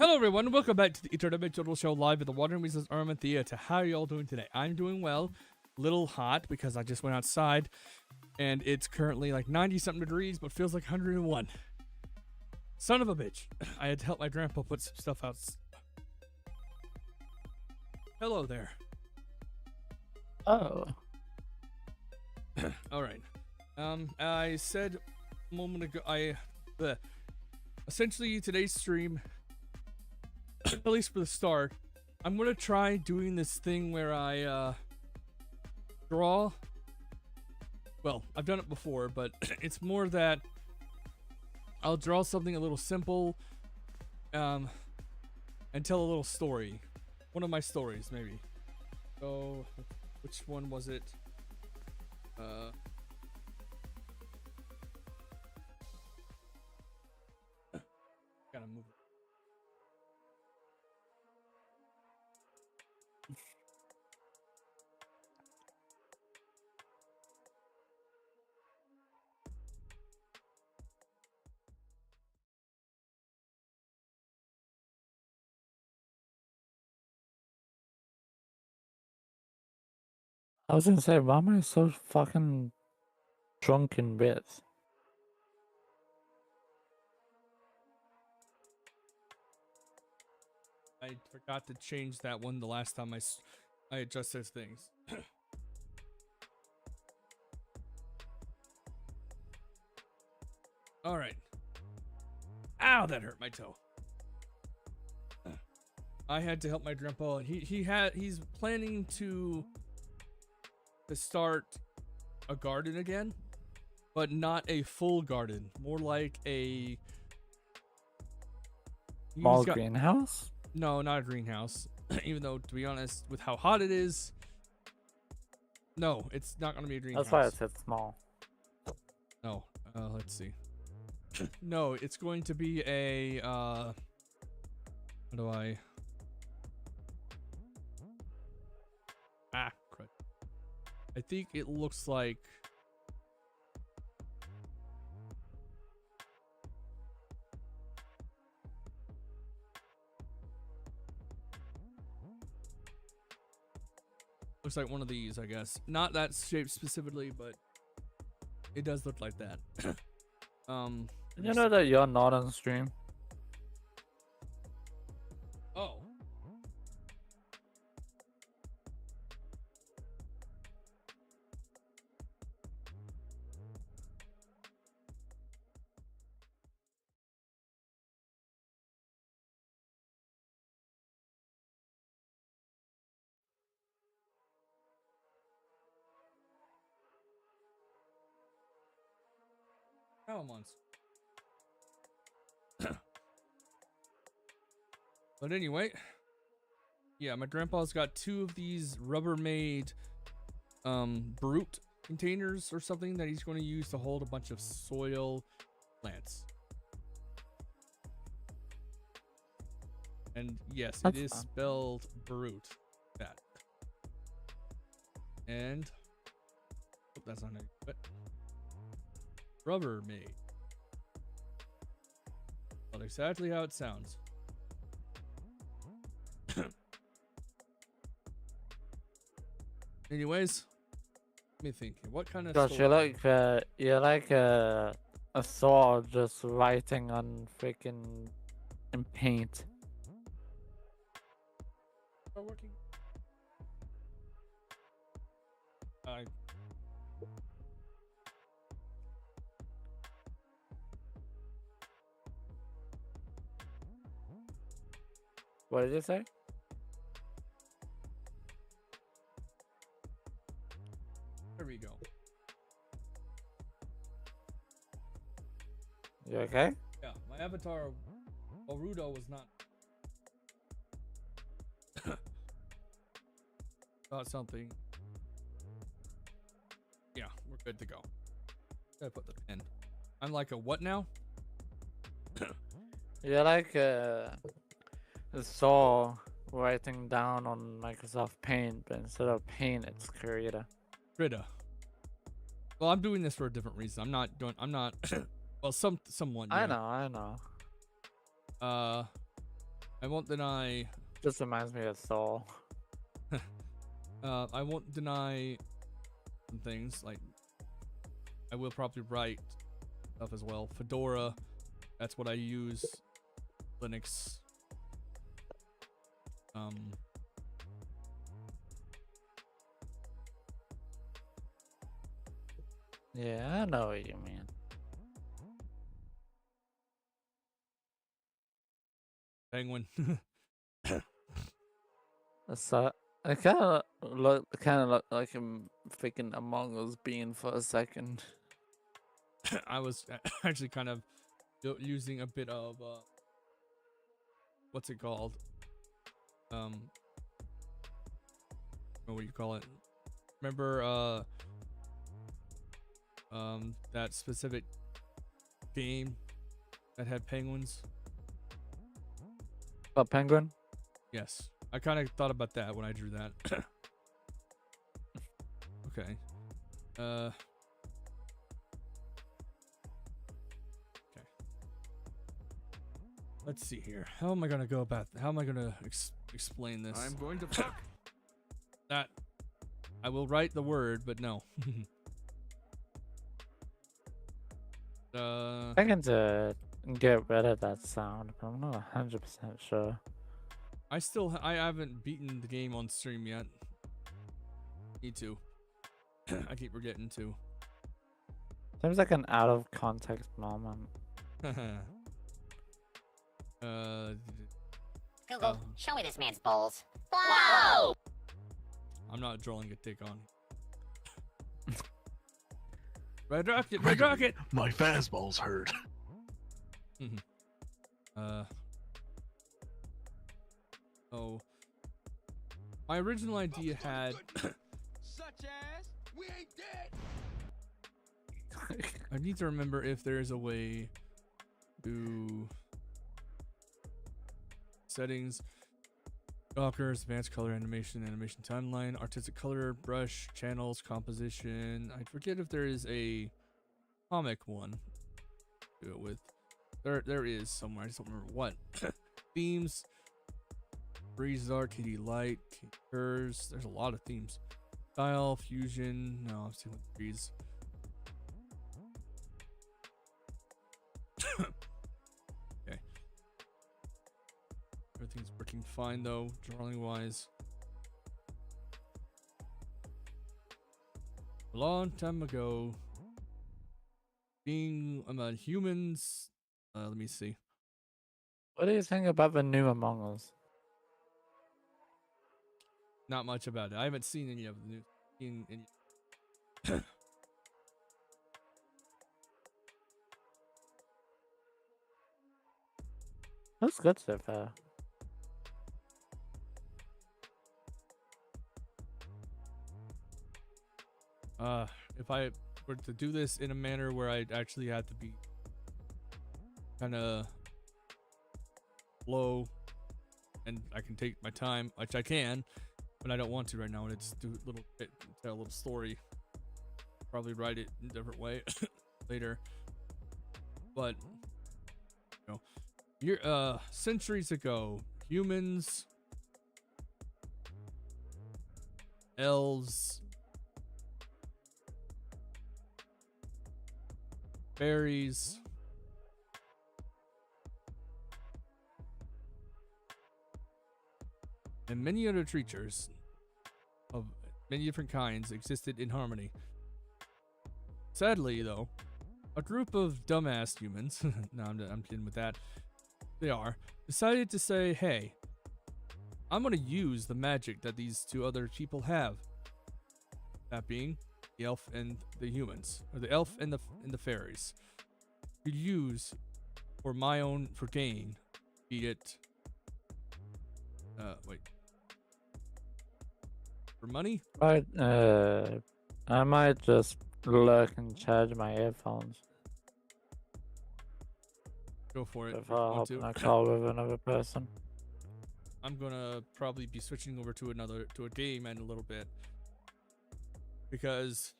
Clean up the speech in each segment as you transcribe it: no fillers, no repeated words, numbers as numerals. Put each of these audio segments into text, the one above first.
Hello everyone, welcome back to the Interdimensional Show live at the Water Reasons Armament Theater. How are y'all doing today? I'm doing well. Little hot because I just went outside and it's currently like 90 something degrees but feels like 101. Son of a bitch. I had to help my grandpa put some stuff out. Hello there. Oh. Alright. I said a moment ago, essentially today's stream, at least for the start, I'm gonna try doing this thing where I draw. Well, I've done it before, but it's more that I'll draw something a little simple, and tell a little story. One of my stories, maybe. So, which one was it? Gotta move it. I was gonna say, why am I so fucking drunk in bed? I forgot to change that one the last time I adjusted things. All right. Ow, that hurt my toe. I had to help my grandpa, and he's planning to start a garden again, but not a full garden, more like a Small greenhouse? No, not a greenhouse. Even though, to be honest, with how hot it is, no, it's not going to be a greenhouse. That's why I said small. No, let's see. No, it's going to be a, how do I... Ah, crud. I think it looks like... Looks like one of these, I guess. Not that shape specifically, but it does look like that. You know that you're not on stream? Oh. Now I'm on. But anyway, yeah, my grandpa's got two of these Rubbermaid brute containers or something that he's going to use to hold a bunch of soil plants. And yes, That's it is fun. spelled brute. That. And oh, that's not it. But Rubbermaid. Well, exactly how it sounds. Anyways, let me think. What kind of Gosh, you're like a Thor just writing on freaking in paint. are working? I What did you say? there we go. You okay? Yeah, my avatar Orudo was not got something. Yeah, we're good to go. Gotta put the pin. I'm like a what now? You're like a Thor writing down on Microsoft Paint, but instead of paint, it's Creator. Rita. Well, I'm doing this for a different reason. I'm not well, someone. I Yeah. know. I won't deny. Just reminds me of Saw. I won't deny some things. Like, I will probably write stuff as well. Fedora, that's what I use. Linux. Yeah, I know what you mean. Penguin. So I kind of look like I'm thinking Among Us being for a second. I was actually kind of using a bit of what's it called? What do you call it? Remember that specific game that had penguins? A penguin? Yes. I kind of thought about that when I drew that. Okay. Okay. Let's see here. How am I gonna go about? How am I gonna explain this? I'm going to fuck. That I will write the word, but no. I can get rid of that sound, but I'm not 100% sure. I haven't beaten the game on stream yet. Need to. I keep forgetting to. Seems like an out of context moment. Google, show me this man's balls. Wow! I'm not drawing a dick on. Red rocket, red Gregory, rocket. my fastball's hurt. Oh. My original idea had. Such as we ain't dead. I need to remember if there is a way to settings, dockers, advanced color animation, animation timeline, artistic color, brush, channels, composition. I forget if there is a comic one to do it with. There is somewhere. I just don't remember what. Themes, breeze, art, KD light, curves. There's a lot of themes. Style, fusion. No, I'm sticking with breeze. Okay. Everything's working fine though, drawing wise. A long time ago, being humans. Let me see. What do you think about the new Among Us? Not much about it. I haven't seen any of the new. Seen any. That's good so far. If I were to do this in a manner where I'd actually have to be kind of slow and I can take my time, which I can, but I don't want to right now, and it's do a little bit, tell a little story. Probably write it in a different way later. But you know, centuries ago, humans, elves, fairies, and many other creatures of many different kinds existed in harmony. Sadly, though, a group of dumbass humans, no, I'm kidding with that, they decided to say, hey, I'm going to use the magic that these two other people have. That being the elf and the humans, or the elf and the fairies, to use for gain, be it for money. I might just look and charge my earphones Go for it. before I hop in a call with another person. I'm gonna probably be switching over to a game in a little bit because,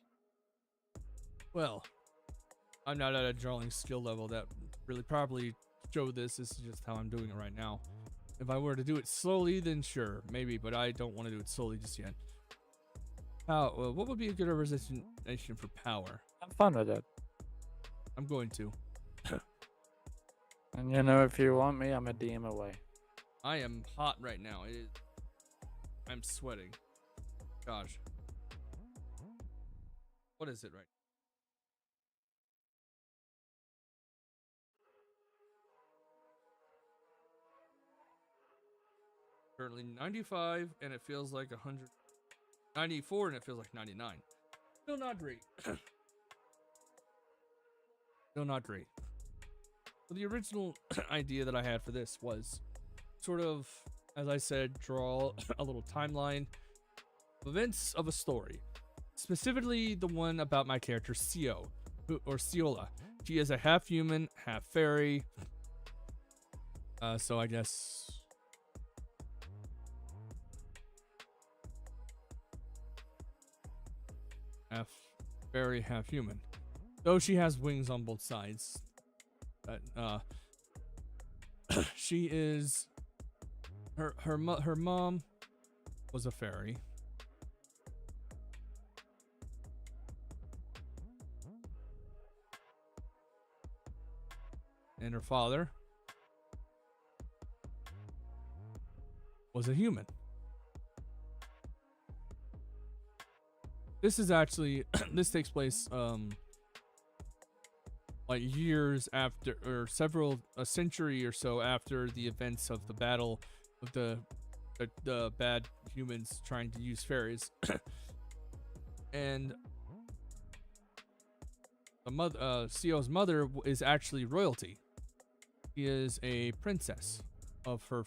well, I'm not at a drawing skill level that really properly show this. This is just how I'm doing it right now. If I were to do it slowly, then sure, maybe, but I don't want to do it slowly just yet. What would be a good representation for power? Have fun with it. I'm going to. And you know, if you want me, I'm a DM away. I am hot right now. I'm sweating. Gosh. What is it right? Currently 95, and it feels like 100. 94, and it feels like 99. Still not great. Still not great. So the original idea that I had for this was sort of, as I said, draw a little timeline of events of a story. Specifically, the one about my character, or Ciola. She is a half human, half fairy. So I guess... half fairy, half human. Though she has wings on both sides. But, she is... Her mom was a fairy. And her father was a human. This is actually this takes place like years after, or a century or so after the events of the battle of the bad humans trying to use fairies. And the mother, Sio's mother, is actually royalty. She is a princess of her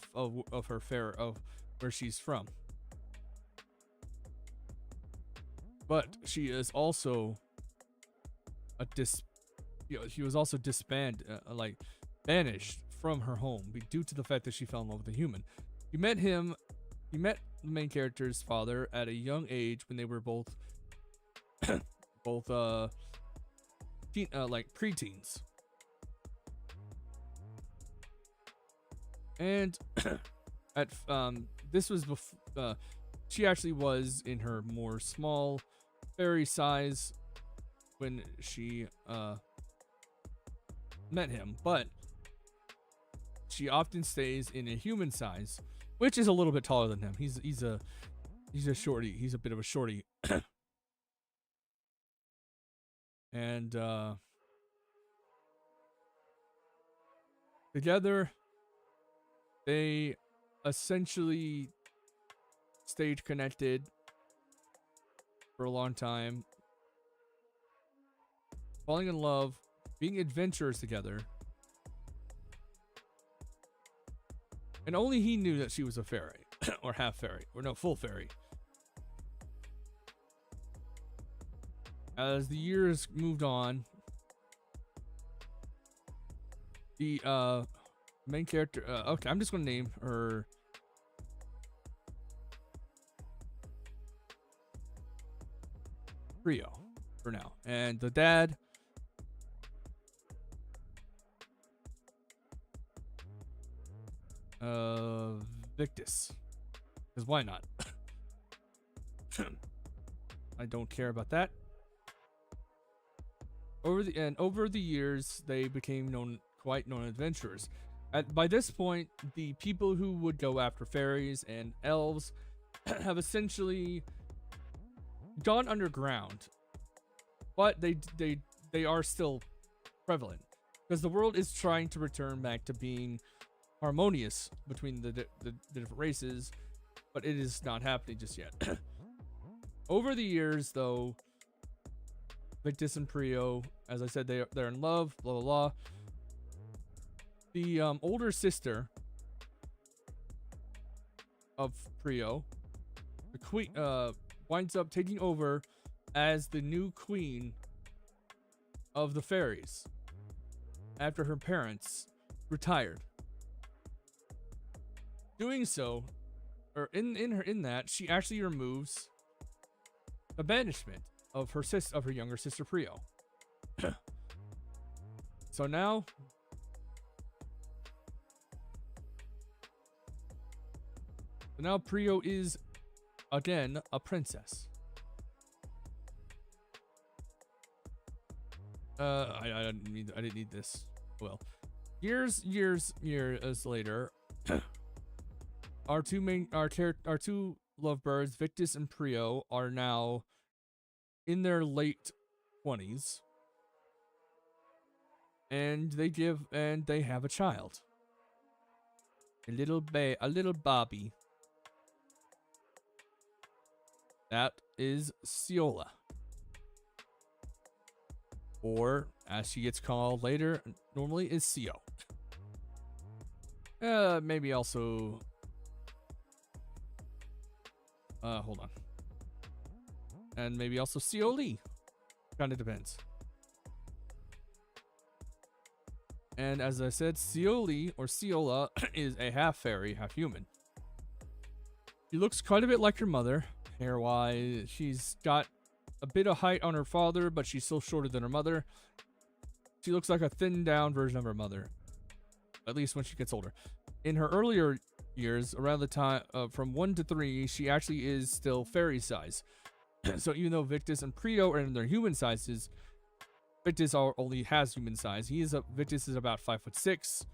where she's from. But she is also she was also banished from her home due to the fact that she fell in love with a human. He met the main character's father at a young age when they were both like preteens. And at this was before she actually was in her more small fairy size when she met him, but she often stays in a human size, which is a little bit taller than him. He's a shorty. He's a bit of a shorty. And together they essentially stayed connected for a long time, falling in love, being adventurers together. And only he knew that she was a fairy, or half fairy, or no, full fairy. As the years moved on, the main character, okay, I'm just gonna name her Rio for now, and the dad, Victus, because why not? I don't care about that. Over the years, they became quite known adventurers. By this point, the people who would go after fairies and elves have essentially gone underground, but they are still prevalent because the world is trying to return back to being harmonious between the different races, but it is not happening just yet. Over the years, though, Victus and Prio, as I said, they're in love, blah blah blah. The older sister of Prio, the queen, winds up taking over as the new queen of the fairies after her parents retired. Doing so, or in that, she actually removes the banishment of her younger sister Prio. So now So now Prio is again a princess. I didn't need this. Well, years later, our two lovebirds, Victus and Prio, are now in their late 20s, and they have a child, a little Bobby. That is Ciola, or as she gets called later, normally is Cio. Maybe also. Hold on. And maybe also Cioli. Kind of depends. And as I said, Cioli or Ciola is a half fairy, half human. She looks quite a bit like her mother, hair-wise. She's got a bit of height on her father, but she's still shorter than her mother. She looks like a thinned-down version of her mother, at least when she gets older. In her earlier years, around the time from 1 to 3, she actually is still fairy size. So even though Victus and Prio are in their human sizes, Victus only has human size. Victus is about 5'6".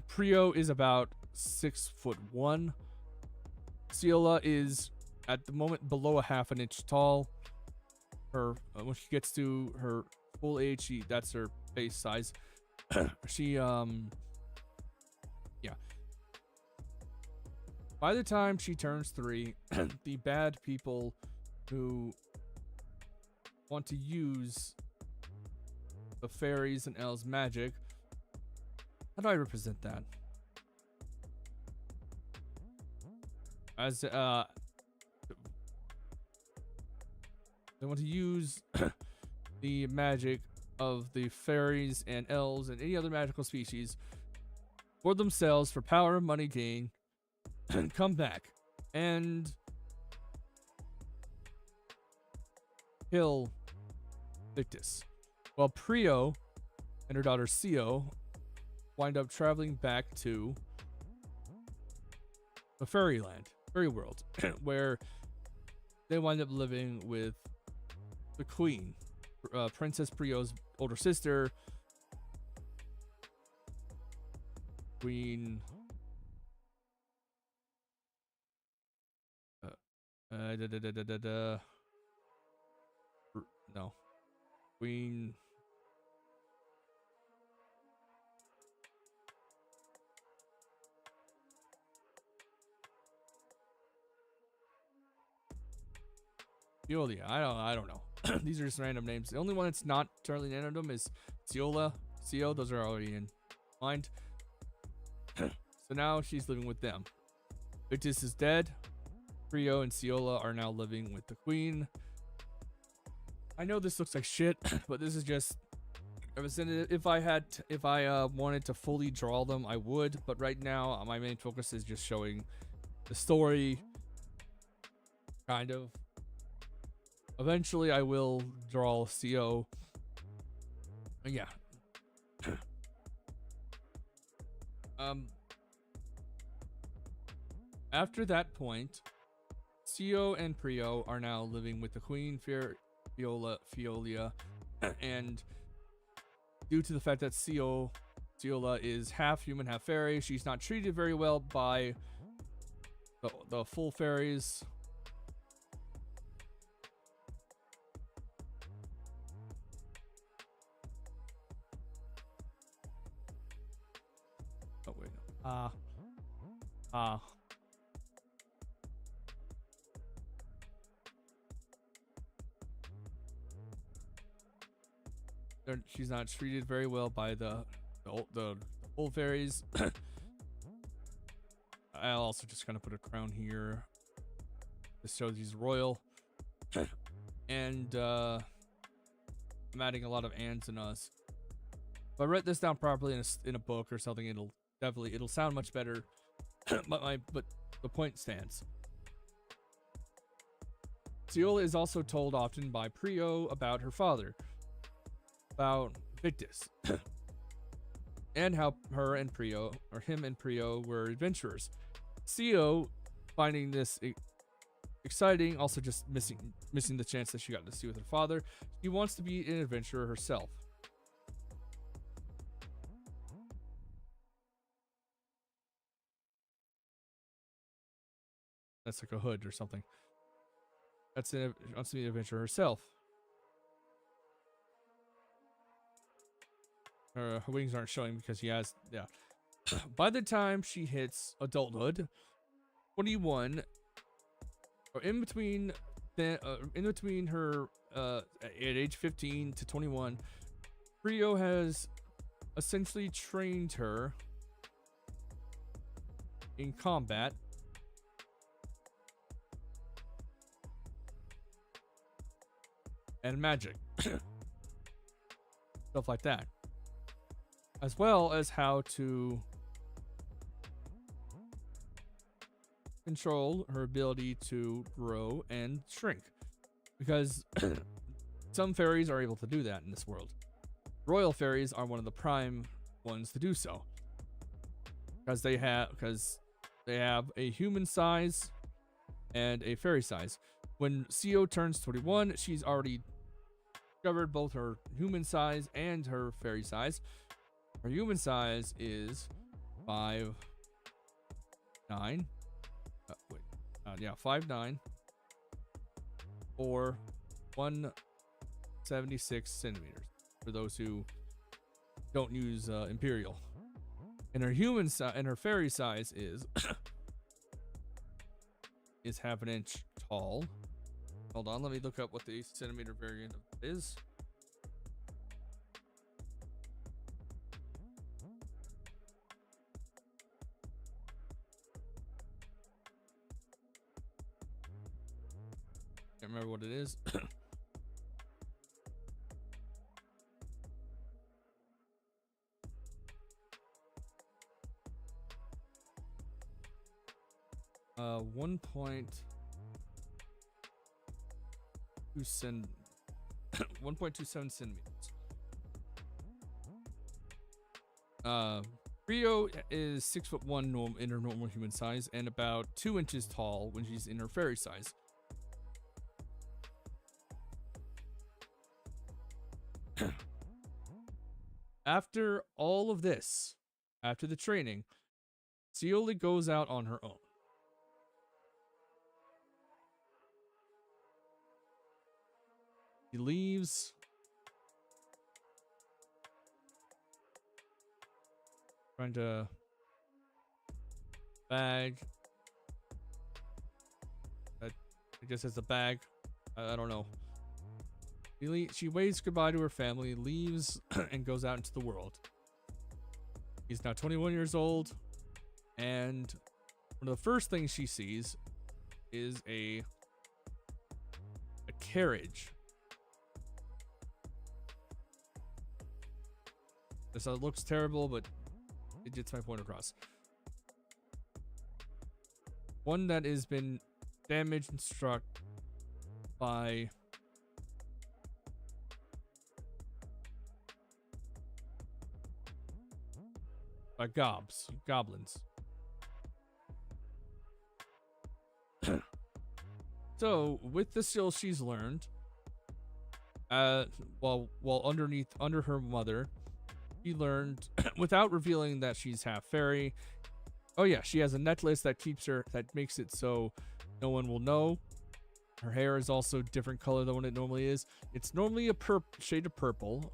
Prio is about 6'1". Ciola is at the moment below a half an inch tall. Her when she gets to her full age, that's her base size. By the time she turns 3, the bad people who want to use the fairies and elves magic, how do I represent that? As they want to use the magic of the fairies and elves and any other magical species for themselves, for power and money gain, come back and kill Victus. While Prio and her daughter Cio wind up traveling back to the fairy world, where they wind up living with the queen, Princess Prio's older sister, Queen. No, Queen. Ciolia. I don't know. These are just random names. The only one that's not totally random is Ciola, Cio. Those are already in mind. So now she's living with them. Victus is dead. Prio and Ciola are now living with the queen. I know this looks like shit, but this is just representative. If I wanted to fully draw them, I would. But right now, my main focus is just showing the story. Kind of. Eventually, I will draw Cio. Yeah. After that point, Cio and Prio are now living with the queen, Fiolia, and due to the fact that Ciola is half human, half fairy, she's not treated very well by the full fairies. Oh wait, no. She's not treated very well by the full fairies. I'll also just kind of put a crown here. This shows he's royal. And I'm adding a lot of ands and us. If I write this down properly in a book or something, it'll sound much better. but the point stands. Ciola is also told often by Prio about her father, about Victus, and how him and Prio were adventurers. Cio finding this exciting, also just missing the chance that she got to see with her father, she wants to be an adventurer herself. That's like a hood or something. She wants to be an adventurer herself. Her wings aren't showing because she has, yeah. By the time she hits adulthood, 21, or in between her at age 15 to 21, Rio has essentially trained her in combat and magic, stuff like that, as well as how to control her ability to grow and shrink, because some fairies are able to do that in this world. Royal fairies are one of the prime ones to do so, because they have a human size and a fairy size. When CO turns 21, she's already discovered both her human size and her fairy size. Her human size is 5'9". 5'9", or 176 centimeters for those who don't use imperial. And her human size and her fairy size is is half an inch tall. Hold on, let me look up what the centimeter variant of it is. Can't remember what it is. 1.27 centimeters. Rio is 6'1" in her normal human size and about 2 inches tall when she's in her fairy size. After all of this, after the training, Cioli goes out on her own. He leaves trying to bag. I guess it's a bag. I don't know. She waves goodbye to her family, leaves, and goes out into the world. He's now 21 years old, and one of the first things she sees is a carriage. This looks terrible, but it gets my point across. One that has been damaged and struck by goblins. So, with the skills she's learned, while under her mother, she learned without revealing that she's half fairy. Oh yeah, she has a necklace that makes it so no one will know. Her hair is also different color than what it normally is. It's normally a shade of purple,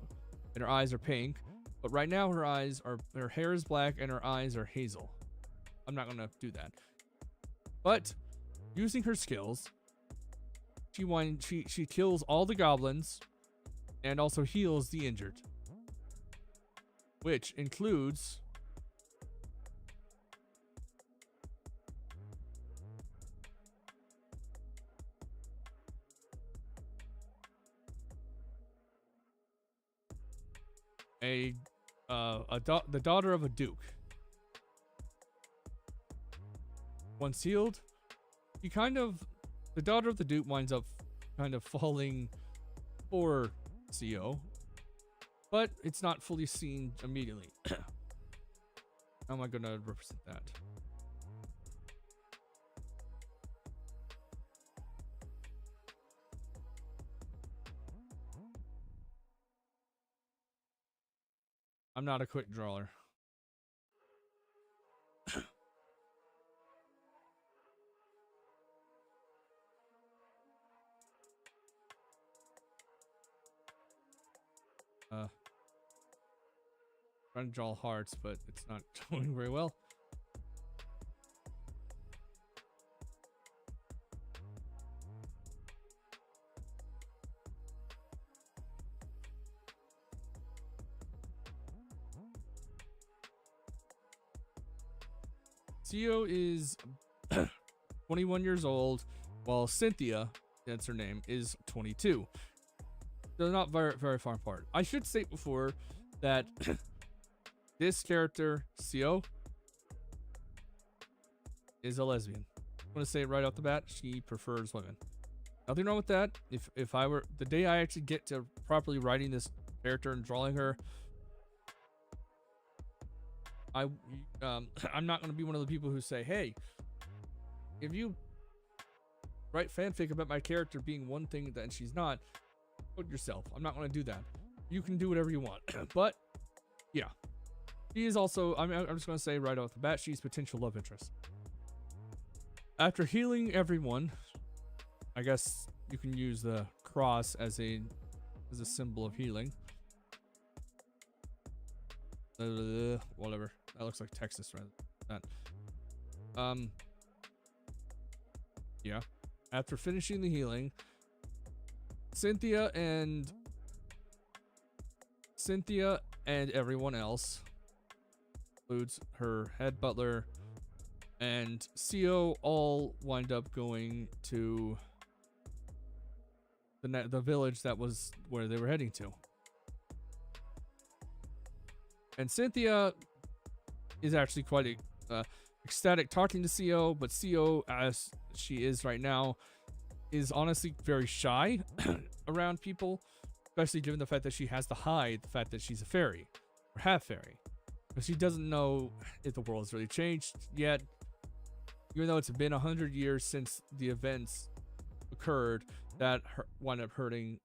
and her eyes are pink. But right now her hair is black and her eyes are hazel. I'm not gonna do that. But using her skills, she kills all the goblins and also heals the injured, which includes the daughter of a duke. Once healed, the daughter of the duke winds up kind of falling for CO, but it's not fully seen immediately. How am I gonna represent that? I'm not a quick drawer. Trying to draw hearts, but it's not going very well. Theo is 21 years old, while Cynthia, that's her name, is 22. They're not very, very far apart. I should state before that this character, Theo, is a lesbian. I'm going to say it right off the bat. She prefers women. Nothing wrong with that. If I were, the day I actually get to properly writing this character and drawing her, I'm not going to be one of the people who say, hey, if you write fanfic about my character being one thing that she's not, put yourself. I'm not going to do that. You can do whatever you want. But yeah, she is also, I'm just going to say right off the bat, she's potential love interest. After healing everyone, I guess you can use the cross as a symbol of healing. Whatever. That looks like Texas, right? That. Yeah. After finishing the healing, Cynthia and everyone else, includes her head butler and Theo, all wind up going to the village that was where they were heading to. And Cynthia is actually quite ecstatic talking to Theo, but Theo, as she is right now, is honestly very shy around people, especially given the fact that she has to hide the fact that she's a fairy, or half fairy. But she doesn't know if the world has really changed yet, even though it's been 100 years since the events occurred that wound up hurting,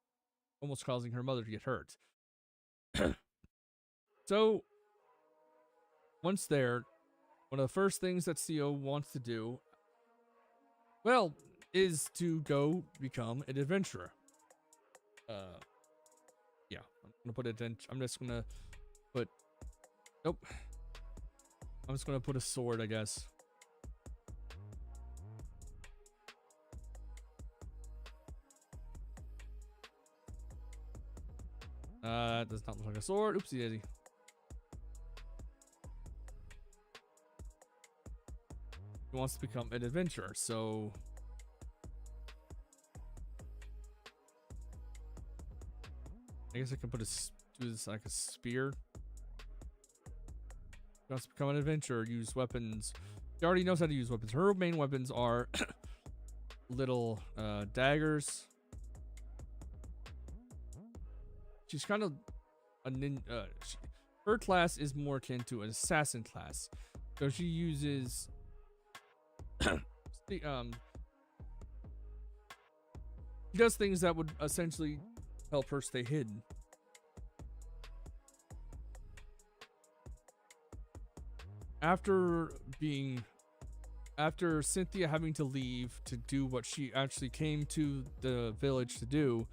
almost causing her mother to get hurt. So, once there, one of the first things that Theo wants to do, well, is to go become an adventurer. Yeah, I'm gonna put I'm just gonna put, nope. I'm just gonna put a sword, I guess. That does not look like a sword. Oopsie daisy. He wants to become an adventurer, so I guess I can do this like a spear. He wants to become an adventurer, use weapons. He already knows how to use weapons. Her main weapons are little daggers. She's kind of a ninja. Her class is more akin to an assassin class, so she uses she does things that would essentially help her stay hidden. After Cynthia having to leave to do what she actually came to the village to do,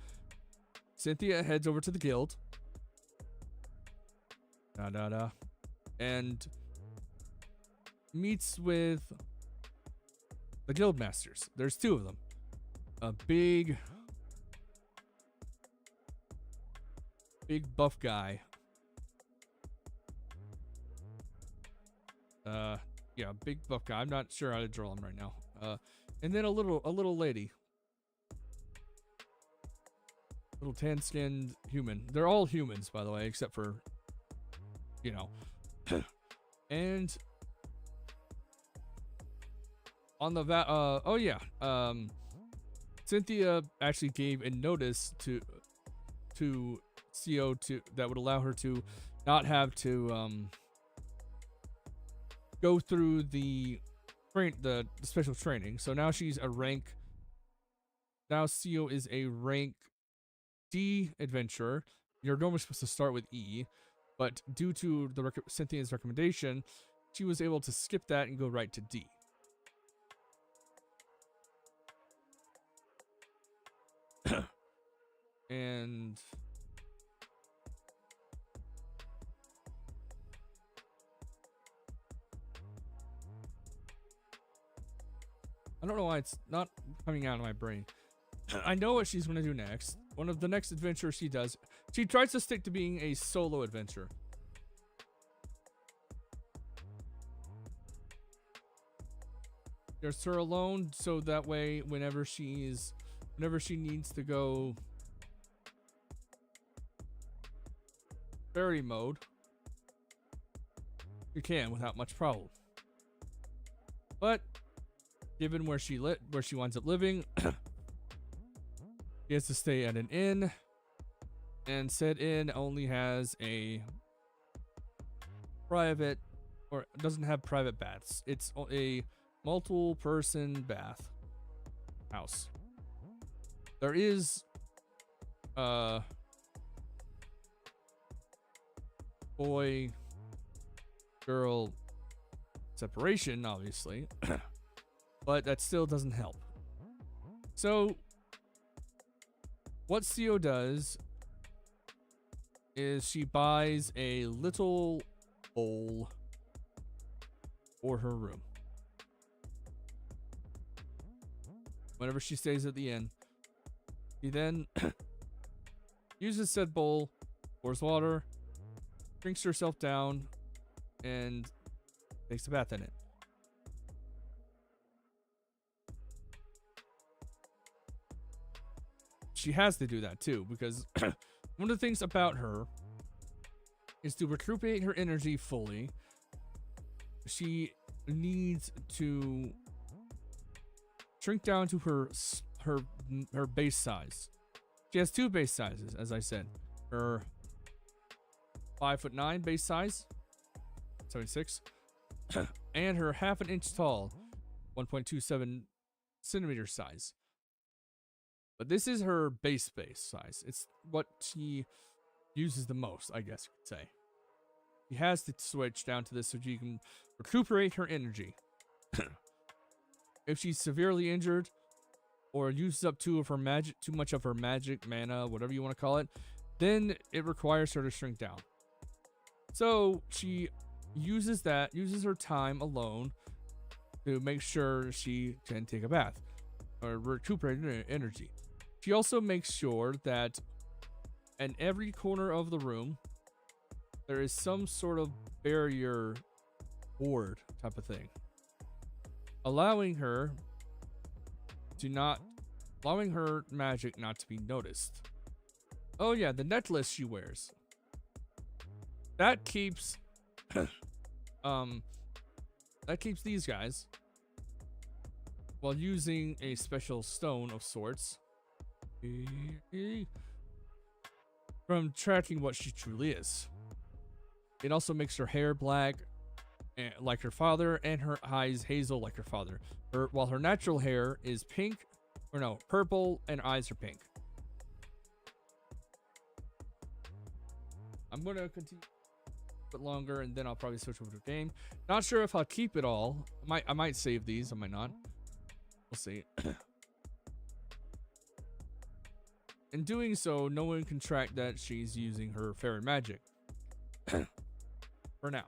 Cynthia heads over to the guild. And meets with the guild masters. There's two of them. A big buff guy. Yeah, big buff guy. I'm not sure how to draw him right now. And then a little lady. Little tan-skinned human. They're all humans, by the way, except for, you know. And on the Cynthia actually gave a notice to Theo that would allow her to not have to go through the special training. So now she's a rank. Now Theo is a rank D adventurer. You're normally supposed to start with E. But due to Cynthia's recommendation, she was able to skip that and go right to D. And I don't know why it's not coming out of my brain. I know what she's going to do next. One of the next adventures she does, she tries to stick to being a solo adventure. There's her alone, so that way whenever she needs to go fairy mode, you can without much problem. But given where she winds up living, she has to stay at an inn, and said inn only has a private, or doesn't have private baths. It's a multiple person bath house. There is boy girl separation, obviously, but that still doesn't help. So what CO does is she buys a little bowl for her room. Whenever she stays at the inn, she then uses said bowl, pours water, drinks herself down, and takes a bath in it. She has to do that too, because one of the things about her is to recuperate her energy fully. She needs to shrink down to her base size. She has two base sizes, as I said. Her 5'9" base size, 76, and her half an inch tall, 1.27 centimeter size. But this is her base size. It's what she uses the most, I guess you could say. She has to switch down to this so she can recuperate her energy. If she's severely injured or uses up too much of her magic, mana, whatever you want to call it, then it requires her to shrink down. So she uses her time alone to make sure she can take a bath or recuperate her energy. She also makes sure that in every corner of the room there is some sort of barrier board type of thing, allowing her magic not to be noticed. Oh yeah, the necklace she wears, that keeps these guys, while using a special stone of sorts, from tracking what she truly is. It also makes her hair black like her father, and her eyes hazel like her father. While her natural hair is purple, and eyes are pink. I'm gonna continue a bit longer, and then I'll probably switch over to a game. Not sure if I'll keep it all. I might save these. I might not. We'll see. In doing so, no one can track that she's using her fairy magic. For now.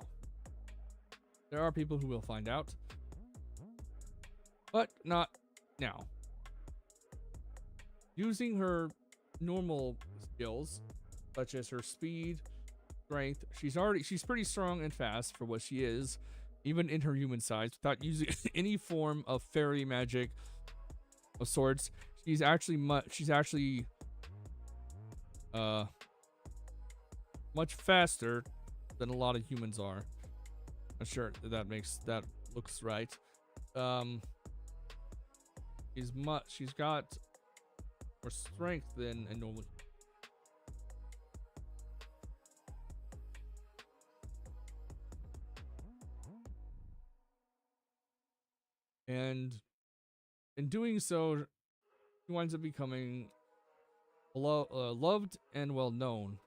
There are people who will find out, but not now. Using her normal skills, such as her speed, strength, she's pretty strong and fast for what she is, even in her human size, without using any form of fairy magic of sorts. She's actually much faster than a lot of humans are. Not sure that looks right. She's got more strength than a normal. And in doing so, she winds up becoming loved and well known.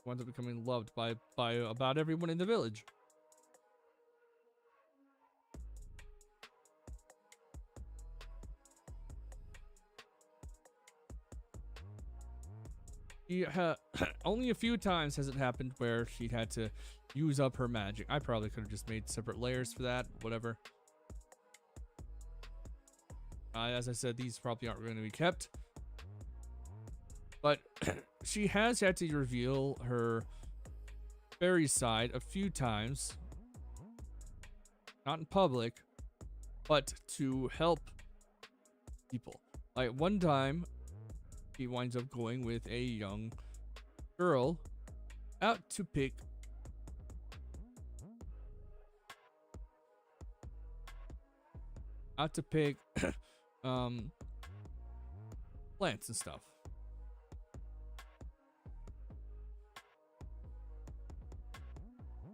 winds up becoming loved by about everyone in the village. Only a few times has it happened where she had to use up her magic. I probably could have just made separate layers for that, whatever. As I said, these probably aren't going to be kept. But she has had to reveal her fairy side a few times. Not in public, but to help people. Like one time, he winds up going with a young girl out to pick plants and stuff.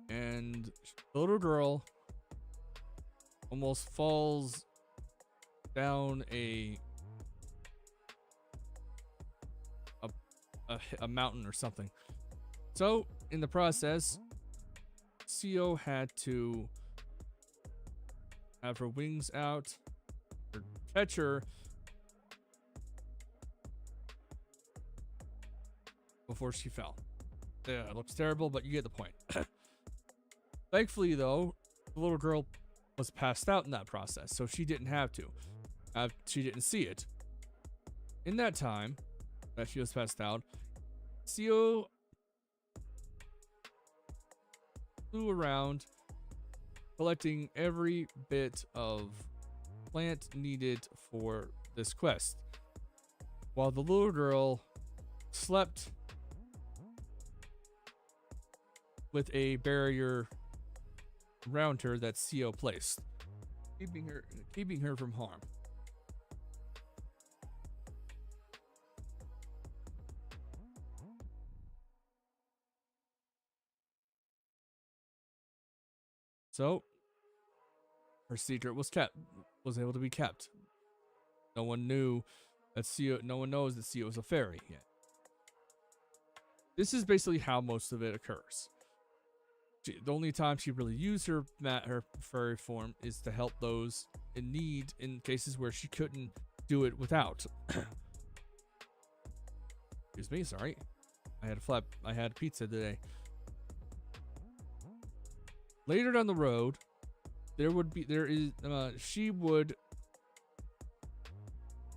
And the little girl almost falls down a mountain or something. So in the process, Co had to have her wings out or catch her before she fell. Yeah, it looks terrible, but you get the point. Thankfully, though, the little girl was passed out in that process, so she didn't have to. She didn't see it. In that time that she was passed out, Co flew around collecting every bit of plant needed for this quest, while the little girl slept with a barrier around her that Co placed, keeping her from harm. So her secret was able to be kept. No one knew that Co. No one knows that Co is a fairy yet. This is basically how most of it occurs. The only time she really used her fairy form is to help those in need in cases where she couldn't do it without. Excuse me, sorry. I had pizza today. Later down the road, she would.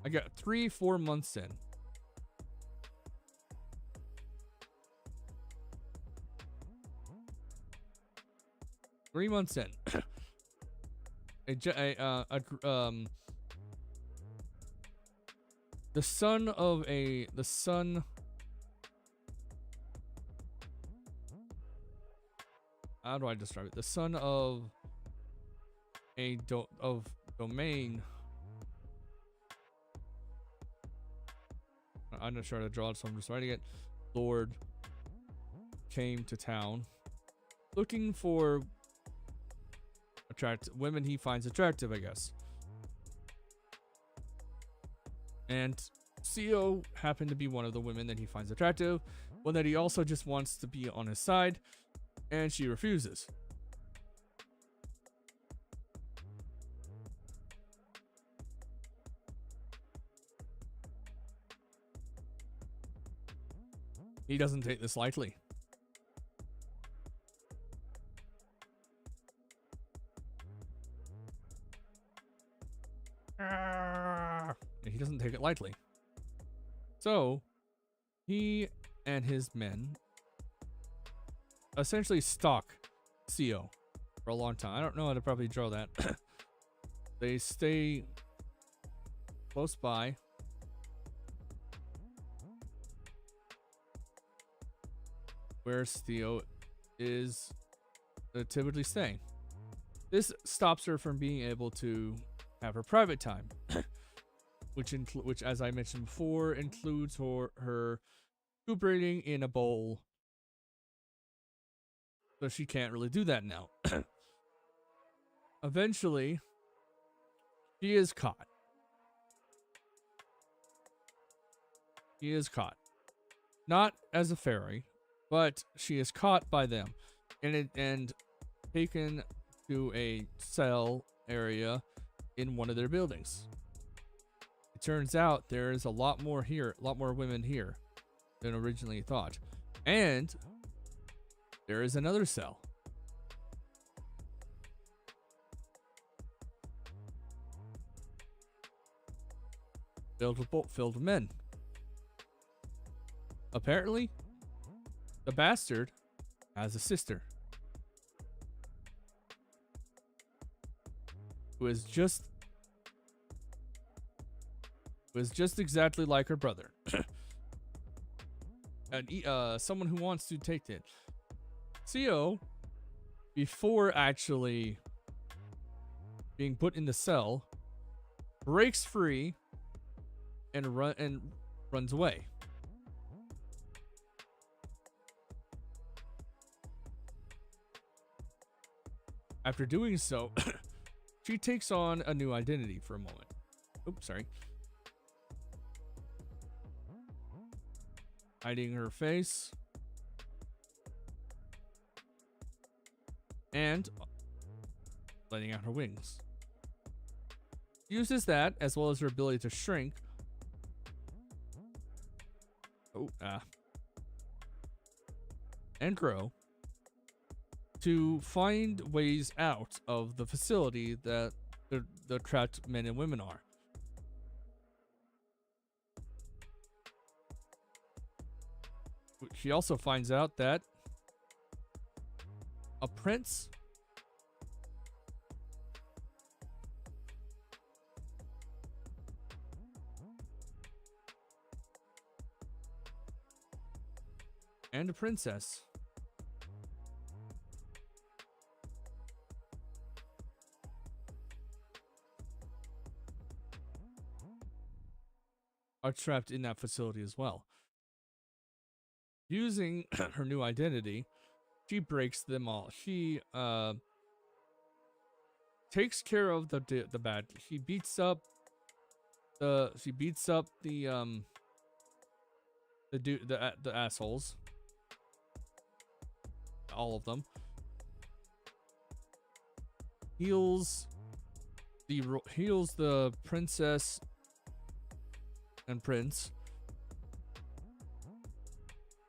I got 3-4 months in. 3 months in. The son. How do I describe it? The son of a domain. I'm not sure how to draw it, so I'm just writing it. Lord came to town looking for women he finds attractive, I guess. And Co happened to be one of the women that he finds attractive, one that he also just wants to be on his side, and she refuses. He doesn't take this lightly. He doesn't take it lightly. So, he and his men essentially stalk Co for a long time. I don't know how to probably draw that. They stay close by. Where Co is typically staying. This stops her from being able to have her private time, which, as I mentioned before, includes her recuperating in a bowl. So she can't really do that now. Eventually, she is caught. He is caught. Not as a fairy, but she is caught by them and taken to a cell area in one of their buildings. It turns out there is a lot more women here than originally thought. And there is another cell. Filled with men. Apparently, the bastard has a sister who is just exactly like her brother. And someone who wants to take it. Theo, before actually being put in the cell, breaks free and runs away. After doing so, she takes on a new identity for a moment. Oops, sorry. Hiding her face. And letting out her wings. Uses that, as well as her ability to shrink. And grow. To find ways out of the facility that the trapped men and women are. She also finds out that a prince and a princess are trapped in that facility as well. Using her new identity, she breaks them all. She takes care of the bad. She beats up the assholes, all of them. Heals the princess and prince.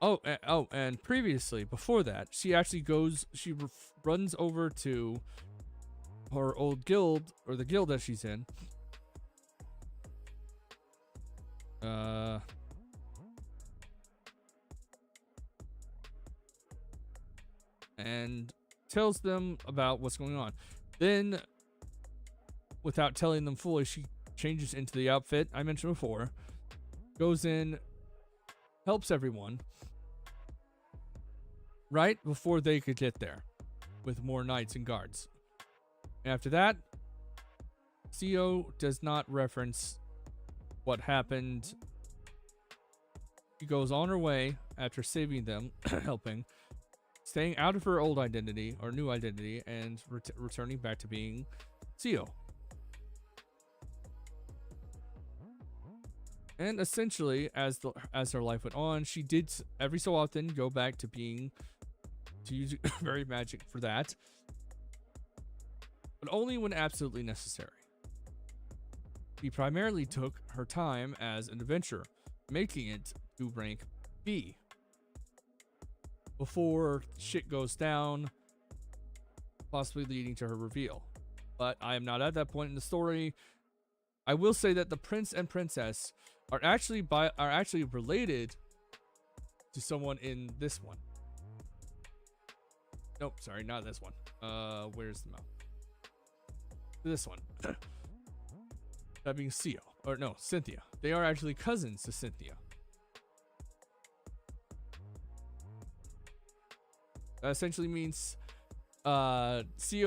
And previously, before that, she actually runs over to her old guild, or the guild that she's in. And tells them about what's going on. Then, without telling them fully, she changes into the outfit I mentioned before, goes in, helps everyone right before they could get there with more knights and guards. And after that, CO does not reference what happened. She goes on her way after saving them, helping, staying out of her old identity or new identity, and returning back to being CO. And essentially, as her life went on, she did every so often go back to use very magic for that, but only when absolutely necessary. She primarily took her time as an adventurer, making it to rank B before shit goes down, possibly leading to her reveal. But I am not at that point in the story. I will say that the prince and princess are actually related to someone in this one. Nope, sorry, not this one. Where's the map? This one. That being Cynthia. They are actually cousins to Cynthia. That essentially means CO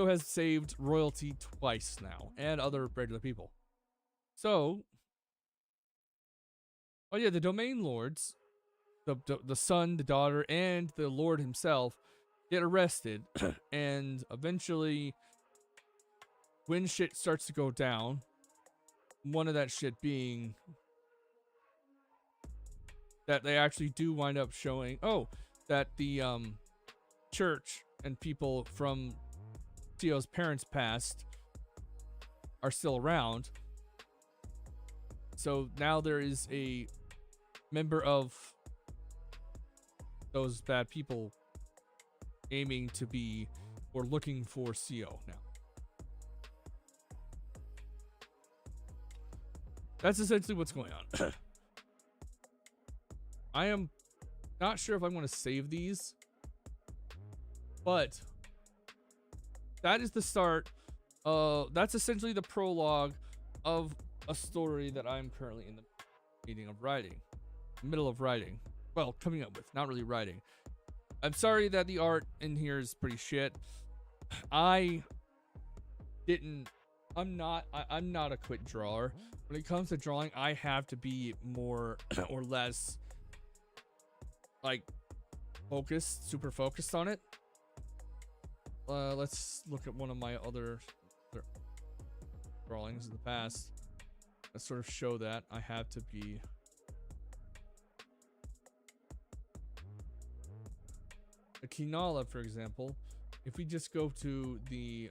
has saved royalty twice now, and other regular people. So, the domain lords, the son, the daughter, and the lord himself get arrested, and eventually, when shit starts to go down, one of that shit being that they actually do wind up showing, that the church and people from Theo's parents' past are still around. So now there is a member of those bad people aiming to be or looking for CO now. That's essentially what's going on. I am not sure if I'm going to save these, but that is the start. That's essentially the prologue of a story that I'm currently in the middle of writing. Well, coming up with, not really writing. I'm sorry that the art in here is pretty shit. I'm not a quick drawer. When it comes to drawing, I have to be more or less like focused, super focused on it. Let's look at one of my other drawings in the past that sort of show that I have to be. A Kinala, for example, if we just go to the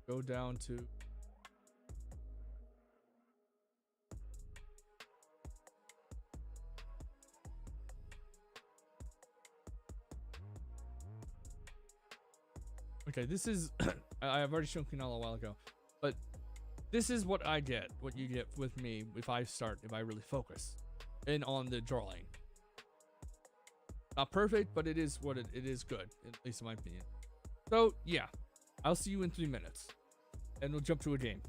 go down to okay, this is I've already shown Kinala a while ago, but this is what I get, what you get with me if I really focus in on the drawing. Not perfect, but it is what it is good, at least in my opinion. So yeah, I'll see you in 3 minutes, and we'll jump to a game.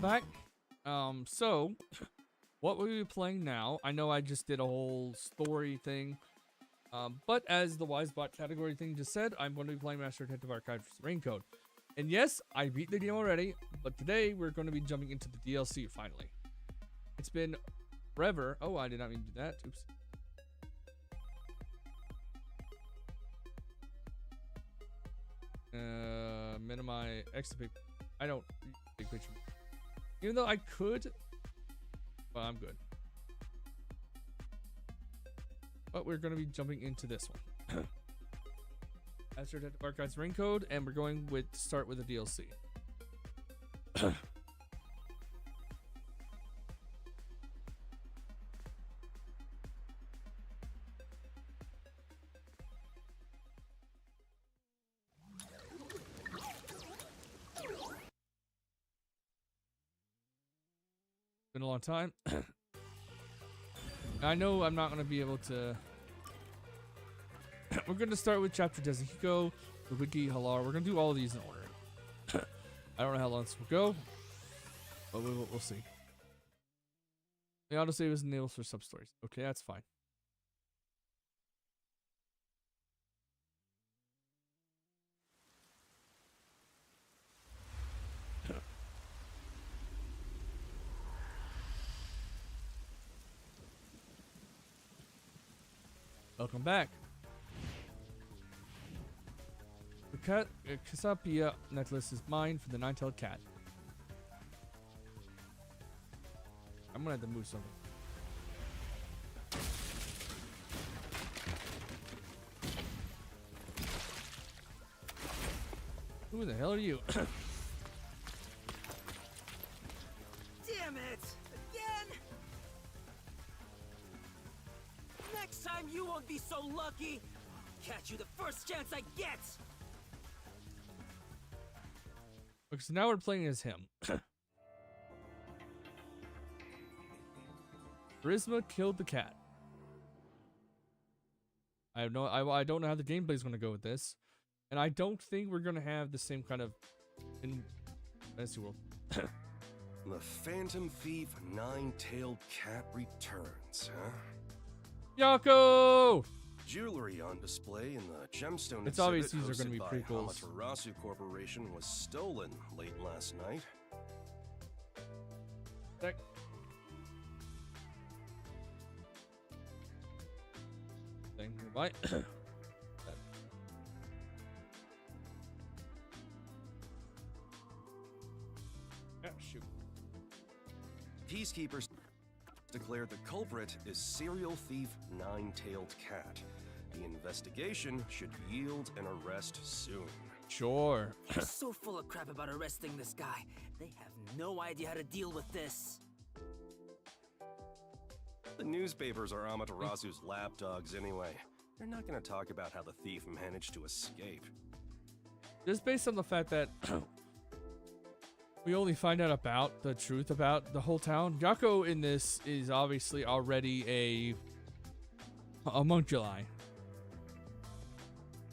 back. So what will we be playing now? I know I just did a whole story thing. But as the Wisebot category thing just said, I'm going to be playing Master Detective Archives Raincoat. And yes, I beat the game already, but today we're going to be jumping into the DLC finally. It's been forever. Oh, I did not mean to do that. Oops. Minimize X the big. I don't big picture. Even though I could, but I'm good. But we're going to be jumping into this one. Master Detective Archives Raincoat, and we're going with start with the DLC. Been a long time. I know I'm not going to be able to. We're going to start with Chapter Dezahiko, the Wiki, Halar. We're going to do all of these in order. I don't know how long this will go, but we'll see. The autosave is enabled for sub-stories. Okay, that's fine. Welcome back. The Casapia necklace is mine for the nine-tailed cat. I'm gonna have to move something. Who the hell are you? Damn it! Again! Next time you won't be so lucky! I'll catch you the first chance I get! Okay, so now we're playing as him. Charisma killed the cat. I don't know how the gameplay is going to go with this, and I don't think we're going to have the same kind of in Fantasy World. The Phantom Thief Nine-Tailed Cat returns, huh? Yako! Jewelry on display in the gemstone It's exhibit obvious these are gonna hosted be by prequels. Amaterasu Corporation was stolen late last night. Check. Thing. Bye. Yeah, shoot. Peacekeepers declared the culprit is serial thief Nine-Tailed Cat. The investigation should yield an arrest soon. Sure. They're so full of crap about arresting this guy. They have no idea how to deal with this. The newspapers are Amaterasu's lapdogs anyway. They're not going to talk about how the thief managed to escape. Just based on the fact that we only find out about the truth about the whole town. Yako in this is obviously already a homunculi.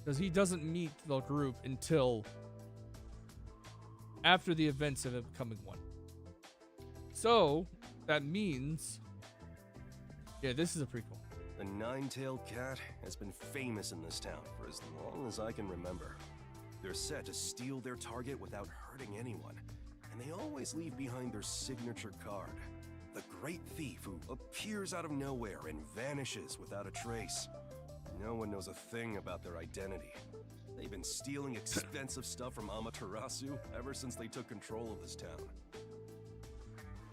Because he doesn't meet the group until after the events of it becoming one. So, that means... Yeah, this is a prequel. The Nine-Tailed Cat has been famous in this town for as long as I can remember. They're set to steal their target without hurting anyone, and they always leave behind their signature card. The Great Thief who appears out of nowhere and vanishes without a trace. No one knows a thing about their identity. They've been stealing expensive stuff from Amaterasu ever since they took control of this town.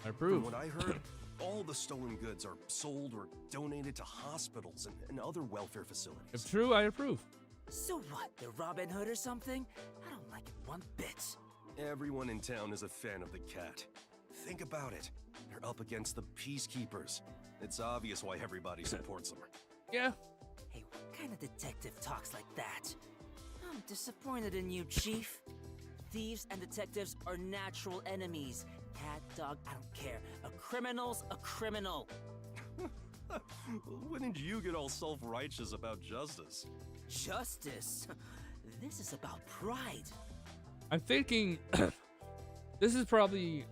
I approve. From what I heard, all the stolen goods are sold or donated to hospitals and other welfare facilities. If true, I approve. So what, they're Robin Hood or something? I don't like it one bit. Everyone in town is a fan of the cat. Think about it. They're up against the Peacekeepers. It's obvious why everybody supports them. Yeah. Hey, what kind of detective talks like that? I'm disappointed in you, Chief. Thieves and detectives are natural enemies. Cat, dog, I don't care. A criminal's a criminal. When did you get all self-righteous about justice? Justice? This is about pride. I'm thinking this is probably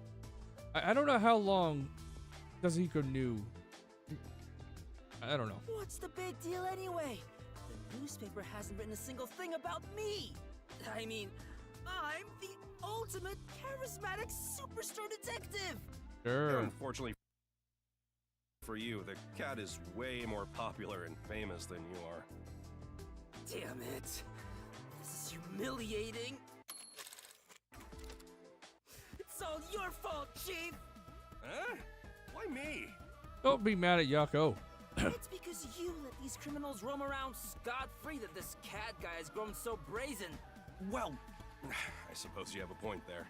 I don't know how long Kazuhiko knew. I don't know. What's the big deal anyway? The newspaper hasn't written a single thing about me. I mean, I'm the ultimate charismatic superstar detective. Sure. Unfortunately for you, the cat is way more popular and famous than you are. Damn it. This is humiliating. It's all your fault, Chief. Huh? Why me? Don't be mad at Yako. It's because you let these criminals roam around scot-free that this cat guy has grown so brazen. Well, I suppose you have a point there.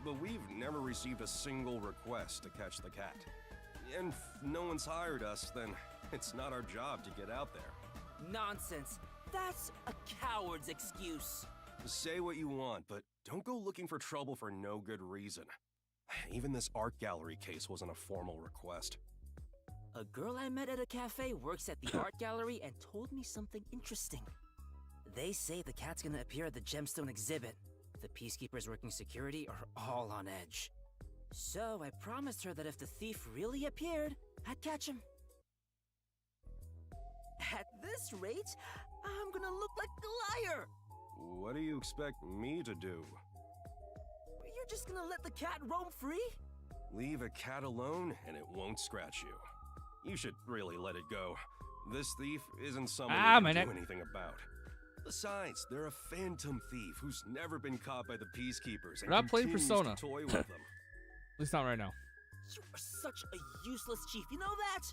But we've never received a single request to catch the cat. And if no one's hired us, then it's not our job to get out there. Nonsense. That's a coward's excuse. Say what you want, but don't go looking for trouble for no good reason. Even this art gallery case wasn't a formal request. A girl I met at a cafe works at the art gallery and told me something interesting. They say the cat's gonna appear at the gemstone exhibit. The peacekeepers working security are all on edge. So I promised her that if the thief really appeared, I'd catch him. At this rate, I'm gonna look like a liar. What do you expect me to do? You're just gonna let the cat roam free? Leave a cat alone and it won't scratch you. You should really let it go. This thief isn't someone you my can neck. do anything about. Besides, they're a phantom thief who's never been caught by the peacekeepers and We're not playing continues Persona. to toy with them. At least not right now. You are such a useless chief, you know that?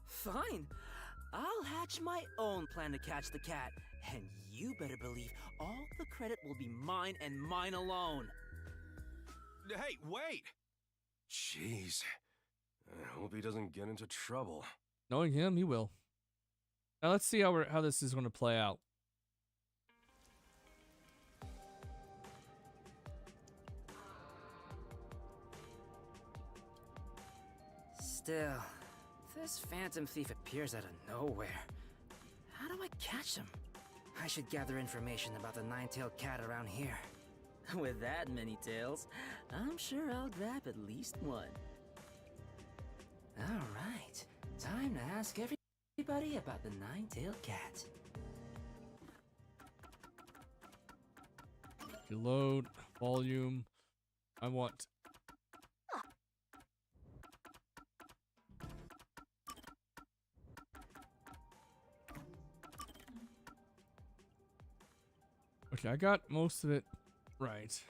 Fine. I'll hatch my own plan to catch the cat, and you better believe all the credit will be mine and mine alone. Hey, wait! Jeez. I hope he doesn't get into trouble. Knowing him, he will. Now let's see how this is going to play out. Still, this phantom thief appears out of nowhere. How do I catch him? I should gather information about the nine-tailed cat around here. With that many tails, I'm sure I'll grab at least one. All right, time to ask everybody about the nine-tailed cat. Load, volume. I want. Okay, I got most of it right.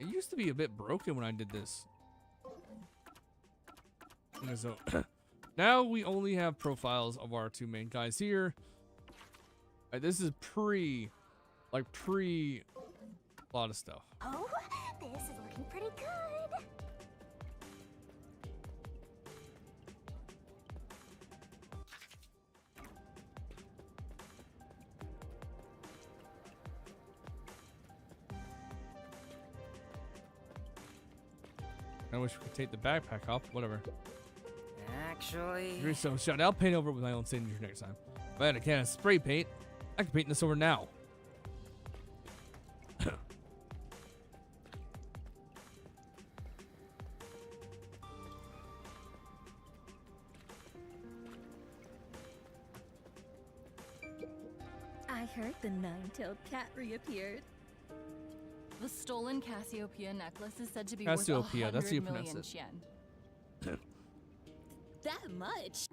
It used to be a bit broken when I did this. Okay, so now we only have profiles of our two main guys here. This is pre a lot of stuff. Oh, this is looking pretty good. I wish we could take the backpack off. Whatever. Actually, You're so shut. I'll paint over it with my own signature next time. If I had a can of spray paint, I can paint this over now. I heard the nine-tailed cat reappeared. The stolen Cassiopeia necklace is said to be Cassiopeia, worth that's how you 100 pronounce million it. yen. That much?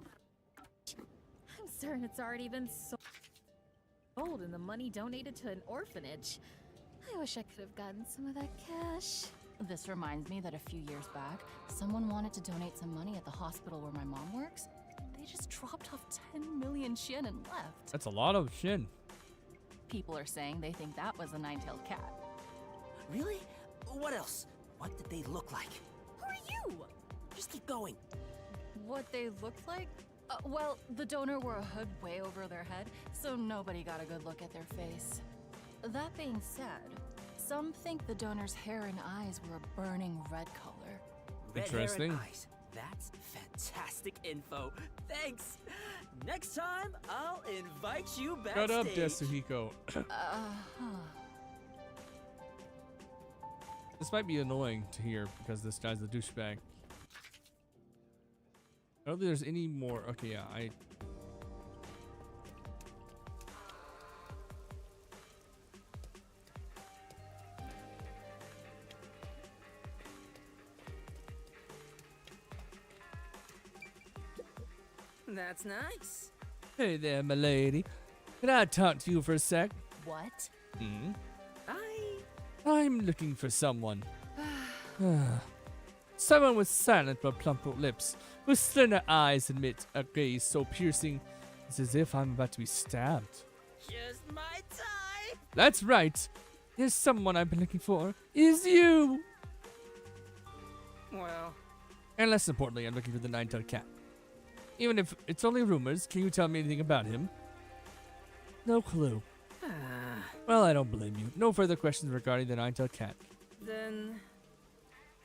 I'm certain it's already been sold and the money donated to an orphanage. I wish I could have gotten some of that cash. This reminds me that a few years back, someone wanted to donate some money at the hospital where my mom works. They just dropped off 10 million yen and left. That's a lot of shin. People are saying they think that was a nine-tailed cat. really? What else? What did they look like? Who are you? Just keep going. What they looked like? Well, the donor wore a hood way over their head, so nobody got a good look at their face. That being said, some think the donor's hair and eyes were a burning red color. Red hair Interesting. and eyes. That's fantastic info. Thanks. Next time, I'll invite you backstage. Shut up, Desuhiko. This might be annoying to hear because this guy's a douchebag. I don't think there's any more. Okay, yeah, That's nice. Hey there, my lady. Can I talk to you for a sec? What? Hmm? I I'm looking for someone. Someone with silent but plump lips, with slender eyes amid a gaze so piercing, it's as if I'm about to be stabbed. just my type. That's right. There's someone I've been looking for. Is you. Well, And less importantly, I'm looking for the nine-tailed cat. Even if it's only rumors, can you tell me anything about him? No clue. Well, I don't blame you. No further questions regarding the nine-tailed cat. then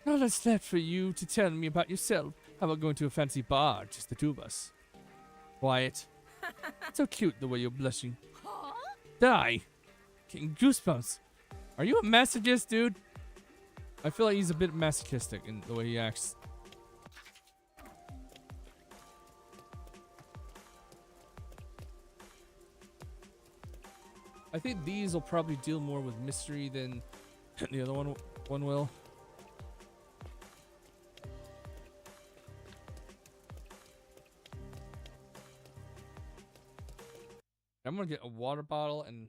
Now that's left for you to tell me about yourself. How about going to a fancy bar, just the two of us? Quiet. So cute the way you're blushing. Huh? Die. Getting goosebumps. Are you a masochist, dude? I feel like he's a bit masochistic in the way he acts. I think these will probably deal more with mystery than the other one will. I'm gonna get a water bottle and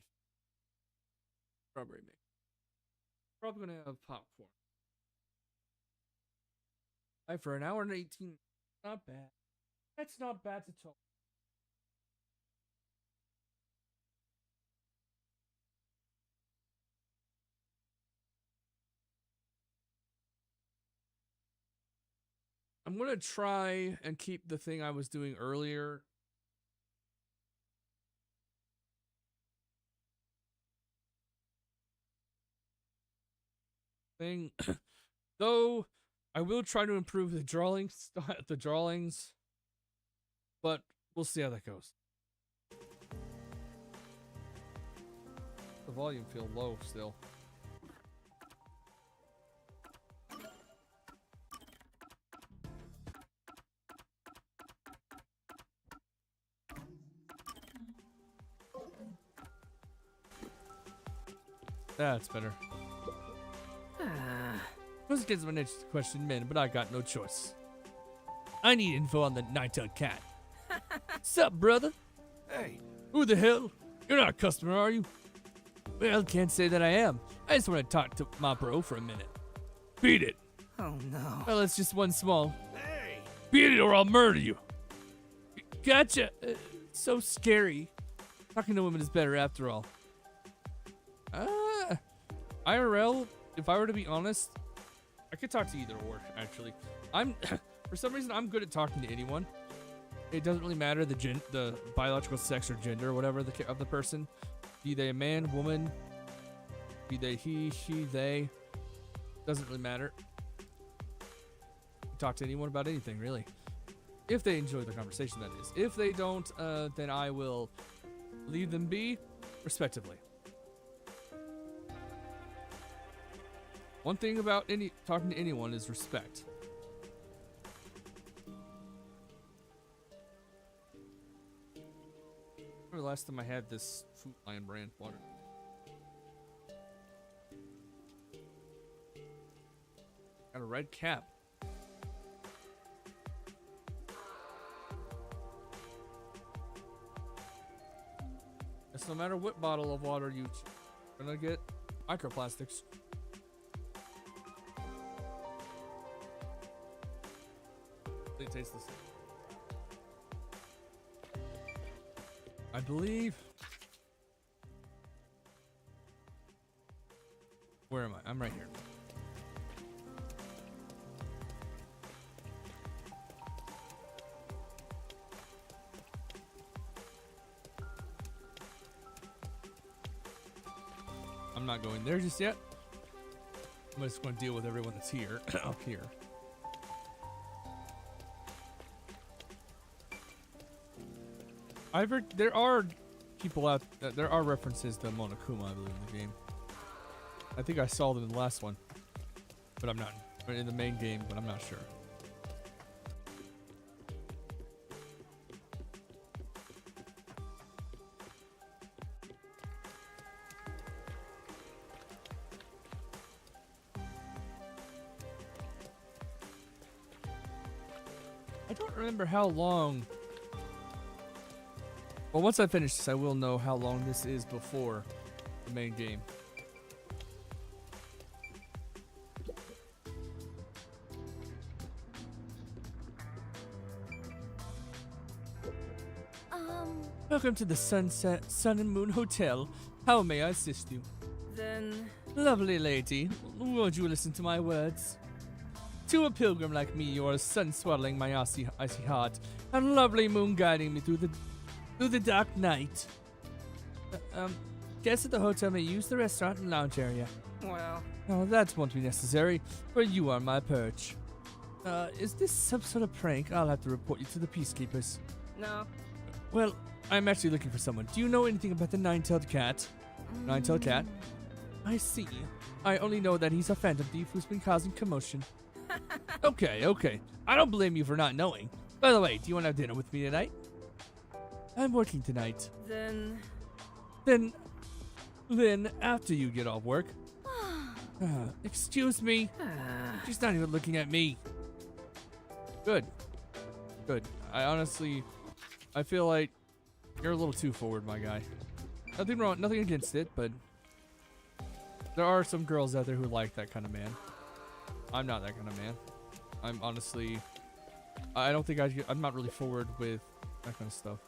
strawberry mix. Probably gonna have popcorn. For an hour and 18. Not bad. That's not bad to talk. I'm gonna try and keep the thing I was doing earlier. Thing, though, I will try to improve the drawings, but we'll see how that goes. The volume feels low still. That's better. This gets my next question, man, but I got no choice. I need info on the nine-tailed cat. Sup, brother? Hey, Who the hell? You're not a customer, are you? Well, can't say that I am. I just want to talk to my bro for a minute. Beat it. oh no. Well, it's just one small. hey! Beat it or I'll murder you. Gotcha. So scary. Talking to women is better after all. IRL, if I were to be honest, I could talk to either or, actually. For some reason, I'm good at talking to anyone. It doesn't really matter the biological sex or gender or whatever of the person. Be they a man, woman, be they he, she, they. Doesn't really matter. Talk to anyone about anything, really. If they enjoy the conversation, that is. If they don't, then I will leave them be, respectively. One thing about talking to anyone is respect. Remember the last time I had this Food Lion brand water? Got a red cap. Guess no matter what bottle of water you're gonna get microplastics. They taste the same. I believe. Where am I? I'm right here. I'm not going there just yet. I'm just going to deal with everyone that's here up here. I've heard there are people out there are references to Monokuma, I believe, in the game. I think I saw them in the last one. but I'm not in the main game, but I'm not sure. I don't remember how long. Well, once I finish this, I will know how long this is before the main game. Welcome to the Sunset Sun and Moon Hotel. How may I assist you? Then, Lovely lady, won't you listen to my words? To a pilgrim like me, you are sun swaddling my icy heart, and lovely moon guiding me through the dark night. Guests at the hotel may use the restaurant and lounge area. well, Oh, that won't be necessary, for you are my perch. Is this some sort of prank? I'll have to report you to the peacekeepers. no. Well, I'm actually looking for someone. Do you know anything about the nine-tailed cat? Nine-tailed cat? I see. I only know that he's a phantom thief who's been causing commotion. Okay. I don't blame you for not knowing. By the way, do you want to have dinner with me tonight? I'm working tonight. Then, Then after you get off work. Excuse me. She's not even looking at me. Good. I feel like you're a little too forward, my guy. Nothing wrong, nothing against it, but there are some girls out there who like that kind of man. I'm not that kind of man. I'm honestly, I don't think I'm not really forward with that kind of stuff.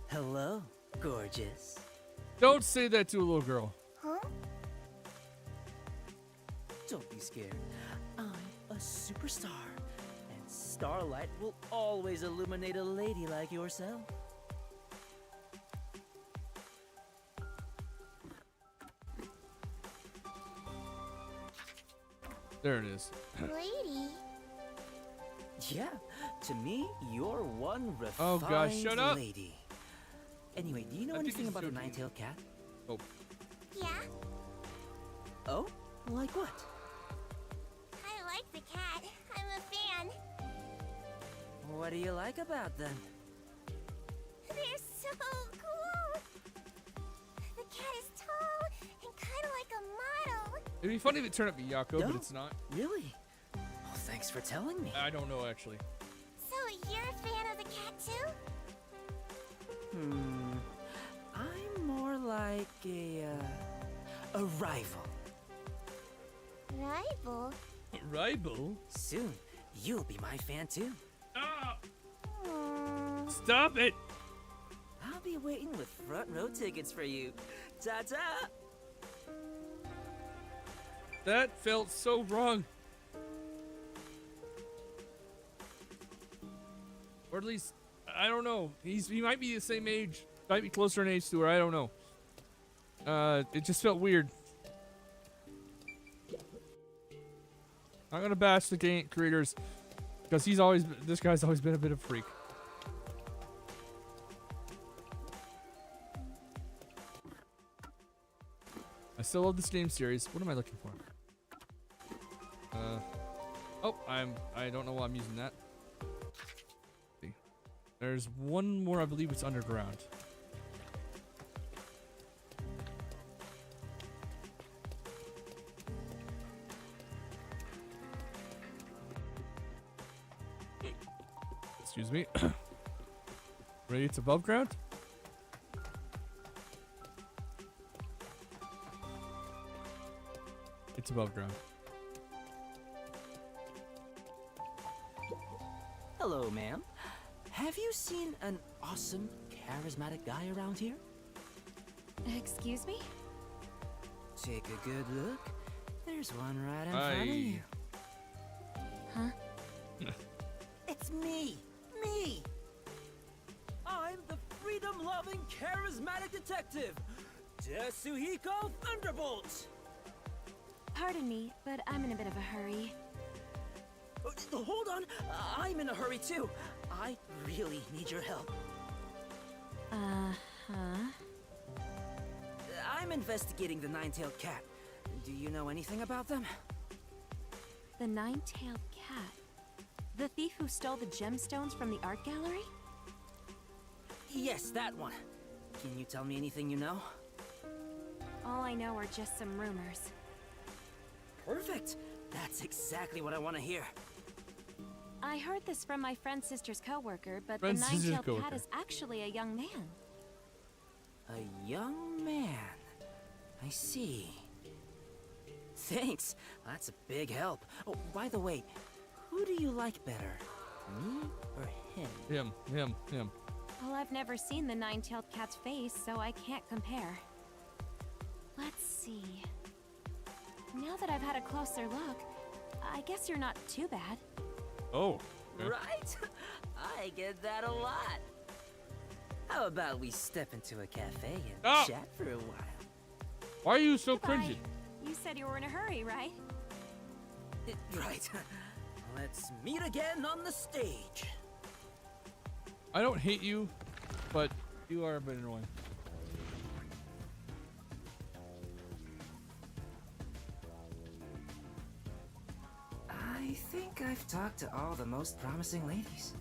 hello, gorgeous. Don't say that to a little girl. Huh? Don't be scared. I'm a superstar, and starlight will always illuminate a lady like yourself. There it is. Lady? Yeah, to me, you're one refined Oh, gosh, shut up. lady. Anyway, do you know I think anything he's about a joking. nine-tailed cat? Oh, Yeah, Oh, like what? I like the cat. I'm a fan. What do you like about them? They're so cool. The cat is tall and kind of like a model. it'd be funny if it turned out to be Yako, but No. it's not. Really? Well, thanks for telling me. I don't know actually. So you're a fan of the cat too? I'm more like a rival. Rival? Rival? Soon, you'll be my fan too. Ah, Hmm. stop it! I'll be waiting with front row tickets for you. Ta-ta! That felt so wrong. Or at least, I don't know. He might be the same age. Might be closer in age to her. I don't know. It just felt weird. I'm gonna bash the game creators because this guy's always been a bit of a freak. I still love this game series. What am I looking for? Oh, I don't know why I'm using that. See. There's one more, I believe it's underground. Excuse me. Ready? It's above ground? It's above ground. Hello, ma'am. Have you seen an awesome, charismatic guy around here? Excuse me? Take a good look. There's one right in front of you. Huh? It's me! Me! I'm the freedom-loving, charismatic detective, Tetsuhiko Thunderbolt! Pardon me, but I'm in a bit of a hurry. Hold on, I'm in a hurry too. I really need your help. investigating the Nine-Tailed Cat. Do you know anything about them? The Nine-Tailed Cat. The thief who stole the gemstones from the art gallery? Yes, that one. Can you tell me anything you know? All I know are just some rumors. Perfect. That's exactly what I want to hear. I heard this from my friend's sister's coworker, but Friend's the sister's Nine-Tailed coworker. Cat is actually a young man. A young man. I see. Thanks. That's a big help. Oh, by the way, who do you like better? Me or him? Him. Well, I've never seen the Nine-Tailed Cat's face, so I can't compare. Let's see. Now that I've had a closer look, I guess you're not too bad. Oh. Okay. Right? I get that a lot. How about we step into a cafe and Oh. chat for a while? Why are you so Goodbye. cringy? You said you were in a hurry, right? Right. Let's meet again on the stage. I don't hate you, but you are a bit annoying. I think I've talked to all the most promising ladies.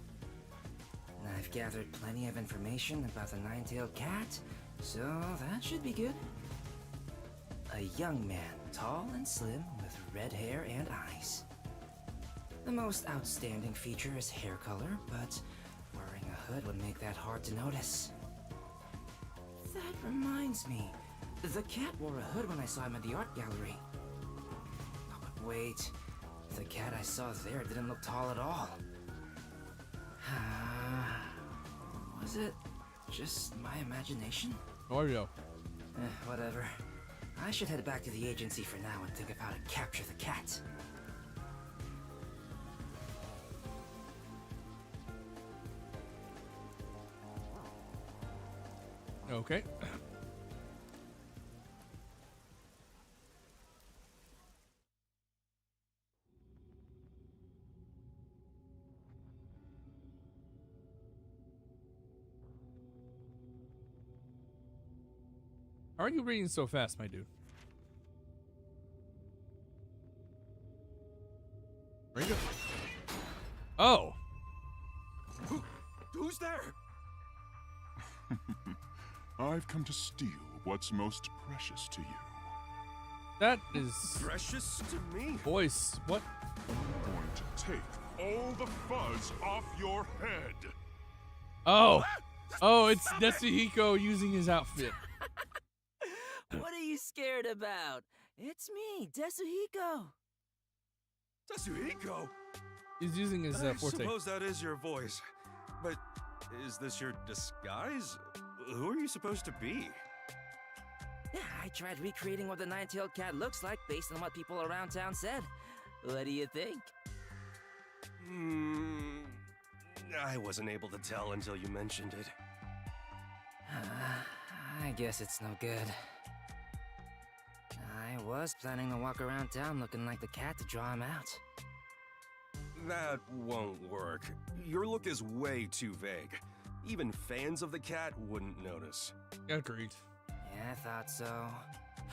And I've gathered plenty of information about the Nine-Tailed Cat, so that should be good. A young man, tall and slim, with red hair and eyes. The most outstanding feature is hair color, but wearing a hood would make that hard to notice. That reminds me, the cat wore a hood when I saw him at the art gallery. Oh, but wait, the cat I saw there didn't look tall at all. Was it just my imagination? Oh, no. Whatever. I should head back to the agency for now and think of how to capture the cat. Okay. How are you reading so fast, my dude? Where you go? Oh. Who's there? I've come to steal what's most precious to you. That is Precious to me? voice. What? I'm going to take all the fuzz off your head. Oh. Oh, it's Netsuhiko using his outfit. What are you scared about? It's me, Desuhiko. Tetsuhiko? He's using his I forte. suppose that is your voice. But is this your disguise? Who are you supposed to be? Yeah, I tried recreating what the Nine-Tailed Cat looks like based on what people around town said. What do you think? I wasn't able to tell until you mentioned it. I guess it's no good. I was planning to walk around town looking like the cat to draw him out. That won't work. Your look is way too vague. Even fans of the cat wouldn't notice. Agreed. Yeah, I thought so.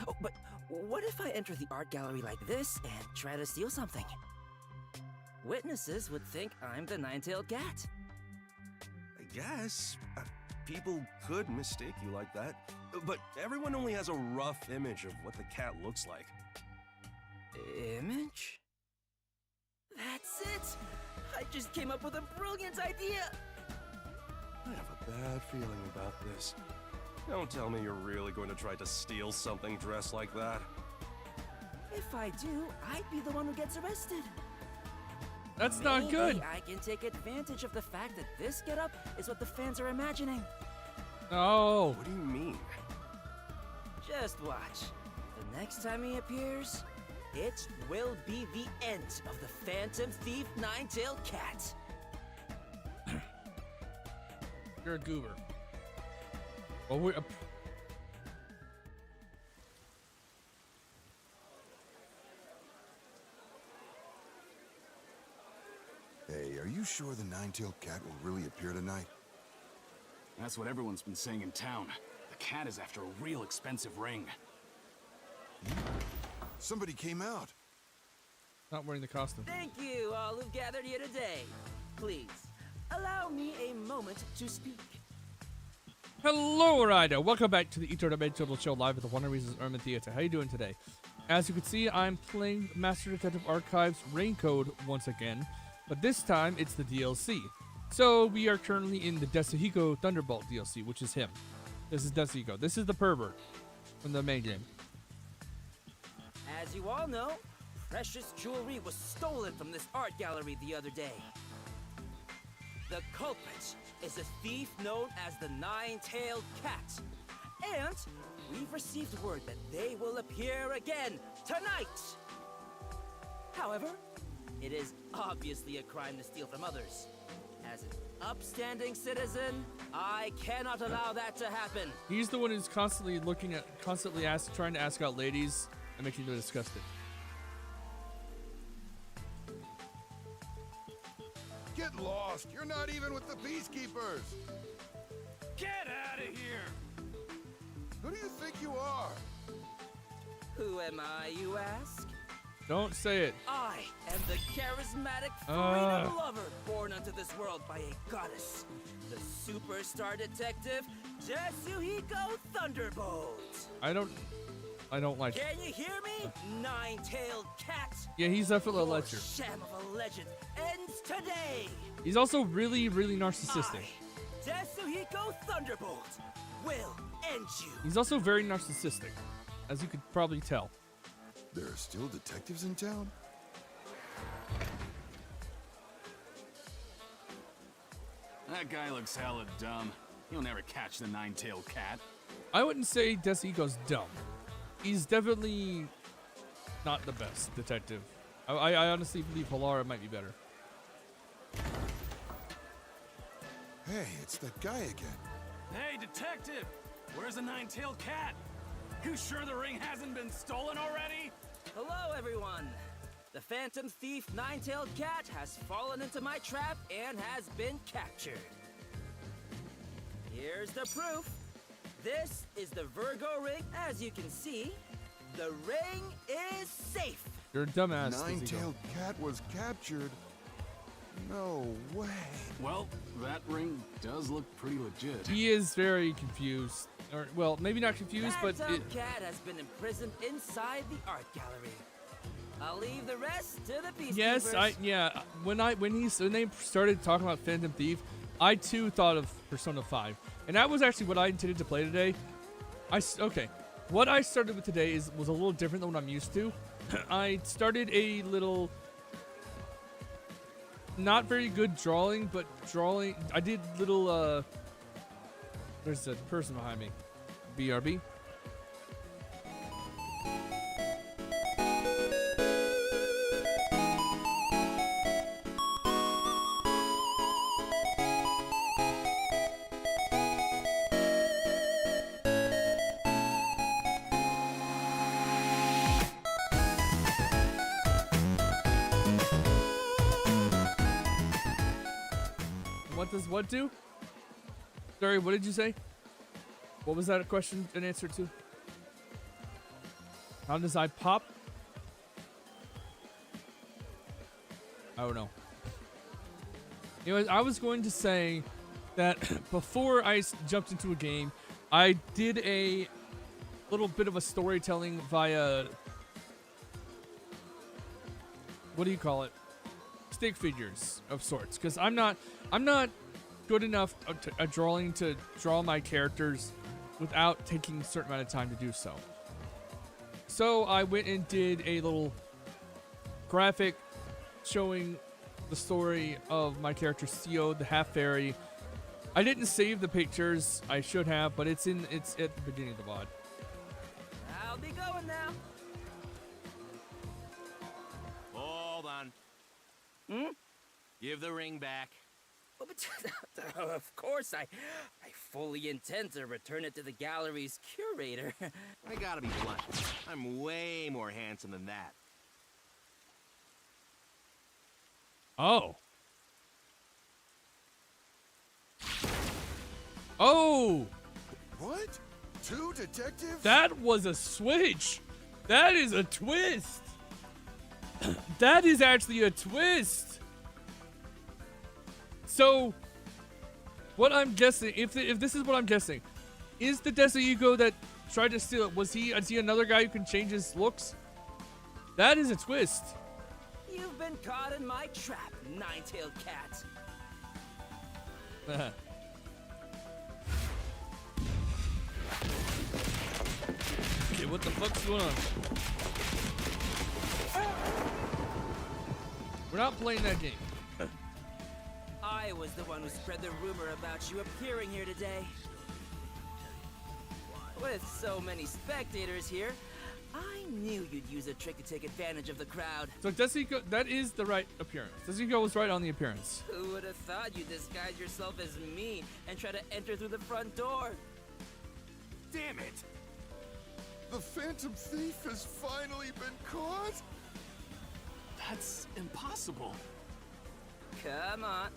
Oh, but what if I enter the art gallery like this and try to steal something? Witnesses would think I'm the Nine-Tailed Cat. I guess. People could mistake you like that. But everyone only has a rough image of what the cat looks like. Image? That's it! I just came up with a brilliant idea! I have a bad feeling about this. Don't tell me you're really going to try to steal something dressed like that. If I do, I'd be the one who gets arrested. That's not good. Maybe I can take advantage of the fact that this getup is what the fans are imagining. Oh. What do you mean? Just watch. The next time he appears, it will be the end of the Phantom Thief Nine-Tailed Cat. You're a goober. Oh, we're. Hey, are you sure the Nine-Tailed Cat will really appear tonight? That's what everyone's been saying in town. The cat is after a real expensive ring. Somebody came out. Not wearing the costume. Thank you, all who've gathered here today. Please, allow me a moment to speak. Hello, Rider. Welcome back to the Interdimensional Show live at the Wonder Reasons Urban Theater. How you doing today? As you can see, I'm playing Master Detective Archives Raincode once again, but this time it's the DLC. So we are currently in the Desahiko Thunderbolt DLC, which is him. This is Desahiko. This is the pervert from the main game. As you all know, precious jewelry was stolen from this art gallery the other day. The culprit is a thief known as the Nine-Tailed Cat. And we've received word that they will appear again tonight. However, it is obviously a crime to steal from others. As an upstanding citizen, I cannot allow that to happen. He's the one who's constantly trying to ask out ladies and making them disgusted. Get lost. You're not even with the peacekeepers. Get out of here! Who do you think you are? Who am I, you ask? Don't say it. I am the charismatic freedom lover born unto this world by a goddess. The superstar detective, Yasuhiko Thunderbolt. I don't like it. Can you hear me? Nine-tailed cat. Yeah, he's definitely a Your ledger. sham of a legend ends today. He's also really, really narcissistic. Yasuhiko Thunderbolt will end you. He's also very narcissistic, as you could probably tell. There are still detectives in town? That guy looks hella dumb. He'll never catch the Nine-Tailed Cat. I wouldn't say Desahiko's dumb. He's definitely not the best detective. I honestly believe Halara might be better. Hey, it's that guy again. Hey, detective! Where's the Nine-Tailed Cat? You sure the ring hasn't been stolen already? Hello, everyone. The phantom thief Nine-tailed cat has fallen into my trap and has been captured. Here's the proof. This is the Virgo ring. As you can see, the ring is safe. You're a dumbass. Nine-tailed cat was captured. No way. Well, that ring does look pretty legit. He is very confused. Or, well, maybe not confused, but Phantom cat has been imprisoned inside the art gallery. I'll leave the rest to the peacekeepers. yes, when they started talking about Phantom Thief, I too thought of Persona 5, and that was actually what I intended to play today. What I started with today was a little different than what I'm used to. I started a little, not very good drawing, but drawing. I did little. There's a person behind me. BRB. What does what do? Sorry, what did you say? What was that a question and answer to? How does I pop? I don't know. Anyways, I was going to say that before I jumped into a game, I did a little bit of a storytelling via, what do you call it? Stick figures of sorts, because I'm not good enough at drawing to draw my characters without taking a certain amount of time to do so. So I went and did a little graphic showing the story of my character Sio, the half fairy. I didn't save the pictures. I should have, but it's at the beginning of the VOD. I'll be going now. Hold on. Give the ring back. Oh, but of course, I fully intend to return it to the gallery's curator. I gotta be blunt. I'm way more handsome than that. Oh. Oh! What? Two detectives? That was a switch! That is a twist. That is actually a twist. So, what I'm guessing, if this is what I'm guessing, is the Desaigo that tried to steal it, is he another guy who can change his looks? That is a twist. You've been caught in my trap, nine-tailed cat. Okay, what the fuck's going on? We're not playing that game. I was the one who spread the rumor about you appearing here today. With so many spectators here, I knew you'd use a trick to take advantage of the crowd. So Desaigo, that is the right appearance. Desaigo was right on the appearance. Who would have thought you'd disguise yourself as me and try to enter through the front door? Damn it! The Phantom Thief has finally been caught? That's impossible. Come on.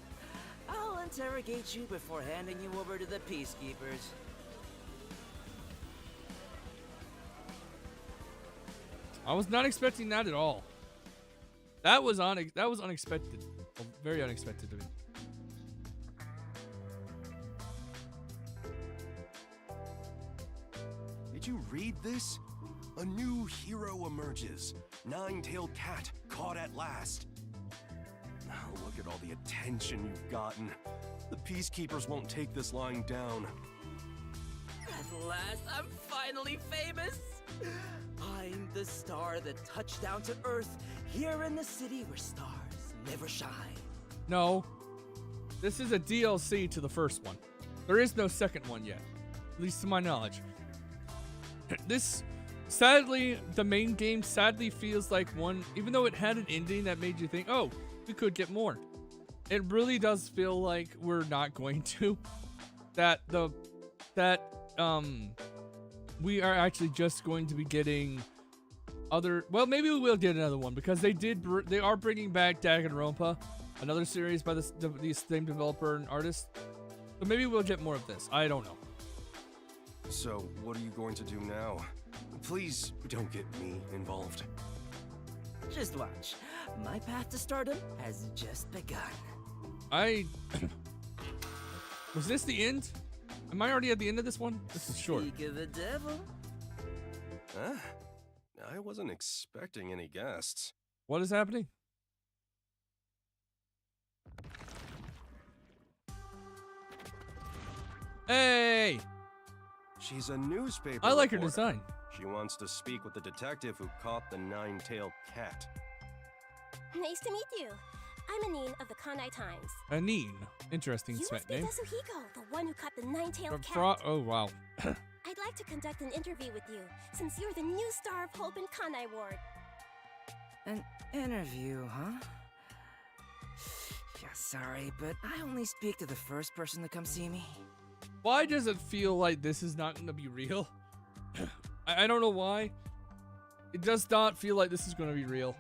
I'll interrogate you before handing you over to the Peacekeepers. I was not expecting that at all. That was unexpected. Very unexpected to me. Did you read this? A new hero emerges. Nine-tailed cat caught at last. Oh, look at all the attention you've gotten. The Peacekeepers won't take this lying down. At last, I'm finally famous. I'm the star that touched down to Earth here in the city where stars never shine. No. This is a DLC to the first one. There is no second one yet. At least to my knowledge. This, sadly, the main game sadly feels like one, even though it had an ending that made you think, oh, we could get more. It really does feel like we're not going to. We are actually just going to be getting other, well, maybe we will get another one because they are bringing back Danganronpa, another series by the same developer and artist. So maybe we'll get more of this. I don't know. So, what are you going to do now? Please don't get me involved. Just watch. My path to stardom has just begun. Was this the end? Am I already at the end of this one? This is short. Speak of the devil. Huh? I wasn't expecting any guests. What is happening? Hey! She's a newspaper I like her reporter. design. She wants to speak with the detective who caught the nine-tailed cat. Nice to meet you. I'm Anine of the Kanai Times. Anine. Interesting You must be name. Kazuhiko, the one who caught the nine-tailed cat. Oh, wow. I'd like to conduct an interview with you, since you're the new star of Hope in Kanai Ward. An interview, huh? Yeah, sorry, but I only speak to the first person to come see me. Why does it feel like this is not going to be real? I don't know why. It does not feel like this is going to be real.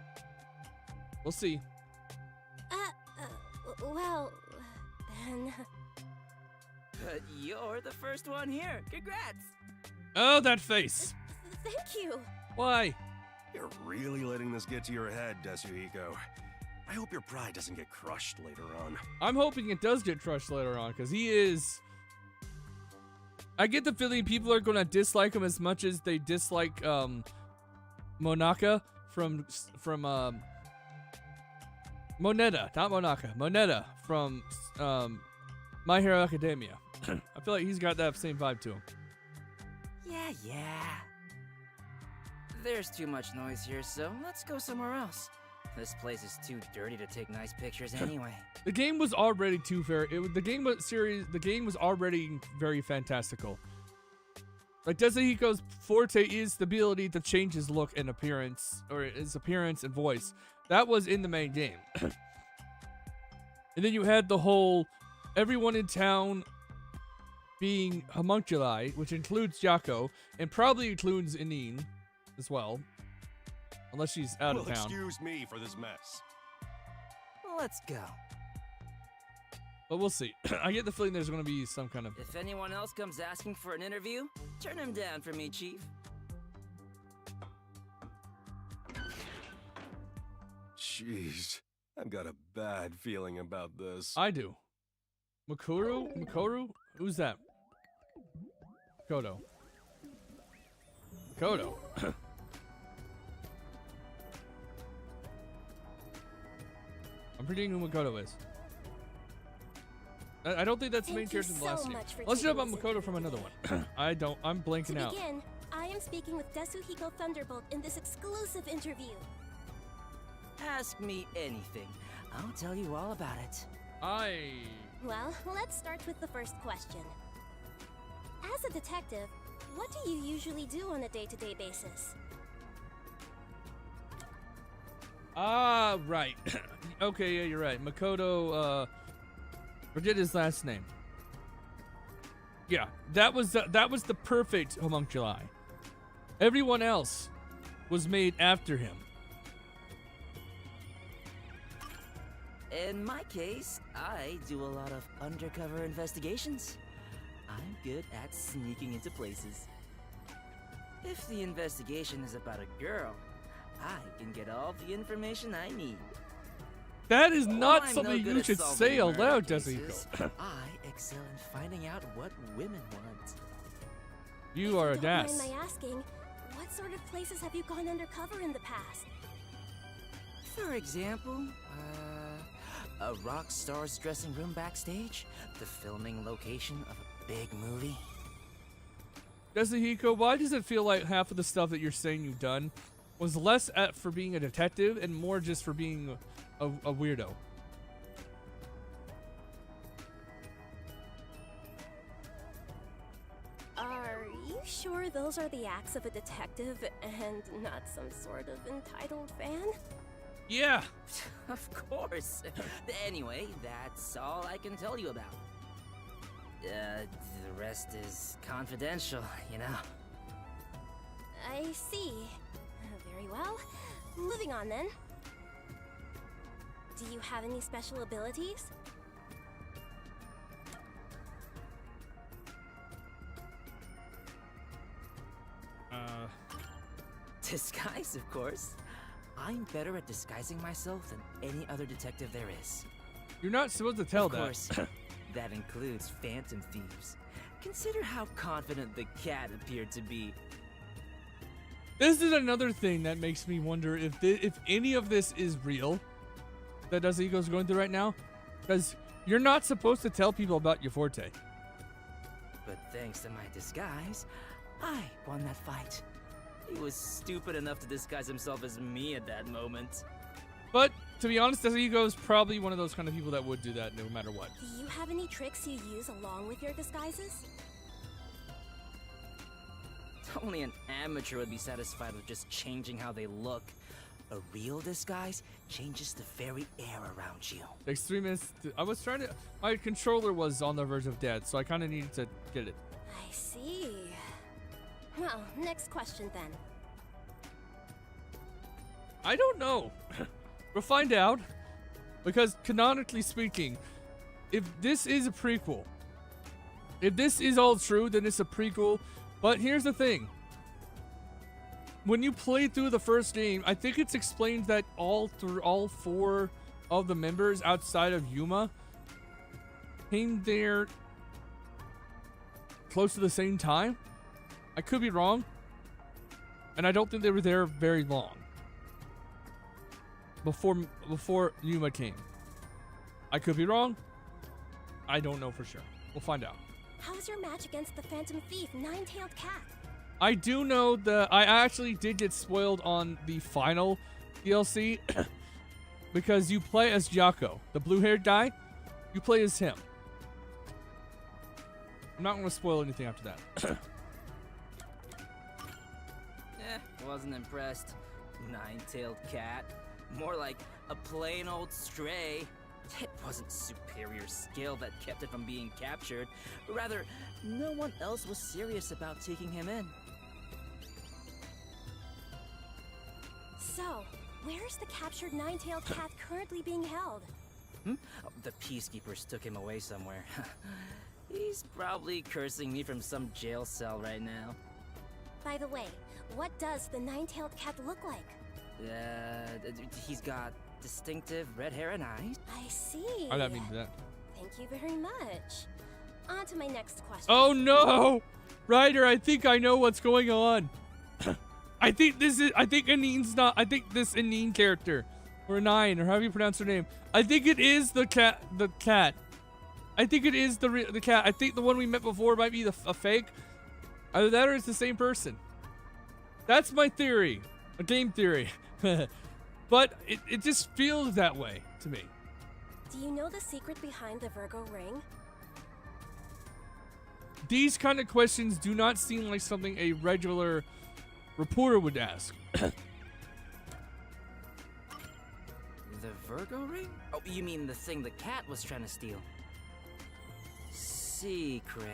We'll see. Well, then... But you're the first one here. Congrats! Oh, that face. Thank you. Why? You're really letting this get to your head, Desuhiko. I hope your pride doesn't get crushed later on. I'm hoping it does get crushed later on, because he is... I get the feeling people are going to dislike him as much as they dislike Monaka from Moneta, not Monaka, Moneta from My Hero Academia. I feel like he's got that same vibe to him. Yeah. There's too much noise here, so let's go somewhere else. This place is too dirty to take nice pictures anyway. The game was already the game was already very fantastical. Like Desahiko's forte is the ability to change his look and appearance, or his appearance and voice. That was in the main game. And then you had the whole everyone in town being homunculi, which includes Yako, and probably includes Anine as well. Unless she's out of town. Excuse me for this mess. Let's go. But we'll see. I get the feeling there's going to be some kind of... If anyone else comes asking for an interview, turn him down for me, Chief. Jeez, I've got a bad feeling about this. I do. Makoru? Who's that? Kodo. I'm predicting who Makoto is. I don't think that's the main character in the last game. Let's jump on Makoto from another one. I'm blanking out. To begin, I am speaking with Desuhiko Thunderbolt in this exclusive interview. Ask me anything. I'll tell you all about it. Well, let's start with the first question. As a detective, what do you usually do on a day-to-day basis? Right. Okay, yeah, you're right. Makoto, forget his last name. Yeah, that was the perfect homunculi. Everyone else was made after him. In my case, I do a lot of undercover investigations. I'm good at sneaking into places. If the investigation is about a girl, I can get all the information I need. That is not I'm something no good you at should solving say murder aloud, cases. Desuhiko. I excel in finding out what women want. You are a Don't das. mind my asking, what sort of places have you gone undercover in the past? For example, a rock star's dressing room backstage, the filming location of a big movie. Desuhiko, why does it feel like half of the stuff that you're saying you've done was less for being a detective and more just for being a weirdo? Are you sure those are the acts of a detective and not some sort of entitled fan? Yeah. Of course. Anyway, that's all I can tell you about. The rest is confidential, you know. I see. Very well. Moving on then. Do you have any special abilities? Disguise, of course. I'm better at disguising myself than any other detective there is. You're not supposed to tell Of that. course, that includes phantom thieves. Consider how confident the cat appeared to be. This is another thing that makes me wonder if any of this is real that Desuhiko's going through right now, because you're not supposed to tell people about your forte. But thanks to my disguise, I won that fight. He was stupid enough to disguise himself as me at that moment. But to be honest, Desuhiko is probably one of those kind of people that would do that no matter what. Do you have any tricks you use along with your disguises? Only an amateur would be satisfied with just changing how they look. A real disguise changes the very air around you. Takes 3 minutes. I was trying to. My controller was on the verge of dead, so I kind of needed to get it. I see. Well, next question then. I don't know. We'll find out. Because canonically speaking, if this is a prequel, if this is all true, then it's a prequel. But here's the thing. When you play through the first game, I think it's explained that all 4 of the members outside of Yuma came there close to the same time. I could be wrong. And I don't think they were there very long. Before Yuma came. I could be wrong. I don't know for sure. We'll find out. How's your match against the Phantom Thief, Nine-Tailed Cat? I do know that I actually did get spoiled on the final DLC because you play as Jaco, the blue-haired guy. You play as him. I'm not going to spoil anything after that. Wasn't impressed. Nine-tailed cat. More like a plain old stray. It wasn't superior skill that kept it from being captured. Rather, no one else was serious about taking him in. So, where's the captured Nine-Tailed Cat currently being held? Oh, the peacekeepers took him away somewhere. He's probably cursing me from some jail cell right now. By the way, what does the Nine-Tailed Cat look like? He's got distinctive red hair and eyes. I see. I didn't mean that. Thank you very much. On to my next question. Oh no! Ryder, I think I know what's going on. I think this Anine character. Or Nine, or however you pronounce her name. I think it is the cat. I think it is the cat. I think the one we met before might be a fake. Either that or it's the same person. That's my theory. A game theory. But it just feels that way to me. Do you know the secret behind the Virgo ring? These kind of questions do not seem like something a regular reporter would ask. The Virgo ring? Oh, you mean the thing the cat was trying to steal? Secret.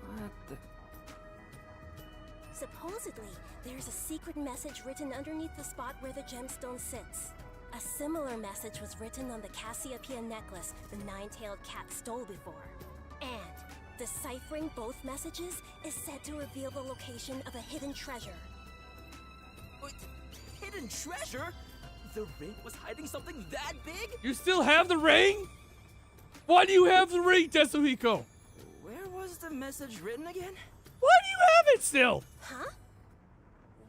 What the? Supposedly, there's a secret message written underneath the spot where the gemstone sits. A similar message was written on the Cassiopeia necklace the nine-tailed cat stole before. And deciphering both messages is said to reveal the location of a hidden treasure. Wait, hidden treasure? The ring was hiding something that big? You still have the ring? Why do you have the ring, Tetsuhiko? Where was the message written again? Why do you have it still? Huh?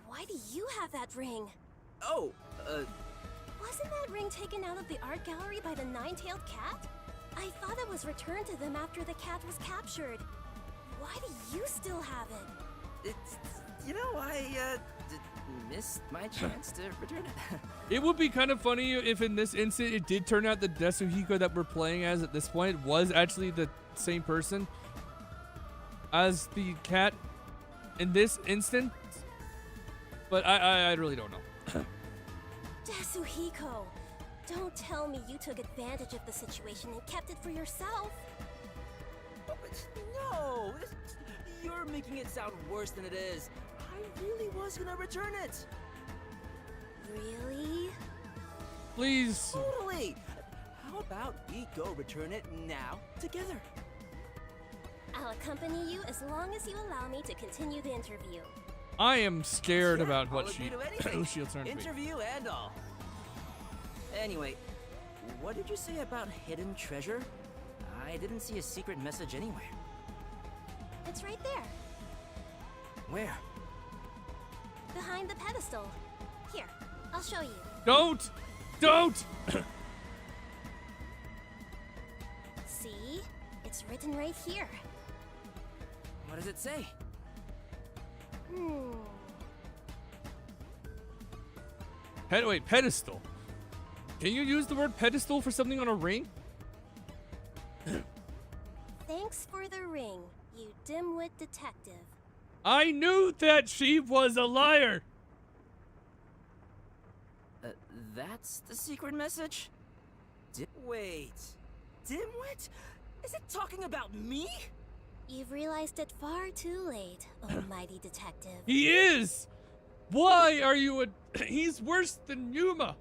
Why do you have that ring? Oh, Wasn't that ring taken out of the art gallery by the nine-tailed cat? I thought it was returned to them after the cat was captured. Why do you still have it? It's, I missed my chance to return it. It would be kind of funny if in this instant it did turn out the Tetsuhiko that we're playing as at this point was actually the same person as the cat in this instant. But I really don't know. Tetsuhiko, don't tell me you took advantage of the situation and kept it for yourself. No, you're making it sound worse than it is. I really was gonna return it. Really? Please. Totally. How about we go return it now together? I'll accompany you as long as you allow me to continue the interview. I am scared about what I'll agree to anything. who she'll turn to be. Interview and all. Anyway, what did you say about hidden treasure? I didn't see a secret message anywhere. It's right there, Where? behind the pedestal. Here, I'll show you. Don't! Don't! See? It's written right here. What does it say? Wait, pedestal. Can you use the word pedestal for something on a ring? Thanks for the ring, you dimwit detective. I knew that she was a liar. That's the secret message? Wait. Dimwit? Is it talking about me? You've realized it far too late, oh mighty detective. He is! Why are you a... He's worse than Yuma.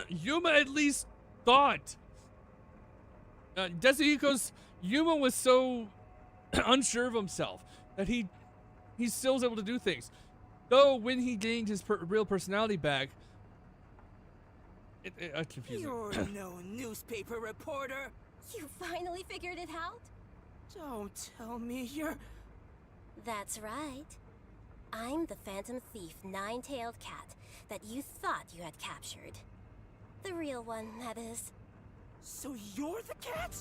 Yuma at least thought. Tetsuhiko's... Yuma was so unsure of himself that he still was able to do things. Though when he gained his real personality back, it confused me. You're no newspaper reporter. You finally figured it out? Don't tell me you're... That's right. I'm the phantom thief, nine-tailed cat that you thought you had captured. The real one, that is. So you're the cat?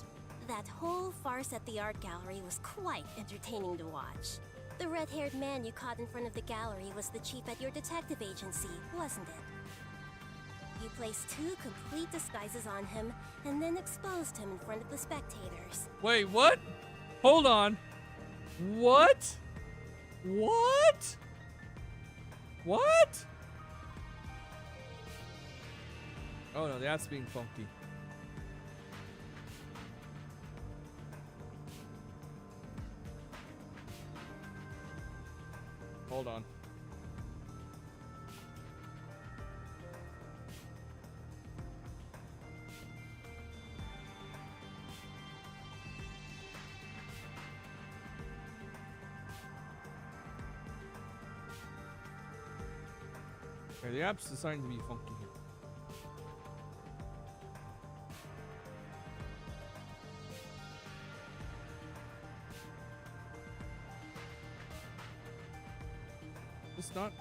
That whole farce at the art gallery was quite entertaining to watch. The red-haired man you caught in front of the gallery was the chief at your detective agency, wasn't it? You placed 2 complete disguises on him, and then exposed him in front of the spectators. Wait, what? Hold on. What? What? What? Oh no, that's being funky. Hold on. Okay, the app's designed to be funky here. It's not.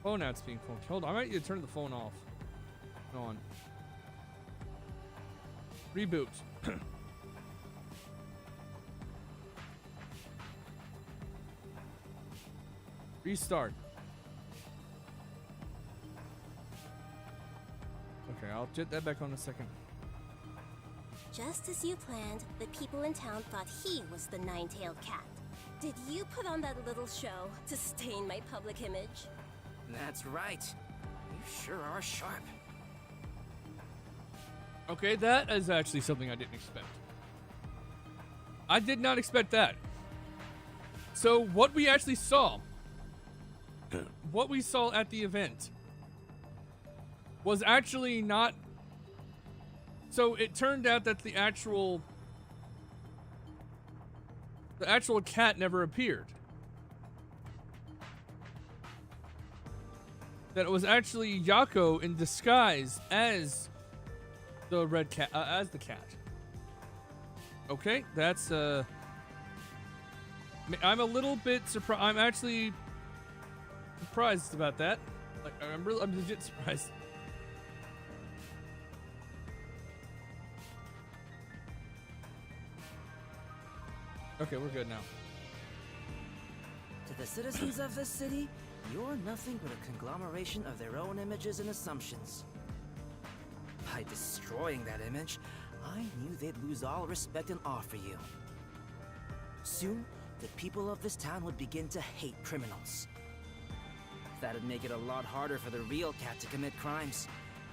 Phone out's being funky. Hold on, I might need to turn the phone off. Go on. Reboot. Restart. Okay, I'll get that back on in a second. Just as you planned, the people in town thought he was the nine-tailed cat. Did you put on that little show to stain my public image? That's right. You sure are sharp. Okay, that is actually something I didn't expect. I did not expect that. So what we actually saw, what we saw at the event, was actually not. So it turned out that the actual cat never appeared. That it was actually Yako in disguise as the red cat, as the cat. Okay, that's I'm a little bit surprised. I'm actually surprised about that. Like, I'm legit surprised. Okay, we're good now. To the citizens of this city, you're nothing but a conglomeration of their own images and assumptions. By destroying that image, I knew they'd lose all respect and awe for you. Soon, the people of this town would begin to hate criminals. That'd make it a lot harder for the real cat to commit crimes.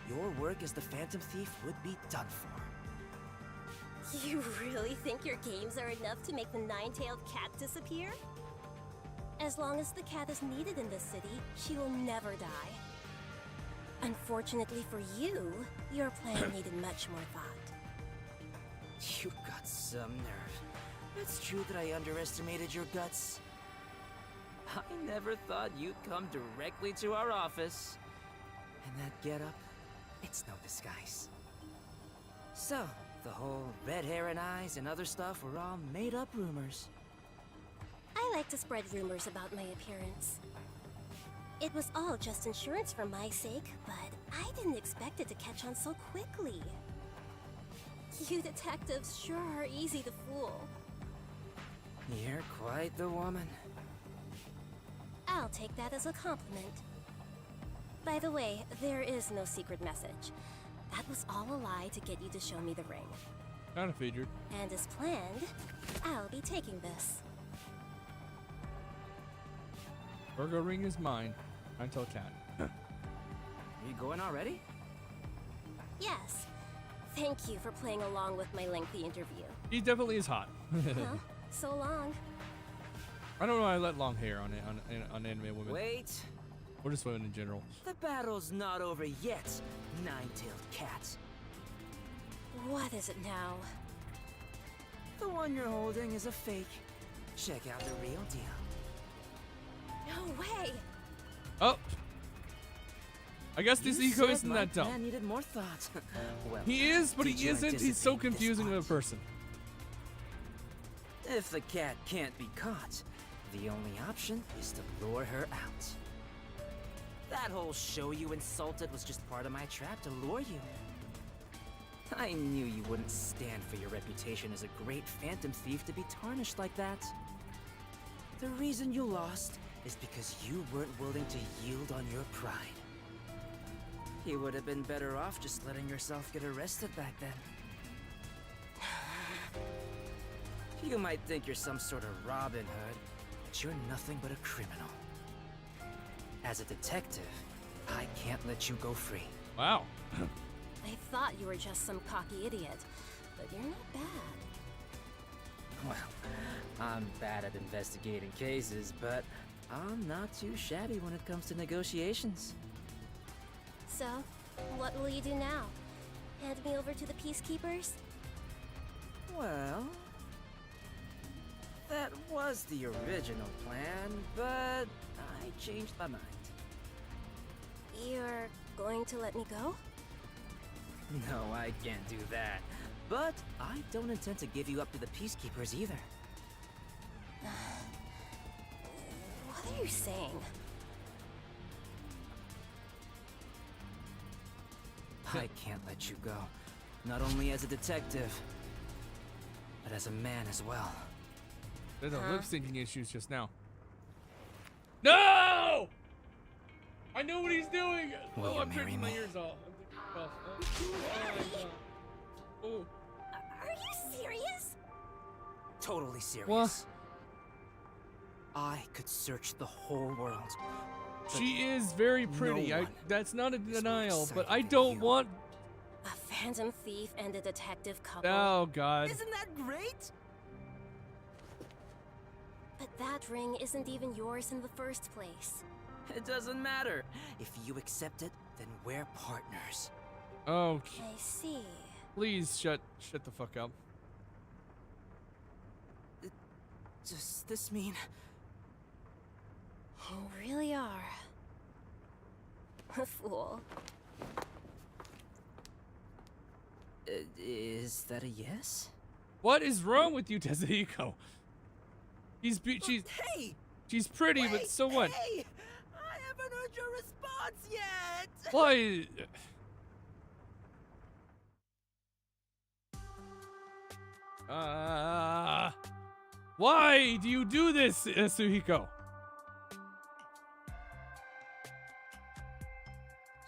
Your work as the Phantom Thief would be done for. You really think your games are enough to make the nine-tailed cat disappear? As long as the cat is needed in this city, she will never die. Unfortunately for you, your plan needed much more thought. You got some nerve. It's true that I underestimated your guts. I never thought you'd come directly to our office. And that getup, it's no disguise. So, the whole red hair and eyes and other stuff were all made-up rumors. I like to spread rumors about my appearance. It was all just insurance for my sake, but I didn't expect it to catch on so quickly. You detectives sure are easy to fool. You're quite the woman. I'll take that as a compliment. By the way, there is no secret message. That was all a lie to get you to show me the ring. Kinda figured. And as planned, I'll be taking this. Virgo ring is mine. Until cat. Are you going already? Yes. Thank you for playing along with my lengthy interview. He definitely is hot. Well, so long. I don't know why I let long hair on anime women. Wait. Or just women in general. The battle's not over yet, nine-tailed cat. What is it now? The one you're holding is a fake. Check out the real deal. No way! Oh! I guess this You eco said isn't my that dumb. plan needed more thought. Well, He is, but did he you isn't. He's so anticipate this confusing of a part? person. If the cat can't be caught, the only option is to lure her out. That whole show you insulted was just part of my trap to lure you. I knew you wouldn't stand for your reputation as a great phantom thief to be tarnished like that. The reason you lost is because you weren't willing to yield on your pride. You would have been better off just letting yourself get arrested back then. You might think you're some sort of Robin Hood, but you're nothing but a criminal. As a detective, I can't let you go free. Wow. I thought you were just some cocky idiot, but you're not bad. Well, I'm bad at investigating cases, but I'm not too shabby when it comes to negotiations. So, what will you do now? Hand me over to the peacekeepers? Well, that was the original plan, but I changed my mind. You're going to let me go? No, I can't do that. But I don't intend to give you up to the peacekeepers either. What are you saying? I can't let you go. Not only as a detective, but as a man as well. There's a lip syncing issues just now. No! I know what he's doing. Will you I'm marry taking my me? ears off. Oh. Are you serious? Totally serious. What? I could search the whole world. She is very pretty. no one that's not a denial, but excited I than don't you. want. A phantom thief and a detective couple. Oh God. Isn't that great? But that ring isn't even yours in the first place. It doesn't matter. If you accept it, then we're partners. Oh, I see. please shut the fuck up. Does this mean... You really are a fool. Is that a yes? What is wrong with you, Tezuhiko? She's Hey! she's pretty, but so what? Hey! I haven't heard your response yet! Why? Why do you do this, Suhiko?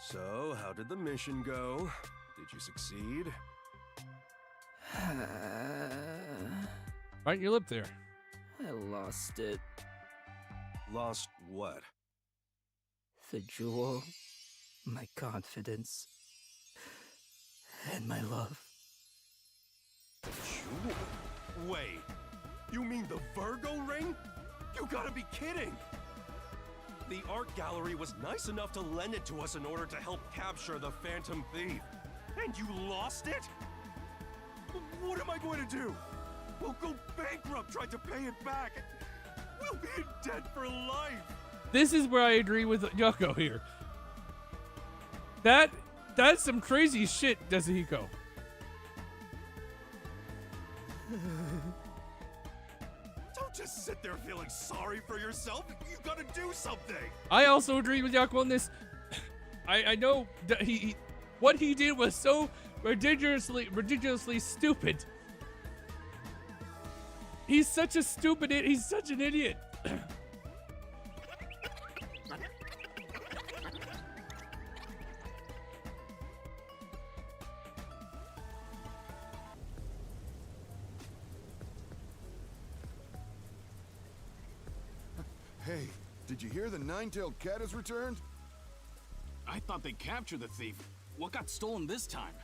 So, how did the mission go? Did you succeed? Bite your lip there. I lost it. Lost what? The jewel, my confidence, and my love. Jewel? Wait, you mean the Virgo ring? You gotta be kidding! The art gallery was nice enough to lend it to us in order to help capture the Phantom Thief. And you lost it? What am I going to do? We'll go bankrupt trying to pay it back. We'll be in debt for life. This is where I agree with Yoko here. That's some crazy shit, Tezuhiko. Don't just sit there feeling sorry for yourself. You gotta do something. I also agree with Yoko on this. I know that what he did was so ridiculously stupid. He's such a stupid idiot. He's such an idiot. Hey, did you hear the nine-tailed cat has returned? I thought they captured the thief. What got stolen this time?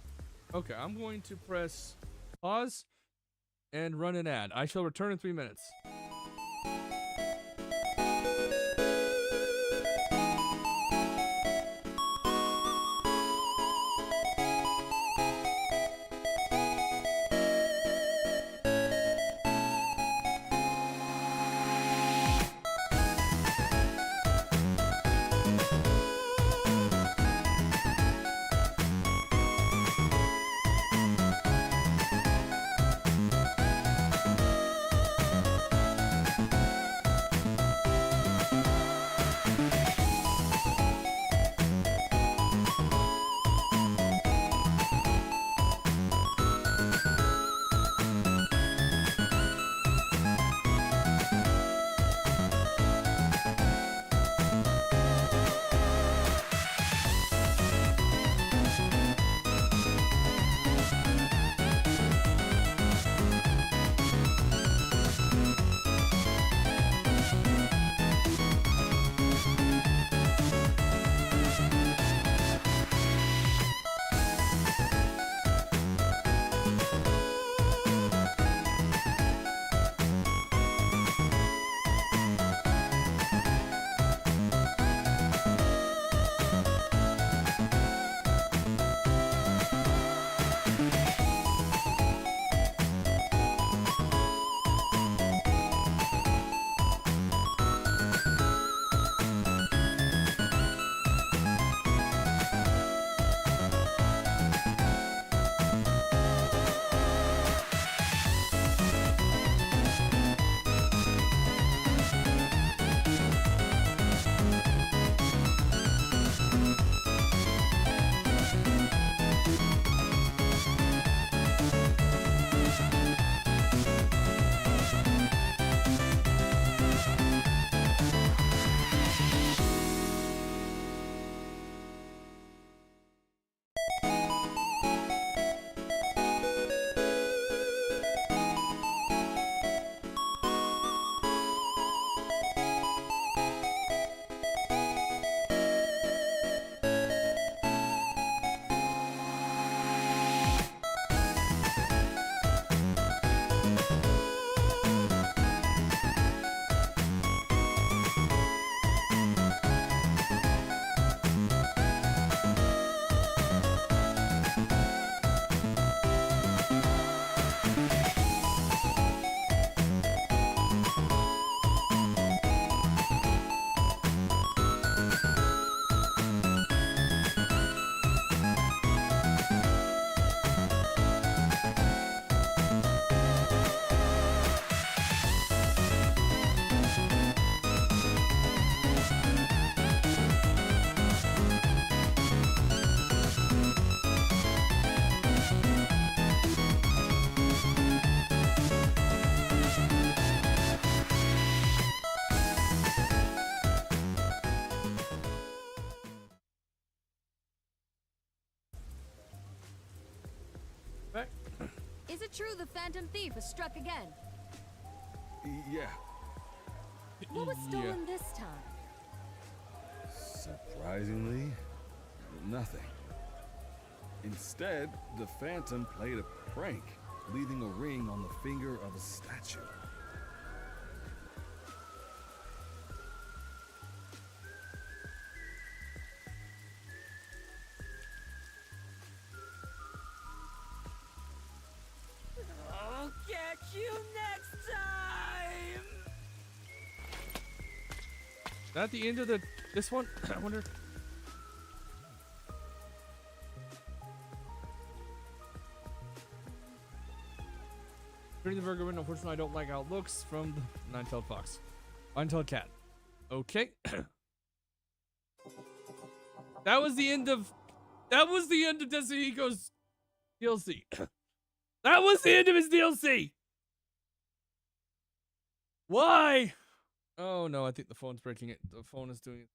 Okay, I'm going to press pause and run an ad. I shall return in 3 minutes. true the Phantom Thief has struck again? Yeah. What was stolen this time? Surprisingly, nothing. Instead, the Phantom played a prank, leaving a ring on the finger of a statue. I'll catch you next time! Is that the end of this one? I wonder. Turning the burger window. Unfortunately, I don't like how it looks from the nine-tailed fox. Nine-tailed cat. Okay. That was the end of Desihico's DLC. That was the end of his DLC. Why? Oh no, I think the phone's breaking it. The phone is doing it.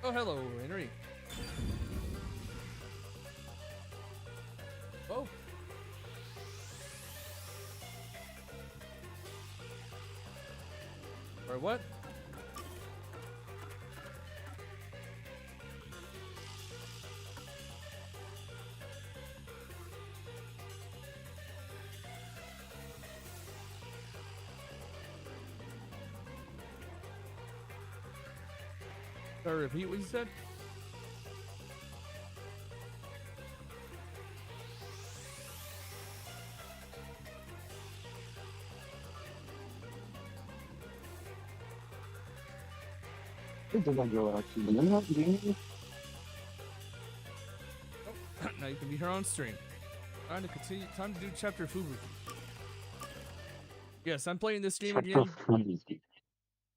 Oh, hello, Henry. Oh. Or what? Sorry, repeat what you said? Now you can be here on stream. Time to continue. Time to do chapter Fubuki. Yes, I'm playing this game again.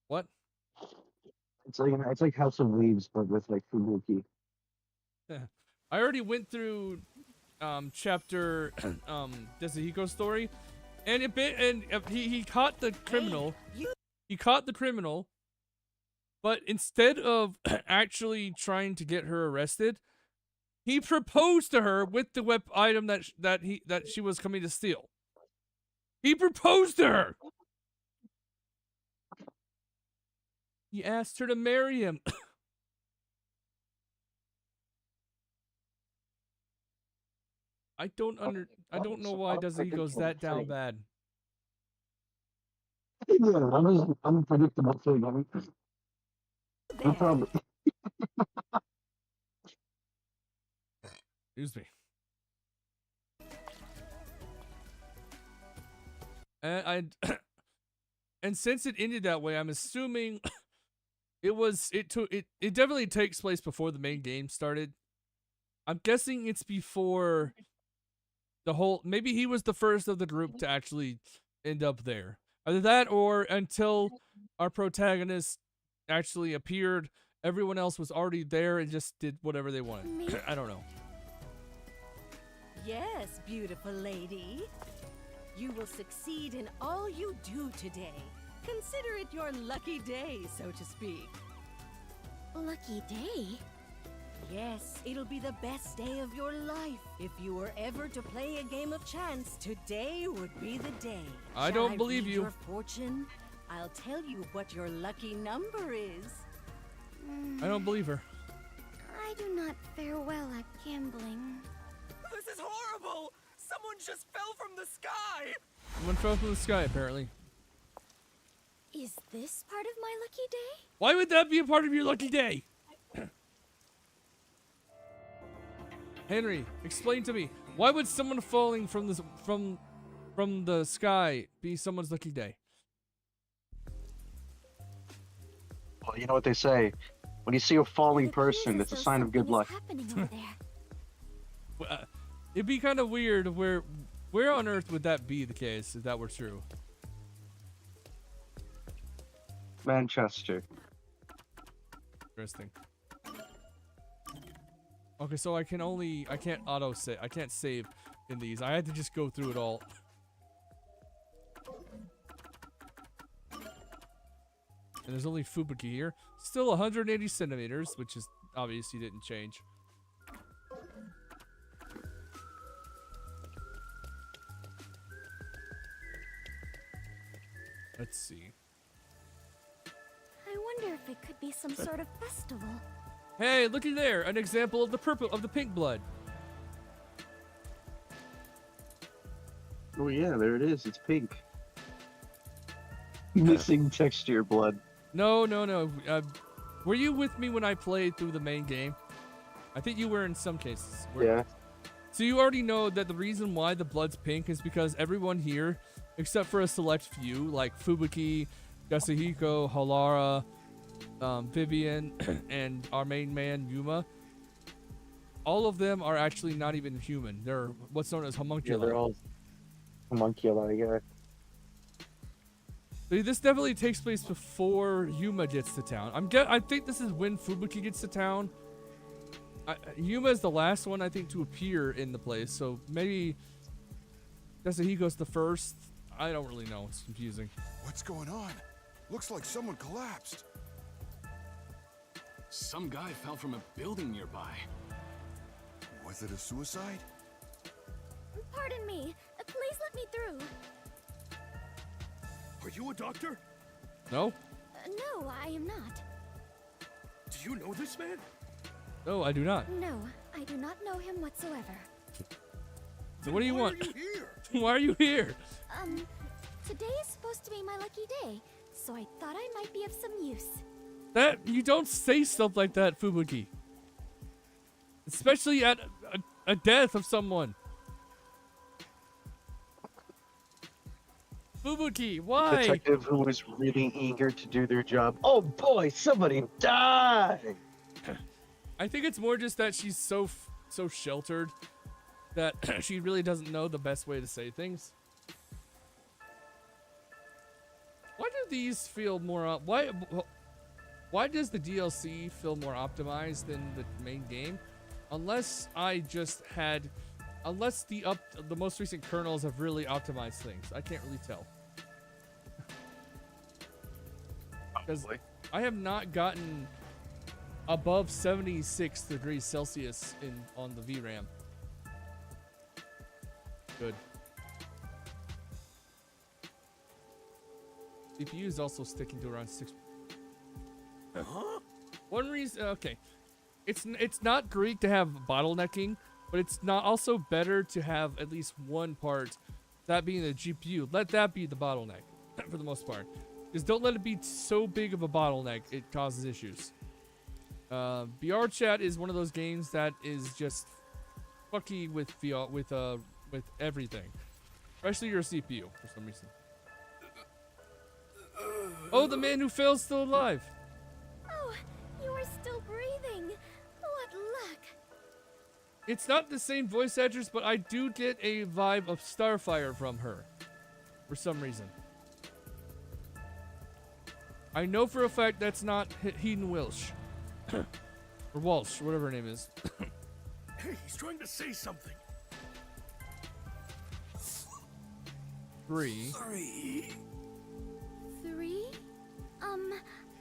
What? It's like House of Leaves, but with like Fubuki. I already went through chapter Desihico's story, and he caught the criminal. He caught the criminal, but instead of actually trying to get her arrested, he proposed to her with the item that she was coming to steal. He proposed to her. He asked her to marry him. I don't know why Desihico's that down bad. Yeah, that was an unpredictable thing. I mean, no problem. Excuse me. And and since it ended that way, I'm assuming it definitely takes place before the main game started. I'm guessing it's before the whole. Maybe he was the first of the group to actually end up there. Either that, or until our protagonist actually appeared, everyone else was already there and just did whatever they wanted. I don't know. Yes, beautiful lady. You will succeed in all you do today. Consider it your lucky day, so to speak. Lucky day? Yes, it'll be the best day of your life. If you were ever to play a game of chance, today would be the day. I don't believe you. Your fortune? I'll tell you what your lucky number is. I don't believe her. I do not fare well at gambling. This is horrible! Someone just fell from the sky! Someone fell from the sky, apparently. Is this part of my lucky day? Why would that be a part of your lucky day? Henry, explain to me. Why would someone falling from the sky be someone's lucky day? Well, you know what they say. When you see a falling person, it's a sign of good luck. It'd be kind of weird. Where on earth would that be the case if that were true? Manchester. Interesting. Okay, so I can't auto save. I can't save in these. I had to just go through it all. And there's only Fubuki here. Still 180 centimeters, which is obviously didn't change. Let's see. I wonder if it could be some sort of festival. Hey, looky there, an example of the pink blood. Oh yeah, there it is. It's pink. Missing texture blood. No. Were you with me when I played through the main game? I think you were in some cases. Yeah. So you already know that the reason why the blood's pink is because everyone here, except for a select few, like Fubuki, Yasuhiko, Halara, Vivian, and our main man, Yuma, all of them are actually not even human. They're what's known as homunculi. Yeah, they're all homunculi, yeah. So this definitely takes place before Yuma gets to town. I think this is when Fubuki gets to town. Yuma is the last one, I think, to appear in the place. So maybe Yasuhiko's the first. I don't really know. It's confusing. What's going on? Looks like someone collapsed. Some guy fell from a building nearby. Was it a suicide? Pardon me. Please let me through. Are you a doctor? No? No, I am not. Do you know this man? No, I do not. No, I do not know him whatsoever. So what do you want? Why are you here? Why are you here? Today is supposed to be my lucky day, so I thought I might be of some use. That you don't say stuff like that, Fubuki. Especially at a death of someone. Fubuki, why? Detective who was really eager to do their job. Oh boy, somebody died! I think it's more just that she's so sheltered that she really doesn't know the best way to say things. Why do these feel more why does the DLC feel more optimized than the main game? Unless the most recent kernels have really optimized things. I can't really tell. Because I have not gotten above 76 degrees Celsius on the VRAM. Good. CPU is also sticking to around 6. Huh? One reason, okay, it's not great to have bottlenecking, but it's not also better to have at least one part, that being the GPU. Let that be the bottleneck for the most part. Just don't let it be so big of a bottleneck it causes issues. VR chat is one of those games that is just fucky with VR with everything, especially your CPU for some reason. Oh, the man who fell is still alive. Oh, you are still breathing. What luck. It's not the same voice actress, but I do get a vibe of Starfire from her for some reason. I know for a fact that's not Hedon Welsh. Or Walsh, whatever her name is. Hey, he's trying to say something. 3. 3?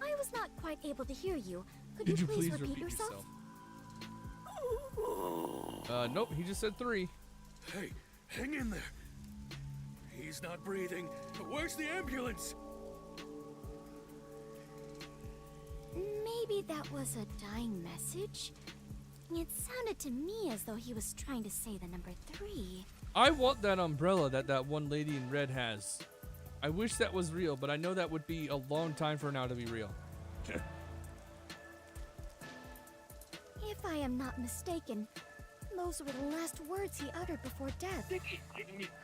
I was not quite able to hear you. Could Did you please repeat yourself? Nope, he just said 3. Hey, hang in there. He's not breathing. Where's the ambulance? Maybe that was a dying message? It sounded to me as though he was trying to say the number 3. I want that umbrella that one lady in red has. I wish that was real, but I know that would be a long time for now to be real. If I am not mistaken, those were the last words he uttered before death.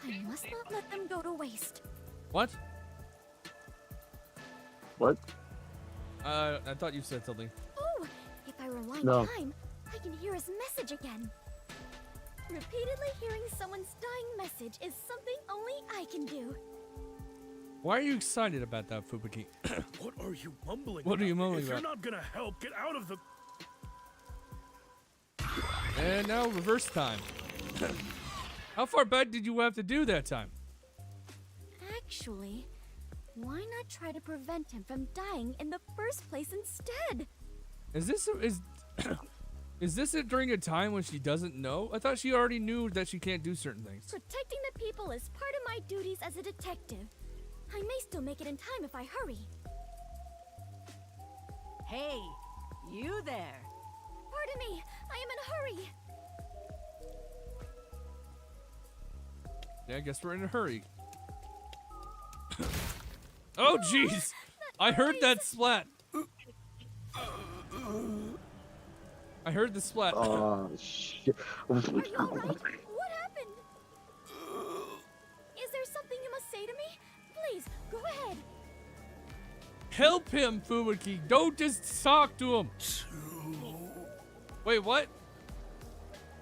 I must not let them go to waste. What? What? I thought you said something. Oh, if I rewind No. time, I can hear his message again. Repeatedly hearing someone's dying message is something only I can do. Why are you excited about that, Fubuki? What are you mumbling What about? are you mumbling If about? you're not gonna help, get out of the... And now reverse time. How far back did you have to do that time? Actually, Why not try to prevent him from dying in the first place instead? Is is this it during a time when she doesn't know? I thought she already knew that she can't do certain things. Protecting the people is part of my duties as a detective. I may still make it in time if I hurry. Hey, you there. Pardon me, I am in a hurry. Yeah, I guess we're in a hurry. Oh, jeez! I heard that splat. I heard the splat. Oh, shit. Are you alright? What happened? Is there something you must say to me? Please, go ahead. Help him, Fumiki. Don't just talk to him. Wait, what?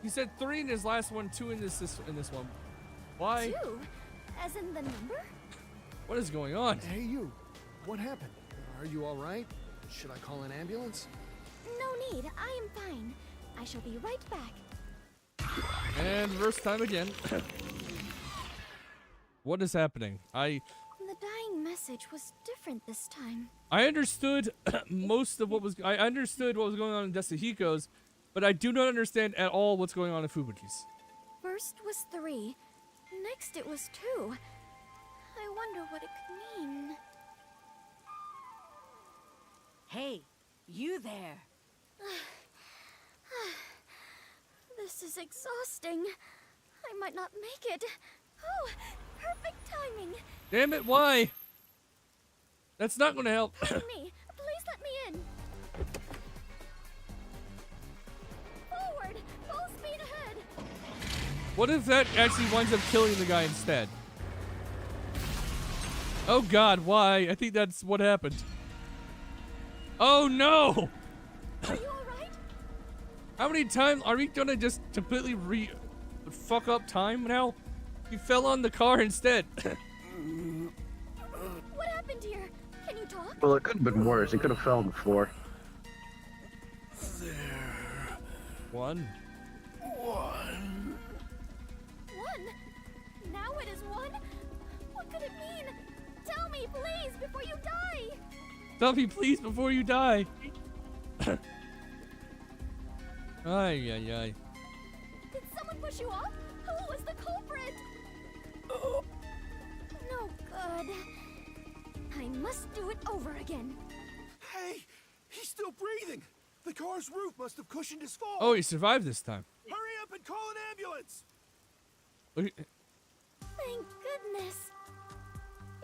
He said 3 in his last one, 2 in this one. Why? 2? As in the number? What is going on? Hey, you. What happened? Are you all right? Should I call an ambulance? No need. I am fine. I shall be right back. And reverse time again. What is happening? The dying message was different this time. I understood most of what was. I understood what was going on in Desahiko's, but I do not understand at all what's going on in Fubuki's. First was 3. Next it was 2. I wonder what it could mean. Hey, you there. This is exhausting. I might not make it. Oh, perfect timing. Damn it, why? That's not going to help. Pardon me. Please let me in. Forward. Full speed ahead. What if that actually winds up killing the guy instead? Oh god, why? I think that's what happened. Oh no! Are you alright? How many times are we gonna just completely fuck up time now? He fell on the car instead. What happened here? Can you talk? Well, it could have been worse. It could have fell on the floor. One. 1? Now it is 1? What could it mean? Tell me, please, before you die! Tell me, please, before you die. Ay, ay, ay. Did someone push you off? Who was the culprit? No good. I must do it over again. Hey, he's still breathing. The car's roof must have cushioned his fall. Oh, he survived this time. Hurry up and call an ambulance. Look, Thank goodness.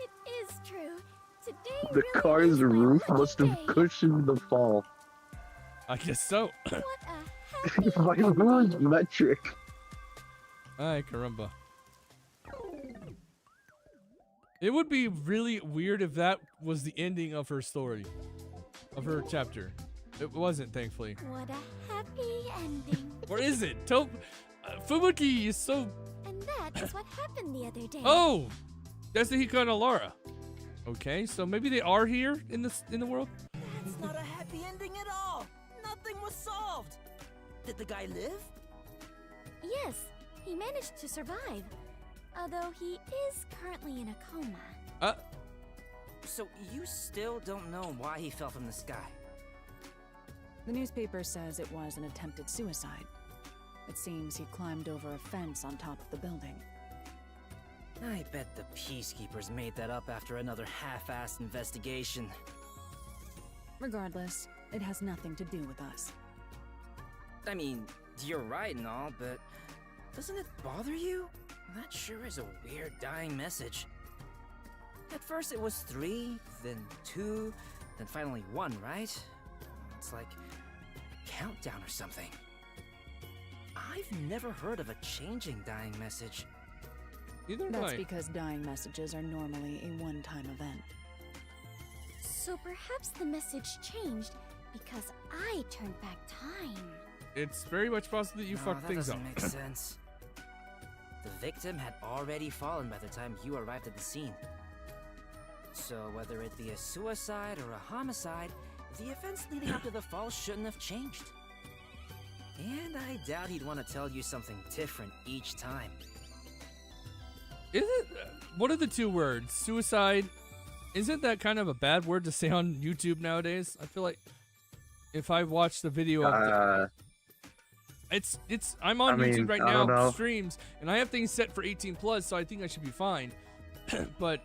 It is true. Today The really car's is my roof lucky must have day. cushioned the fall. I guess so. What a happy Why was metric? Ay, caramba. It would be really weird if that was the ending of her story. Of her chapter. It wasn't, thankfully. What a happy ending. Or is it? Fubuki is so... And that is what happened the other day. Oh! Desahiko and Alara. Okay, so maybe they are here in the world? That's not a happy ending at all. Nothing was solved. Did the guy live? Yes, he managed to survive. Although he is currently in a coma. So you still don't know why he fell from the sky? The newspaper says it was an attempted suicide. It seems he climbed over a fence on top of the building. I bet the peacekeepers made that up after another half-assed investigation. Regardless, it has nothing to do with us. I mean, you're right and all, but doesn't it bother you? That sure is a weird dying message. At first it was 3, then 2, then finally 1, right? It's like a countdown or something. I've never heard of a changing dying message. That's because dying messages are normally a one-time event. So perhaps the message changed because I turned back time. It's very much possible that you fucked things up. That doesn't make sense. The victim had already fallen by the time you arrived at the scene. So whether it be a suicide or a homicide, the events leading up to the fall shouldn't have changed. And I doubt he'd want to tell you something different each time. Is it? What are the 2 words? Suicide Isn't that kind of a bad word to say on YouTube nowadays? I feel like if I watch the video of the, I'm on YouTube right I don't now, know. streams, and I have things set for 18 plus, so I think I should be fine. But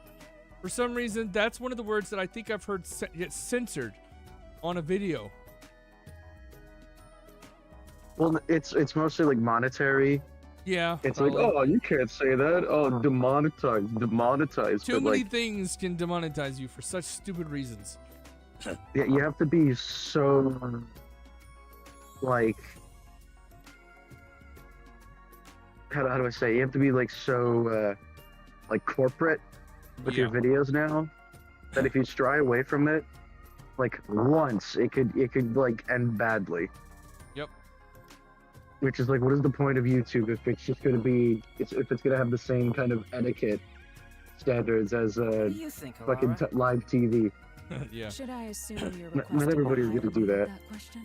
for some reason, that's one of the words that I think I've heard get censored on a video. Well, it's mostly like monetary. Yeah. It's probably. like, oh, you can't say that. Oh, demonetize. Too But many like, things can demonetize you for such stupid reasons. yeah, you have to be so like, how do I say? You have to be like so like corporate with your videos now that if you stray away from it, like once, it could like end badly. Yep. Which is like, what is the point of YouTube if it's just gonna be, if it's gonna have the same kind of etiquette standards as you think, fucking Alara? live TV? Yeah. Should I assume you're Not requesting everybody's a gonna do that. that question?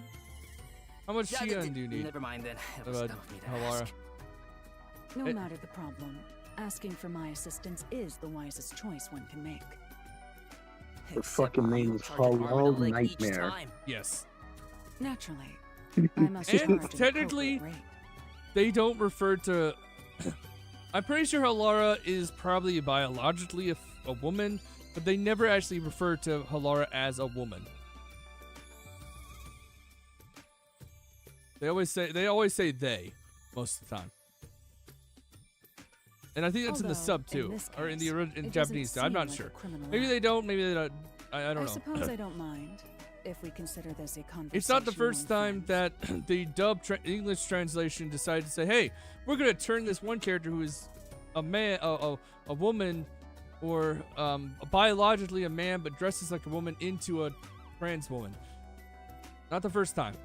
How much Yeah, Shion do you need? Never mind then. It was dumb of me to Halara? ask. No matter the problem, asking for my assistance is the wisest choice one can make. The fucking name is Halal Nightmare. Yes. Naturally, I must And charge an technically, appropriate rate. they don't refer to. I'm pretty sure Halara is probably biologically a woman, but they never actually refer to Halara as a woman. They always say they most of the time. And I think that's in the Although, sub in too, this or in case, the it Japanese. doesn't I'm not seem like sure. a criminal Maybe they act. don't. Maybe they don't. I don't know. suppose I don't mind if we consider this a conversation. It's not the first time that the dub English translation decided to say, "Hey, we're gonna turn this one character who is a man, a woman, or biologically a man but dresses like a woman into a trans woman." Not the first time.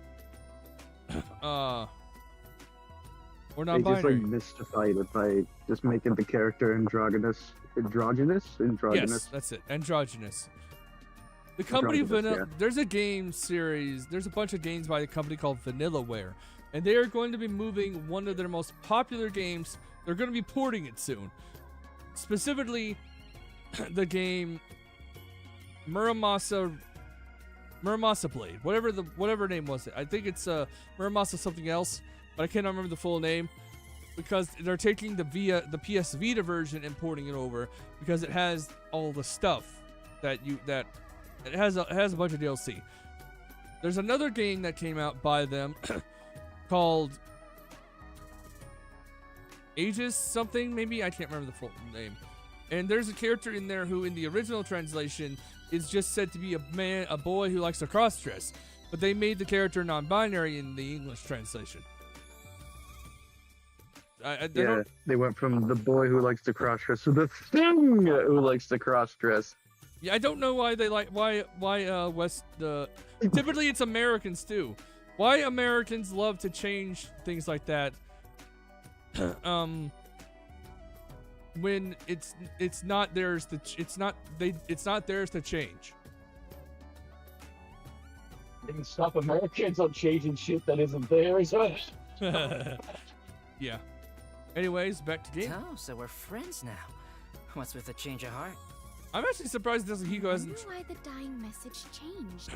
Or They just non-binary. like mystified it by just making the character androgynous. Yes, that's it. Androgynous. The company Androgynous, Vanilla. yeah. There's a game series. There's a bunch of games by the company called Vanillaware, and they are going to be moving one of their most popular games. They're going to be porting it soon. Specifically, the game Muramasa Blade. Whatever name was it. I think it's Muramasa something else, but I cannot remember the full name. Because they're taking the PS Vita version and porting it over because it has all the stuff that it has a bunch of DLC. There's another game that came out by them called Aegis something, maybe I can't remember the full name. And there's a character in there who in the original translation is just said to be a boy who likes to cross dress, but they made the character non-binary in the English translation. They went from the boy who likes to cross dress to the thing who likes to cross dress. Yeah, I don't know why they like why typically it's Americans too. Why Americans love to change things like that. When it's not theirs to it's not theirs to change. They can stop Americans on changing shit that isn't theirs. Yeah. Anyways, back to game. Oh, so we're friends now. What's with the change of heart? I'm actually surprised Yasuhiko hasn't. I wonder why the dying message changed.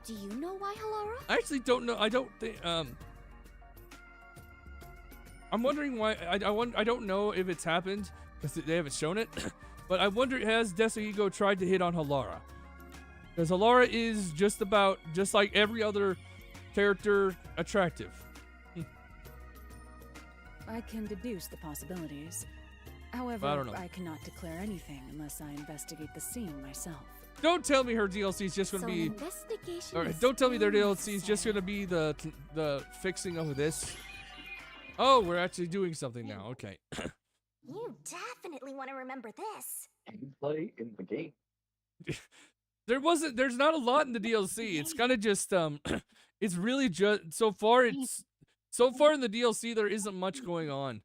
Do you know why, Halara? I actually don't know. I don't think. I'm wondering why. I don't know if it's happened because they haven't shown it. But I wonder, has Yasuhiko tried to hit on Halara? Because Halara is just like every other character, attractive. I can deduce the possibilities. However, I don't know. I cannot declare anything unless I investigate the scene myself. Don't tell me her DLC is just going to be. Or don't tell me their DLC is just going to be the fixing of this. Oh, we're actually doing something now. Okay. You definitely want to remember this. Play in the game. There's not a lot in the DLC. It's kind of just it's really just so far in the DLC there isn't much going on.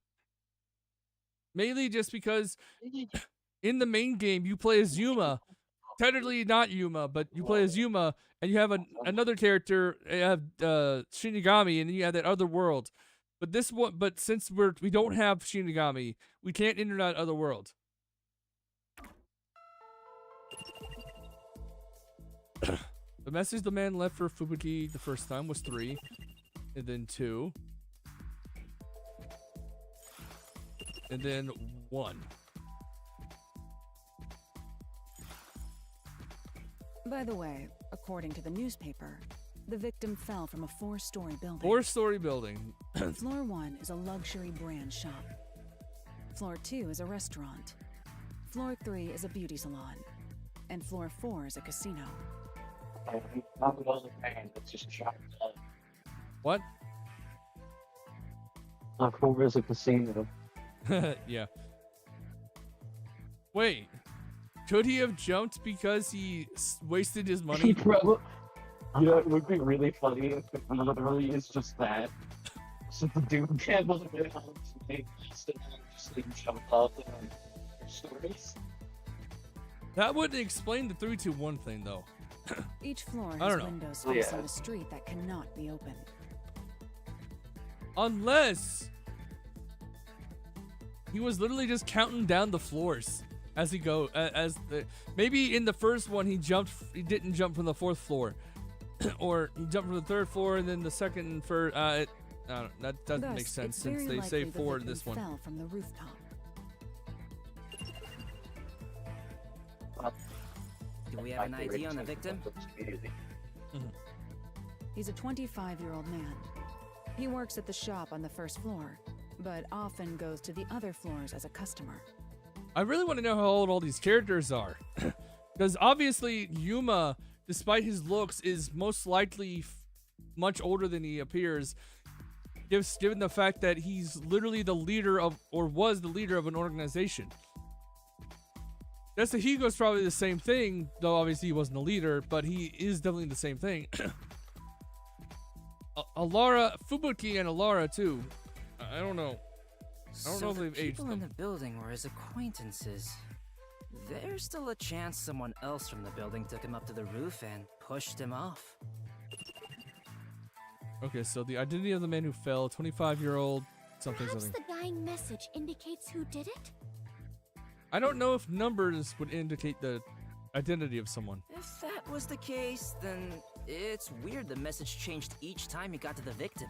Mainly just because in the main game you play as Yuma. Technically not Yuma, but you play as Yuma and you have another character, you have Shinigami, and then you have that other world. But since we don't have Shinigami, we can't enter that other world. The message the man left for Fubuki the first time was 3, and then 2, and then 1. By the way, according to the newspaper, the victim fell from a 4-story building. 4-story building. Floor 1 is a luxury brand shop. Floor 2 is a restaurant. Floor 3 is a beauty salon. And floor 4 is a casino. What? Floor 4 is a casino. Yeah. Wait. Could he have jumped because he wasted his money? Probably. You know, it would be really funny if it literally is just that. So the dude gambled a bit on something, just like jump up and stories. That wouldn't explain the 3-2-1 thing, though. Each floor I has don't know. windows facing the street that cannot be opened. Unless he was literally just counting down the floors as he go. Maybe in the first one he didn't jump from the 4th floor, or he jumped from the 3rd floor and then the 2nd and 1st. I don't know, that doesn't Thus, make sense it's since very they say likely the 4 in victim this one. fell from the rooftop. Do we have an ID on the victim? He's a 25-year-old man. He works at the shop on the 1st floor, but often goes to the other floors as a customer. I really want to know how old all these characters are. Because obviously Yuma, despite his looks, is most likely much older than he appears, given the fact that he's literally the leader of, or was the leader of, an organization. Yasuhigo's probably the same thing, though obviously he wasn't a leader, but he is definitely the same thing. Alara, Fubuki and Alara too. I don't know. I don't know if they've aged people in them. the building were his acquaintances. There's still a chance someone else from the building took him up to the roof and pushed him off. Okay, so the identity of the man who fell, 25-year-old, something. Perhaps the dying message indicates who did it? I don't know if numbers would indicate the identity of someone. If that was the case, then it's weird the message changed each time he got to the victim.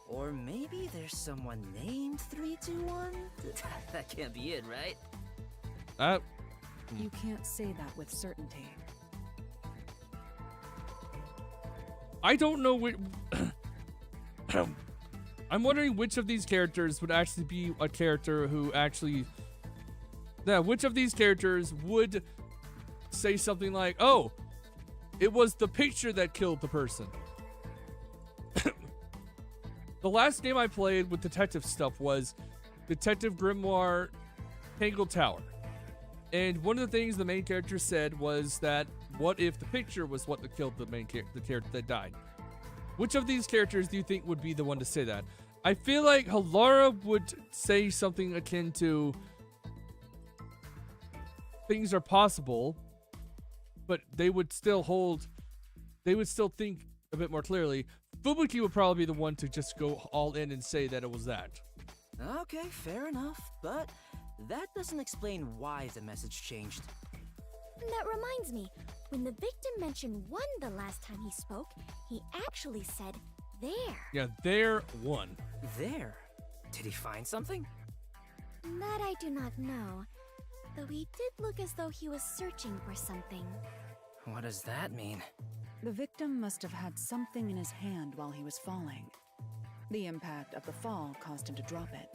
Or maybe there's someone named 321? That can't be it, right? You can't say that with certainty. I don't know which... I'm wondering which of these characters would actually be a character who actually... Yeah, which of these characters would say something like, oh, it was the picture that killed the person. The last game I played with detective stuff was Detective Grimoire Tangled Tower. And one of the things the main character said was that, what if the picture was what killed the character that died? Which of these characters do you think would be the one to say that? I feel like Halara would say something akin to, things are possible, but they would still think a bit more clearly. Fubuki would probably be the one to just go all in and say that it was that. Okay, fair enough, but that doesn't explain why the message changed. That reminds me, when the victim mentioned 1 the last time he spoke, he actually said, there. Yeah, there, 1. There? Did he find something? That I do not know, though he did look as though he was searching for something. What does that mean? The victim must have had something in his hand while he was falling. The impact of the fall caused him to drop it.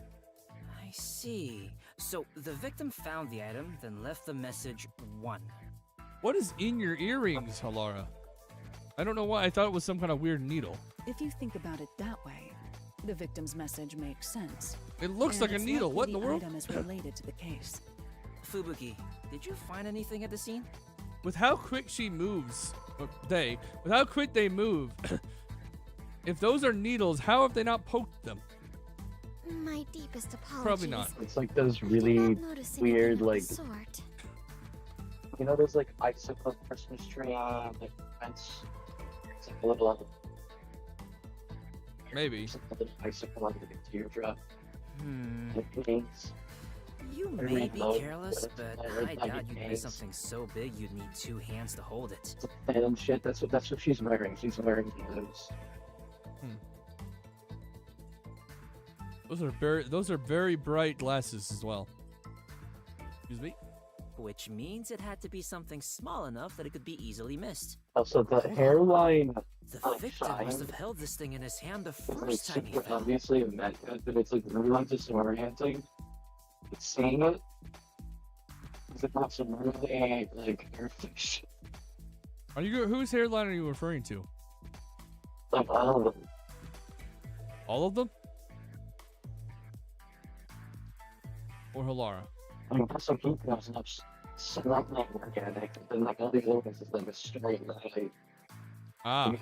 I see. So the victim found the item, then left the message 1. What is in your earrings, Halara? I don't know why. I thought it was some kind of weird needle. If you think about it that way, the victim's message makes sense. It looks like a it's needle. likely What in the world? Item is related to the case. Fubuki, did you find anything at the scene? With how quick she moves, with how quick they move, if those are needles, how have they not poked them? My deepest apologies. Probably not. It's like those really weird, like, you know, those like icicle Christmas tree, like fence. It's like a little, maybe. It's like a little icicle, like a teardrop. Like wings. You may be careless, but I doubt you'd make something so big you'd need 2 hands to hold it. And shit, that's what she's wearing. She's wearing those. Those are very bright glasses as well. Excuse me? Which means it had to be something small enough that it could be easily missed. Also, the hairline. The victim must have held this thing in his hand the first time he fell. Obviously, but it's like really disorienting. It's seeing it. It's not some really like airfish. Whose hairline are you referring to? Like all of them. All of them? Or Halara? I mean, some people have something organic, and then like all these organs is like a straight line. Ah.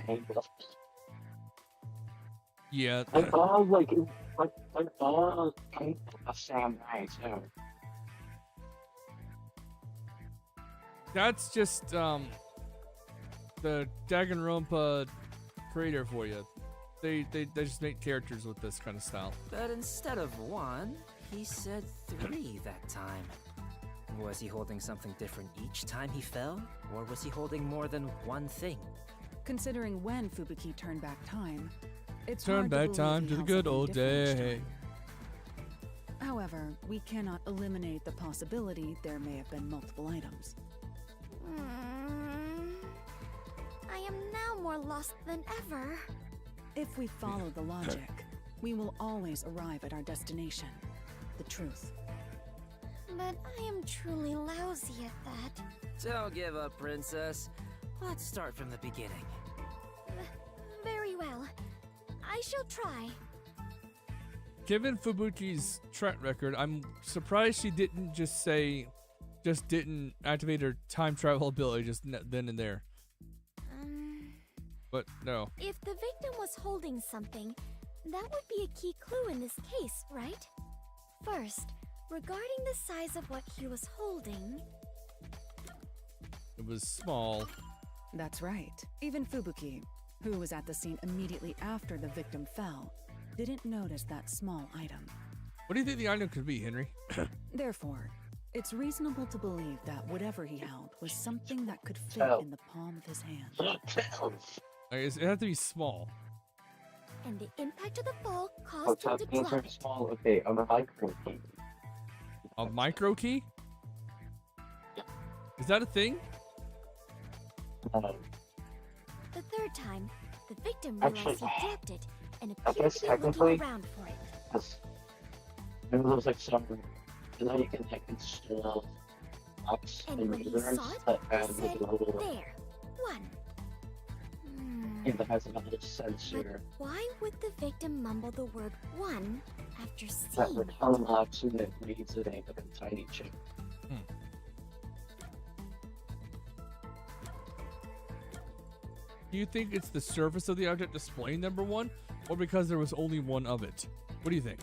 Yeah. They're all like they're all kind of the same way too. That's just the Danganronpa creator for you. They just make characters with this kind of style. But instead of 1, he said 3 that time. Was he holding something different each time he fell? Or was he holding more than one thing? Considering when Fubuki turned back time, it's Turn hard back to time to the good old day. However, we cannot eliminate the possibility there may have been multiple items. I am now more lost than ever. If we follow the logic, we will always arrive at our destination, the truth. But I am truly lousy at that. Don't give up, Princess. Let's start from the beginning. Very well. I shall try. Given Fubuki's track record, I'm surprised she didn't didn't activate her time travel ability just then and there. But no. If the victim was holding something, that would be a key clue in this case, right? First, regarding the size of what he was holding... It was small. That's right. Even Fubuki, who was at the scene immediately after the victim fell, didn't notice that small item. What do you think the item could be, Henry? Therefore, it's reasonable to believe that whatever he held was something that could fit in the palm of his hand. It had to be small. And the impact of the fall caused him to drop it. Small. Okay, a micro key. A micro key? Is that a thing? The third time, the victim realized he dropped it and I appeared guess to be looking technically, around for it. maybe there's like some, and then you can like install apps And when he readers saw it, that he add said, like a little, there, 1. yeah, that has a little sensor Why would the victim mumble the word 1 after that seeing would it? unlock so that reads it ain't like a tiny chip. Do you think it's the surface of the object displaying number 1, or because there was only one of it? What do you think?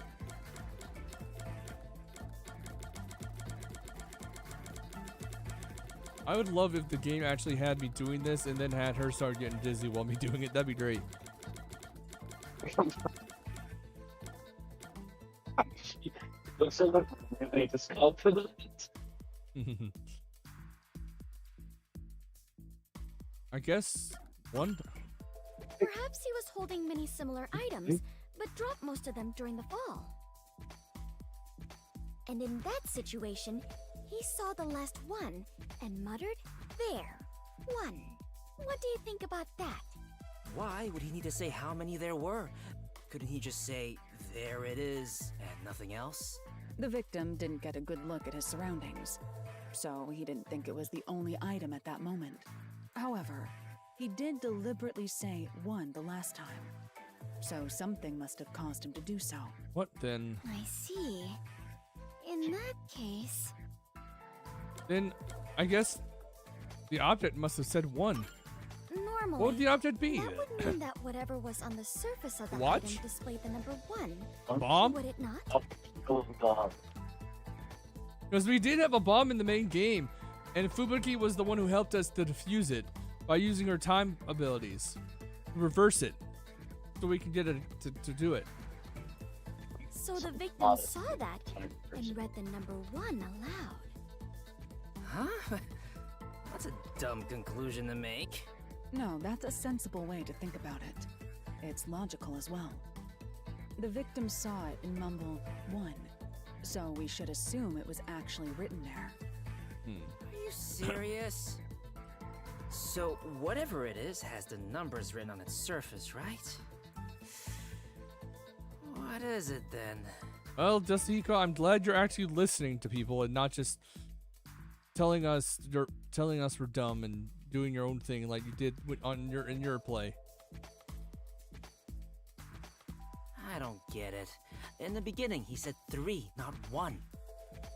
I would love if the game actually had me doing this and then had her start getting dizzy while me doing it. That'd be great. Looks like a really discomfort. I guess one. Perhaps he was holding many similar items, but dropped most of them during the fall. And in that situation, he saw the last one and muttered, there, 1. What do you think about that? Why would he need to say how many there were? Couldn't he just say, there it is, and nothing else? The victim didn't get a good look at his surroundings, so he didn't think it was the only item at that moment. However, he did deliberately say 1 the last time, so something must have caused him to do so. What then? I see. In that case... Then, I guess the object must have said 1. Normally, What would the object be? that would mean that whatever was on the surface of the Watch? item displayed the number 1. A bomb? Would it not? Because we did have a bomb in the main game, and Fubuki was the one who helped us to defuse it by using her time abilities. Reverse it, so we can get it to do it. So the victim saw that and read the number 1 aloud. Huh? That's a dumb conclusion to make. No, that's a sensible way to think about it. It's logical as well. The victim saw it and mumbled 1, so we should assume it was actually written there. Are you serious? So whatever it is has the numbers written on its surface, right? What is it then? Well, Dusty, I'm glad you're actually listening to people and not just telling us we're dumb and doing your own thing like you did in your play. I don't get it. In the beginning, he said 3, not 1.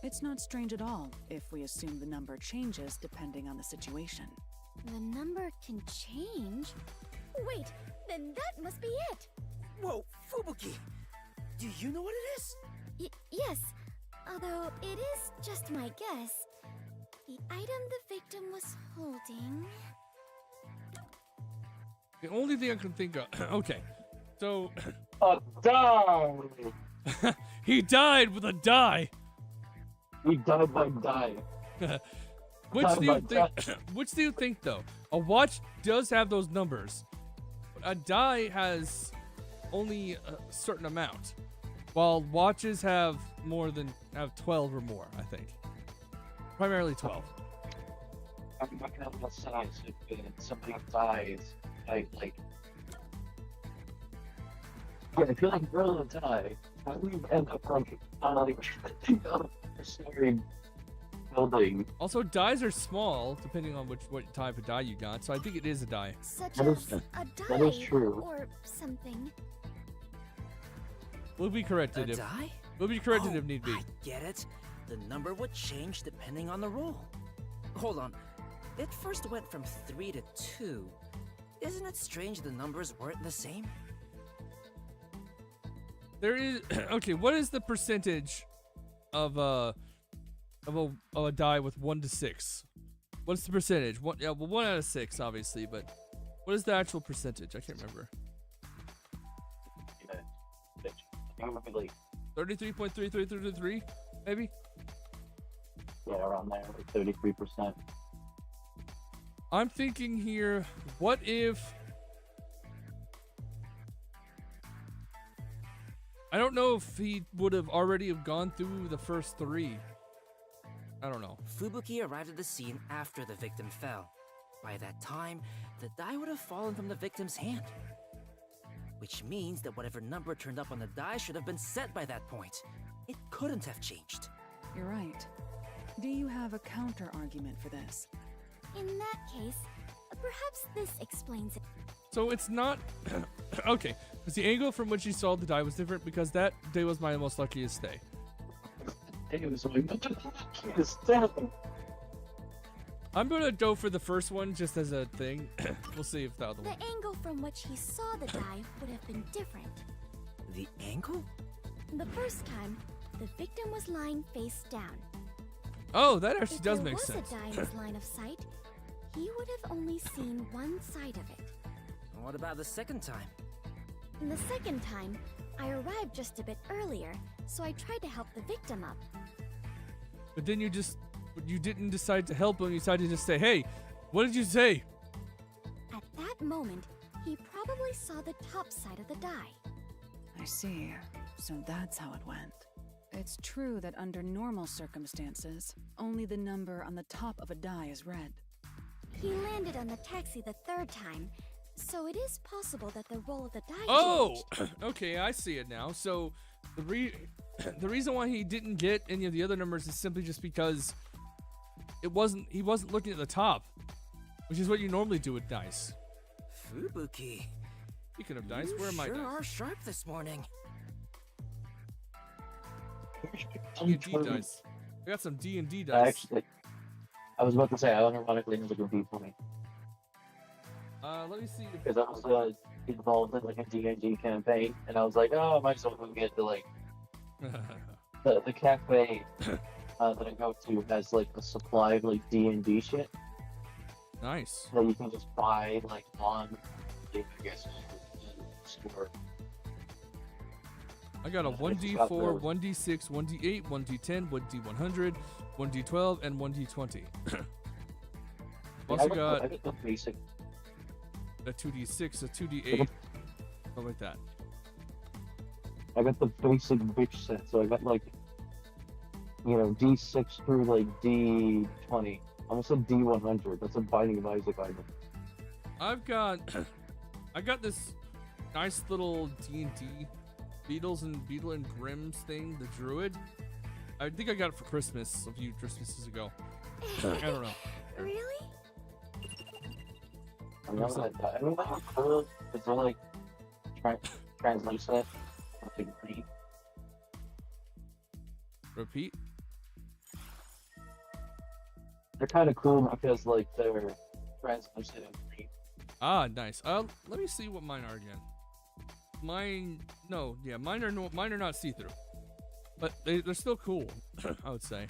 It's not strange at all if we assume the number changes depending on the situation. The number can change? Wait, then that must be it. Whoa, Fubuki! Do you know what it is? Yes, although it is just my guess. The item the victim was holding... The only thing I can think of... Okay, so... A die! He died with a die! He died by die. Which do you think, though? A watch does have those numbers. But a die has only a certain amount. While watches have 12 or more, I think. Primarily 12. I'm not gonna have a size if somebody dies. Like... Yeah, I feel like if you're gonna die, how do you end up on a story building? Also, dies are small, depending on what type of die you got, so I think it is a die. Such That as is- a that die is true. or something. We'll be corrected A if die? we'll be corrected Oh, if need be. I get it. The number would change depending on the roll. Hold on. It first went from 3 to 2. Isn't it strange the numbers weren't the same? There is okay. What is the percentage of a die with 1 to 6? What's the percentage? 1 out of 6, obviously, but what is the actual percentage? I can't remember. I think it would be like 33.3333, maybe. yeah, around there, like 33%. I'm thinking here, what if... I don't know if he would have already have gone through the first 3. I don't know. Fubuki arrived at the scene after the victim fell. By that time, the die would have fallen from the victim's hand. Which means that whatever number turned up on the die should have been set by that point. It couldn't have changed. You're right. Do you have a counter argument for this? In that case, perhaps this explains it. So it's not... okay, because the angle from which you saw the die was different because that day was my most luckiest day. It was like, luckiest day. I'm going to go for the first one just as a thing. We'll see if the other one... The angle from which he saw the die would have been different. The angle? The first time, the victim was lying face down. Oh, that actually If does there make was sense. a die in his line of sight, he would have only seen one side of it. What about the second time? The second time, I arrived just a bit earlier, so I tried to help the victim up. But then you didn't decide to help him. You decided to just say, hey, what did you say? At that moment, he probably saw the top side of the die. I see. So that's how it went. It's true that under normal circumstances, only the number on the top of a die is read. He landed on the taxi the third time, so it is possible that the roll of the die Oh, changed. okay, I see it now. So the reason why he didn't get any of the other numbers is simply just because he wasn't looking at the top, which is what you normally do with dice. Fubuki. Speaking of dice, where are my sure dice? are sharp this morning. D&D dice. I got some D&D dice. Actually, I was about to say, I unironically know the D20. Let me see. Because I was involved in like a D&D campaign, and I was like, oh, I might as well go get to like the cafe that I go to has like a supply of like D&D shit Nice. that you can just buy like on, I guess, store. I got a 1d4, 1d6, 1d8, 1d10, 1d100, 1d12, and 1d20. Also got I got the basic. a 2d6, a 2d8, something like that. I got the basic bitch set, so I got like, you know, D6 through like D20. Almost a D100. That's a Binding of Isaac item. I've got, I got this nice little D&D Beetle and Grimm's thing, the Druid. I think I got it for Christmas a few Christmases ago. I don't know. Really? I know that. I don't know how cool is it like translucent. Like green. Repeat. They're kind of cool because like they're translucent and green. Ah, nice. Let me see what mine are again. Mine are not see-through, but they're still cool. I would say.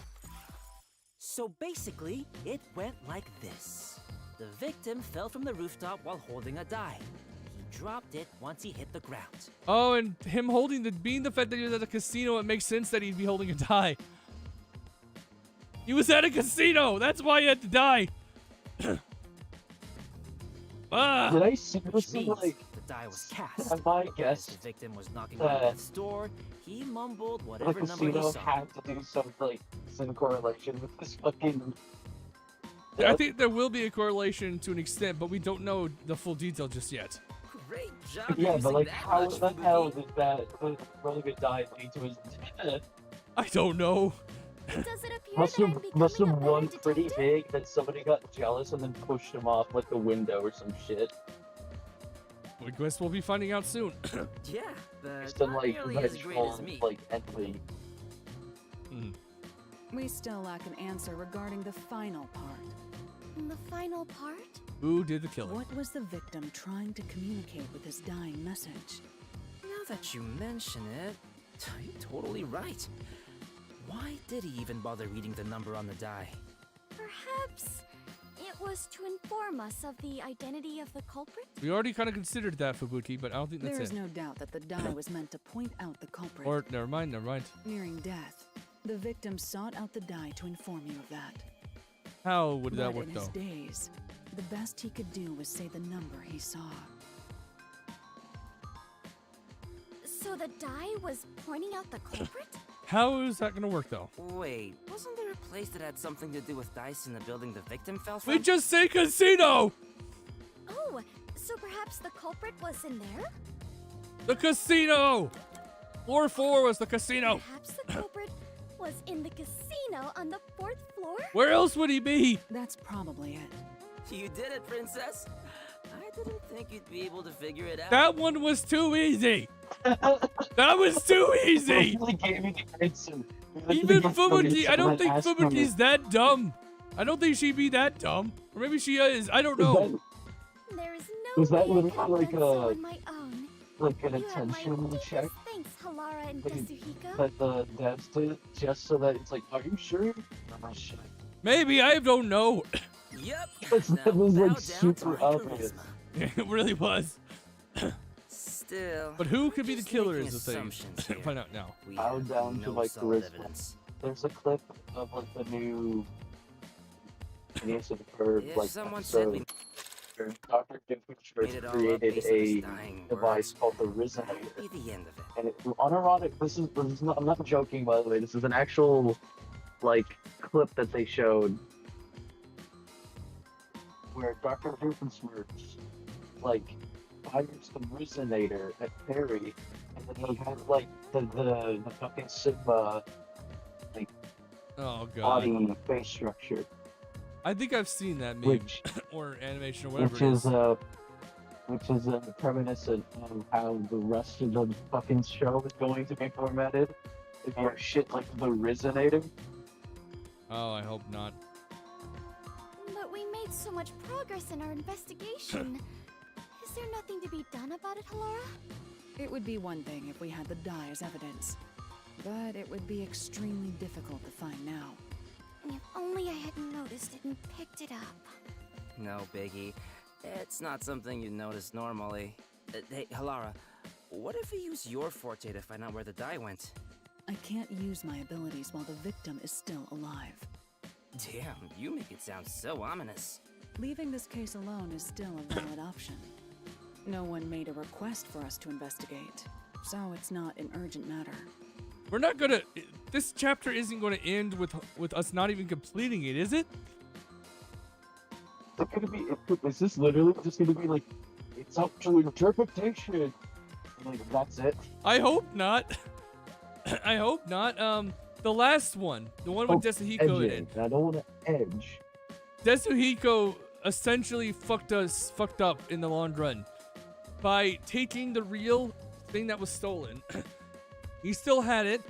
So basically, it went like this. The victim fell from the rooftop while holding a die. He dropped it once he hit the ground. Oh, and him being the fact that he was at a casino, it makes sense that he'd be holding a die. He was at a casino. That's why he had to die. Ah. Did I seriously like? The die was cast. Have I guessed As the victim was knocking on death's door, he mumbled whatever the number he casino saw. had to do some like some correlation with this fucking? I think there will be a correlation to an extent, but we don't know the full detail just yet. Great job. Yeah, but using like, that how much, the Fubuki. hell did that rolling a die lead to his death? I don't know. Does it appear Must have won pretty big that somebody got jealous and then pushed him off like the window or some shit. I guess we'll be finding out soon. Yeah, but Just to not like nearly as great as vengeful me. like envy. We still lack an answer regarding the final part. The final part? Who did the killing? What was the victim trying to communicate with his dying message? Now that you mention it, you're totally right. Why did he even bother reading the number on the die? Perhaps it was to inform us of the identity of the culprit? We already kind of considered that, Fubuki, but I don't think that's There is it. no doubt that the die was meant to point out the culprit. Or never mind. Nearing death, the victim sought out the die to inform you of that. How would that But work in his though? days, the best he could do was say the number he saw. So the die was pointing out the culprit? How is that gonna work though? Wait, wasn't there a place that had something to do with dice in the building the victim fell from? We just say casino. Oh, so perhaps the culprit was in there? The casino. Floor 4 was the casino. Perhaps the culprit was in the casino on the 4th floor? Where else would he be? That's probably it. You did it, princess. I didn't think you'd be able to figure it out. That one was too easy. That was too easy. Even Fubuki, I don't think Fubuki's that dumb. I don't think she'd be that dumb. Or maybe she is. I don't know. There is no Was that way I literally could have like done so a on my own. like an You have my attention check Thanks, Halara and that Kazuhiko. that the devs did just so that it's like, are you sure? Oh shit. Maybe, I don't know. Yep. That was like super obvious. It really was. Still. But who could be the just killer making is the thing. assumptions here. Find out now. We Bow have down to no my solid charisma. evidence. There's a clip of like the new Phineas and Ferb If like someone said episode we where Dr. made it all up created based on his a dying device words, called the that Resonator. would be the end of it. And it, unironic, this is not, I'm not joking by the way, this is an actual like clip that they showed where Dr. Doofenshmirtz like fires the Resonator at Perry, and then he had like the fucking Sigma like Oh god. body face structure. I think I've seen that meme Which- or animation or whatever which it is is. which is reminiscent of how the rest of the fucking show is going to be formatted. If you have shit like the Resonator. Oh, I hope not. But we made so much progress in our investigation. Is there nothing to be done about it, Halara? It would be one thing if we had the die as evidence, but it would be extremely difficult to find now. If only I had noticed it and picked it up. No biggie. It's not something you notice normally. Hey, Halara, What if we use your forte to find out where the die went? I can't use my abilities while the victim is still alive. Damn, you make it sound so ominous. Leaving this case alone is still a valid option. No one made a request for us to investigate, so it's not an urgent matter. We're not gonna... This chapter isn't going to end with us not even completing it, is it? Is it gonna be? Is this literally just gonna be like, it's up to interpretation? Like, that's it? I hope not. I hope not. The last one, the one with Desuhiko in it. I don't want to edge. Desuhiko essentially fucked up in the long run by taking the real thing that was stolen. He still had it,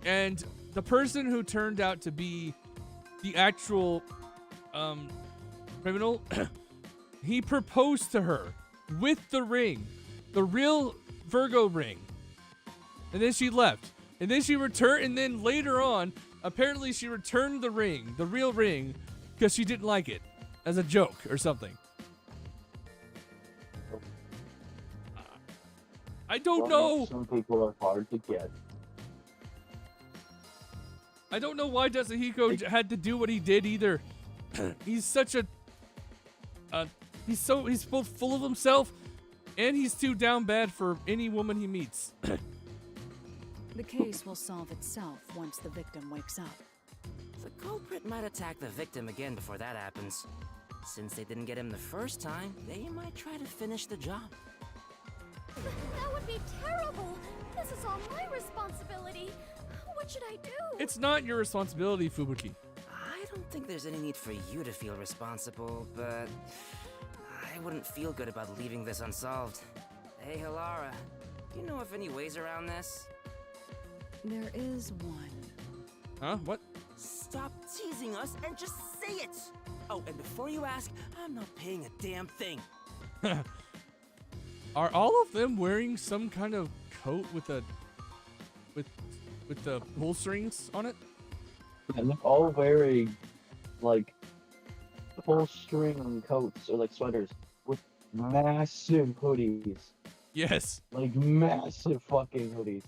and the person who turned out to be the actual criminal, he proposed to her with the ring, the real Virgo ring, and then she left, and then she returned, and then later on, apparently she returned the ring, the real ring, because she didn't like it, as a joke or something. I don't know. Some people are hard to get. I don't know why Desuhiko had to do what he did either. He's such a... he's both full of himself, and he's too down bad for any woman he meets. The case will solve itself once the victim wakes up. The culprit might attack the victim again before that happens. Since they didn't get him the first time, they might try to finish the job. That would be terrible. This is all my responsibility. What should I do? It's not your responsibility, Fubuki. I don't think there's any need for you to feel responsible, but I wouldn't feel good about leaving this unsolved. Hey, Halara, do you know of any ways around this? There is one. Huh? What? Stop teasing us and just say it! Oh, and before you ask, I'm not paying a damn thing. Are all of them wearing some kind of coat with a with the pull strings on it? And they're all wearing like full string coats or like sweaters with massive hoodies. Yes. Like massive fucking hoodies.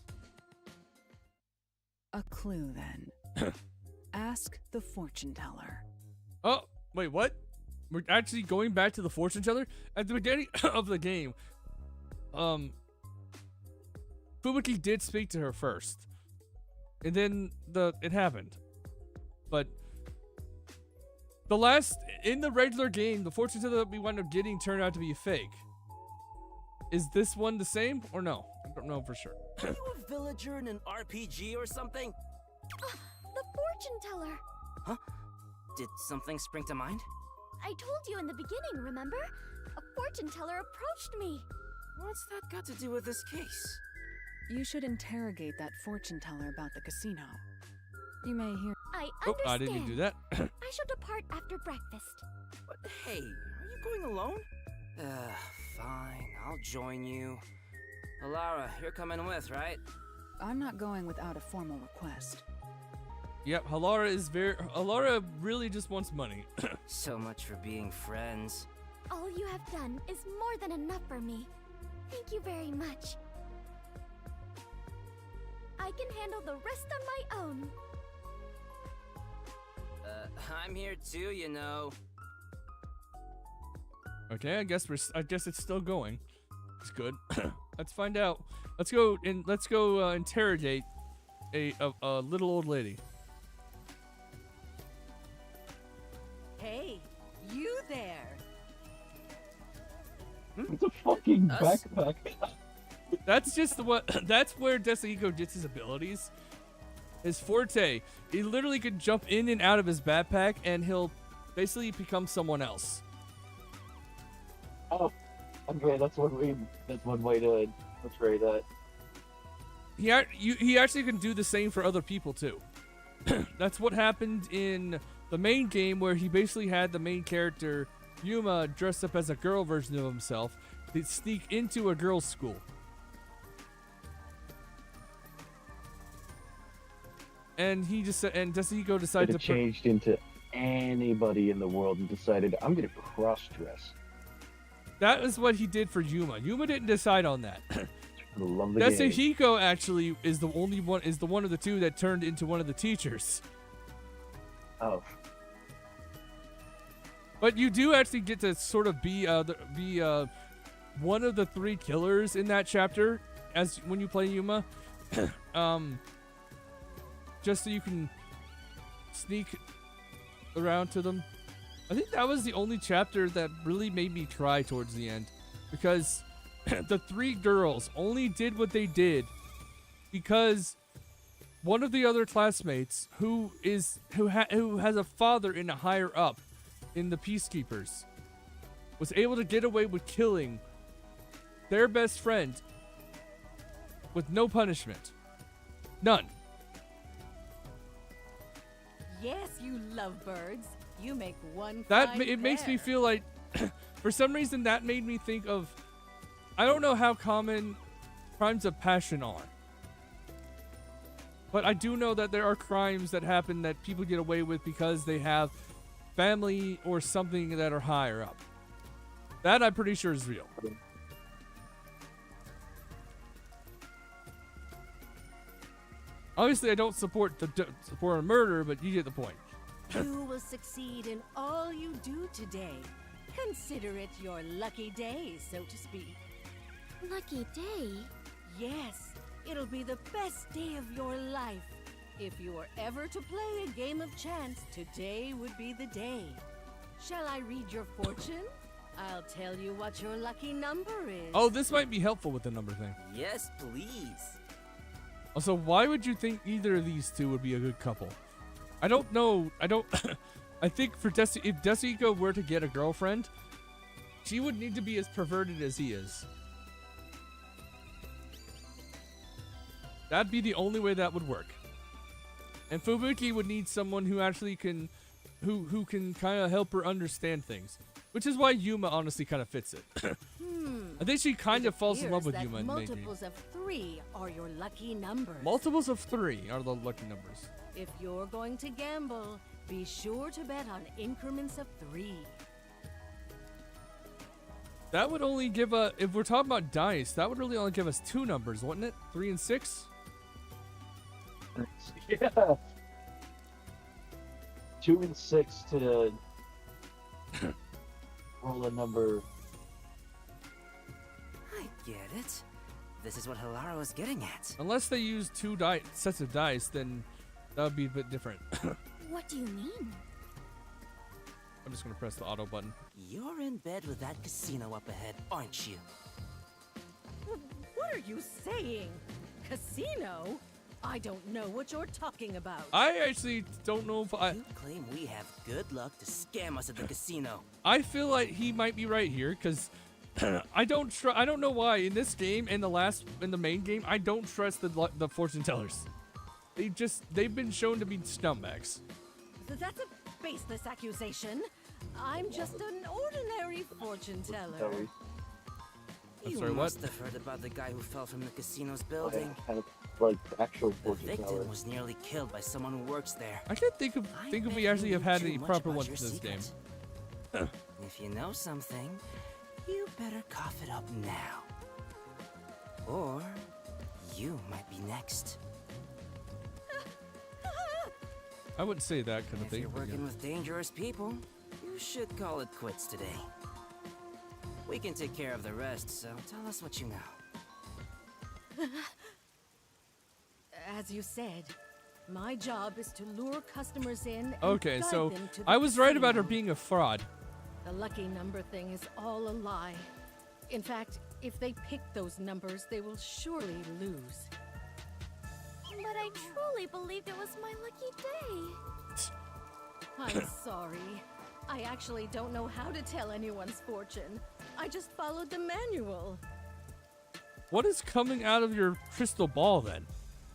A clue then. Ask the fortune teller. Oh, wait, what? We're actually going back to the fortune teller? At the beginning of the game, Fubuki did speak to her first. And then it happened. But in the regular game, the fortune teller that we wound up getting turned out to be fake. Is this one the same or no? I don't know for sure. Are you a villager in an RPG or something? The fortune teller. Huh? Did something spring to mind? I told you in the beginning, remember? A fortune teller approached me. What's that got to do with this case? You should interrogate that fortune teller about the casino. You may hear... I Oh, understand. I didn't do that. I shall depart after breakfast. But hey, are you going alone? Fine, I'll join you. Alara, you're coming with, right? I'm not going without a formal request. Yep, Halara really just wants money. So much for being friends. All you have done is more than enough for me. Thank you very much. I can handle the rest on my own. I'm here too, you know. Okay, I guess it's still going. It's good. Let's find out. Let's go interrogate a little old lady. Hey, you there. It's a fucking backpack. That's just that's where Desuhiko gets his abilities. His forte. He literally could jump in and out of his backpack and he'll basically become someone else. Oh, okay, that's one way to portray that. He actually can do the same for other people too. That's what happened in the main game, where he basically had the main character Yuma dressed up as a girl version of himself to sneak into a girls' school. And Desuhiko decided to changed into anybody in the world and decided, I'm gonna cross dress. That is what he did for Yuma. Yuma didn't decide on that. Love the game. Desahiko actually is the one of the two that turned into one of the teachers. Oh. But you do actually get to sort of be one of the 3 killers in that chapter as when you play Yuma. Just so you can sneak around to them. I think that was the only chapter that really made me cry towards the end, because the 3 girls only did what they did because one of the other classmates who has a father in a higher up in the Peacekeepers was able to get away with killing their best friend with no punishment. None. Yes, you lovebirds. You make one That fine it makes me pair. feel like, for some reason, that made me think of, I don't know how common crimes of passion are, but I do know that there are crimes that happen that people get away with because they have family or something that are higher up. That I'm pretty sure is real. Obviously, I don't support support murder, but you get the point. You will succeed in all you do today. Consider it your lucky day, so to speak. Lucky day? Yes, it'll be the best day of your life. If you were ever to play a game of chance, today would be the day. Shall I read your fortune? I'll tell you what your lucky number is. Oh, this might be helpful with the number thing. Yes, please. Also, why would you think either of these two would be a good couple? I don't know. I think for if Desahiko were to get a girlfriend, she would need to be as perverted as he is. That'd be the only way that would work. And Fubuki would need someone who actually can, who can kind of help her understand things. Which is why Yuma honestly kind of fits it. I think she kind of falls in love with Yuma in the main game. Multiples of 3 are your lucky numbers. Multiples of 3 are the lucky numbers. If you're going to gamble, be sure to bet on increments of 3. That would only give if we're talking about dice, that would really only give us 2 numbers, wouldn't it? 3 and 6? Yeah. 2 and 6 to roll a number. I get it. This is what Hilara was getting at. Unless they use 2 sets of dice, then that would be a bit different. What do you mean? I'm just gonna press the auto button. You're in bed with that casino up ahead, aren't you? What are you saying? Casino? I don't know what you're talking about. I actually don't know if I... You claim we have good luck to scam us at the casino. I feel like he might be right here, because I don't know why in this game and in the main game, I don't trust the fortune tellers. They've been shown to be scumbags. That's a baseless accusation. I'm just an ordinary fortune teller. I'm You sorry, what? must have heard about the guy who fell from the casino's building. Like actual The fortune victim teller. was nearly killed by someone who works there. I can't think if we actually have had any much proper about ones in your this game. secret. If you know something, you better cough it up now. Or you might be next. I wouldn't say that kind of If thing. you're but working yeah. with dangerous people, you should call it quits today. We can take care of the rest, so tell us what you know. As you said, my job is to lure customers in and Okay, guide so them to the I was right about her casino. being a fraud. The lucky number thing is all a lie. In fact, if they pick those numbers, they will surely lose. But I truly believed it was my lucky day. I'm sorry. I actually don't know how to tell anyone's fortune. I just followed the manual. What is coming out of your crystal ball then?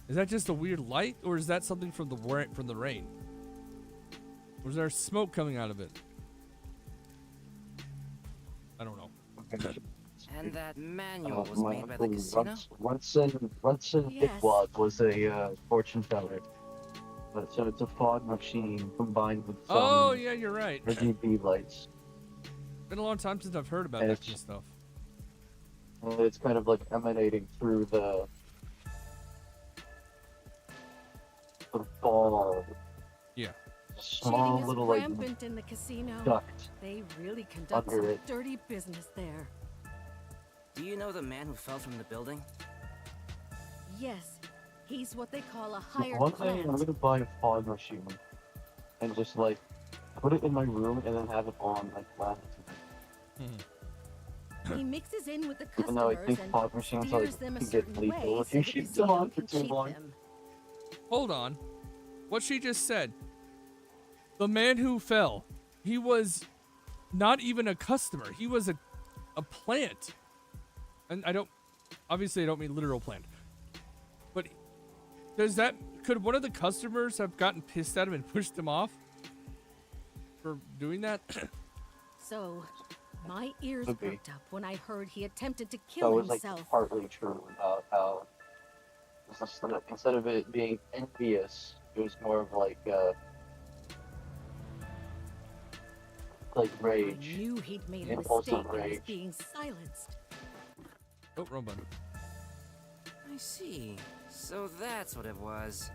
Is that just a weird light, or is that something from the rain? Or is there smoke coming out of it? I don't know. And that manual was made by the uncle casino? Runson Yes. Dickwad was a fortune teller. But so it's a fog machine combined with some Oh yeah, you're right. RGB lights. Been a long time since I've heard about And that it's- kind of stuff. And it's kind of like emanating through the ball. Yeah. Small Cheating is little like rampant in the casino. duct. They really conduct under some it. dirty business there. Do you know the man who fell from the building? Yes, he's what they call a hired One day plant. I'm gonna buy a fog machine and just like put it in my room and then have it on like last. He mixes in with the Even though I customers think fog and machines steers like them a can get certain way lethal if so you the shoot them on casino for can too cheat long. them. Hold on. What she just said. The man who fell, he was not even a customer. He was a plant. And I don't mean literal plant. But could one of the customers have gotten pissed at him and pushed him off for doing that? So, my ears Could be. perked up when I heard he attempted to That kill was like himself. partly true about how instead of it being envious, it was more of like I rage. knew he'd made a Impulsive mistake and was rage. being silenced. Oh, wrong button. I see. So that's what it was.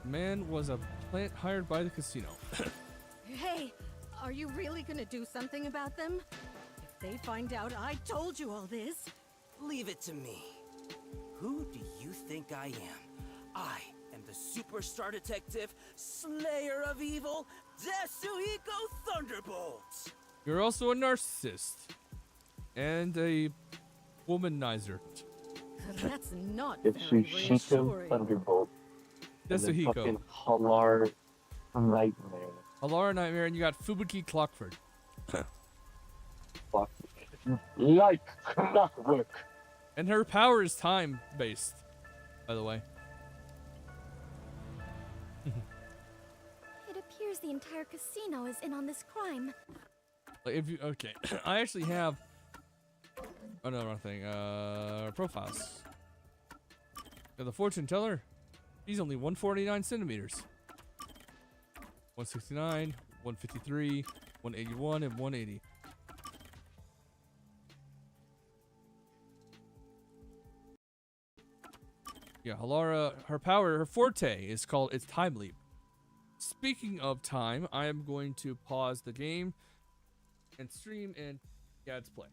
Man was a plant hired by the casino. Hey, are you really gonna do something about them? If they find out I told you all this, Leave it to me. Who do you think I am? I am the superstar detective, slayer of evil, Desuhiko Thunderbolt! You're also a narcissist. And a womanizer. that's not It's very Shushiko reassuring. Thunderbolt. And then Desuhiko. fucking Halar Nightmare. Alara Nightmare, and you got Fubuki Clockford. Fuck. Like clockwork. And her power is time-based, by the way. It appears the entire casino is in on this crime. Like if you okay, I actually have. Oh no, wrong thing. Profiles. Yeah, the fortune teller. He's only 149 centimeters. 169, 153, 181, and 180. Yeah, Halara, her forte is called it's Time Leap. Speaking of time, I am going to pause the game and stream and Gad's play.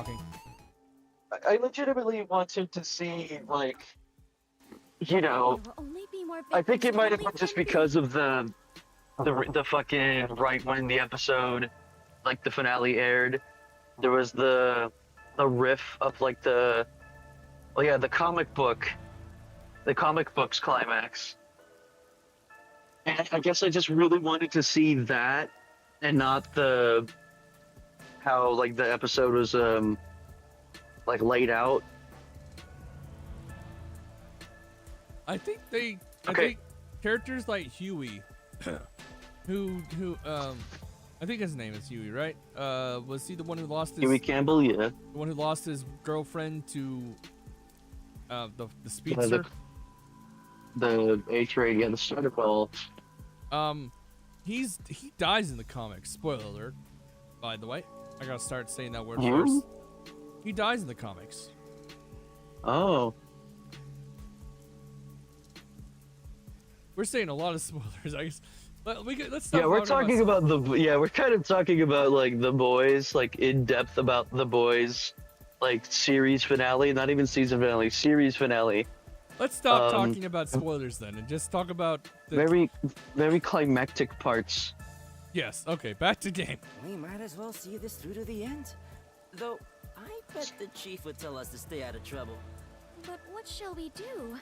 talking. I legitimately wanted to see, like, you know, There will only be more I think it victims might have coming been just from because of the fucking right when the episode, like the finale aired, there was the riff of like the comic books climax. And I guess I just really wanted to see that and not how like the episode was like laid out. I think I think characters like Huey, who I think his name is Huey, right? Was he the one who lost his Huey Campbell? Yeah. The one who lost his girlfriend to the speedster. The A-Train, yeah, the starter ball. He dies in the comics. Spoiler alert, by the way. I gotta start saying that word Hmm? first. He dies in the comics. Oh. We're saying a lot of spoilers. I guess. Let's stop. Yeah, we're talking talking about we're kind of talking about like The Boys, like in depth about The Boys, like series finale, not even season finale, series finale. Let's stop talking about spoilers then, and just talk about the very climactic parts. Yes. Okay. Back to game. We might as well see this through to the end. Though, I bet the chief would tell us to stay out of trouble. But what shall we do?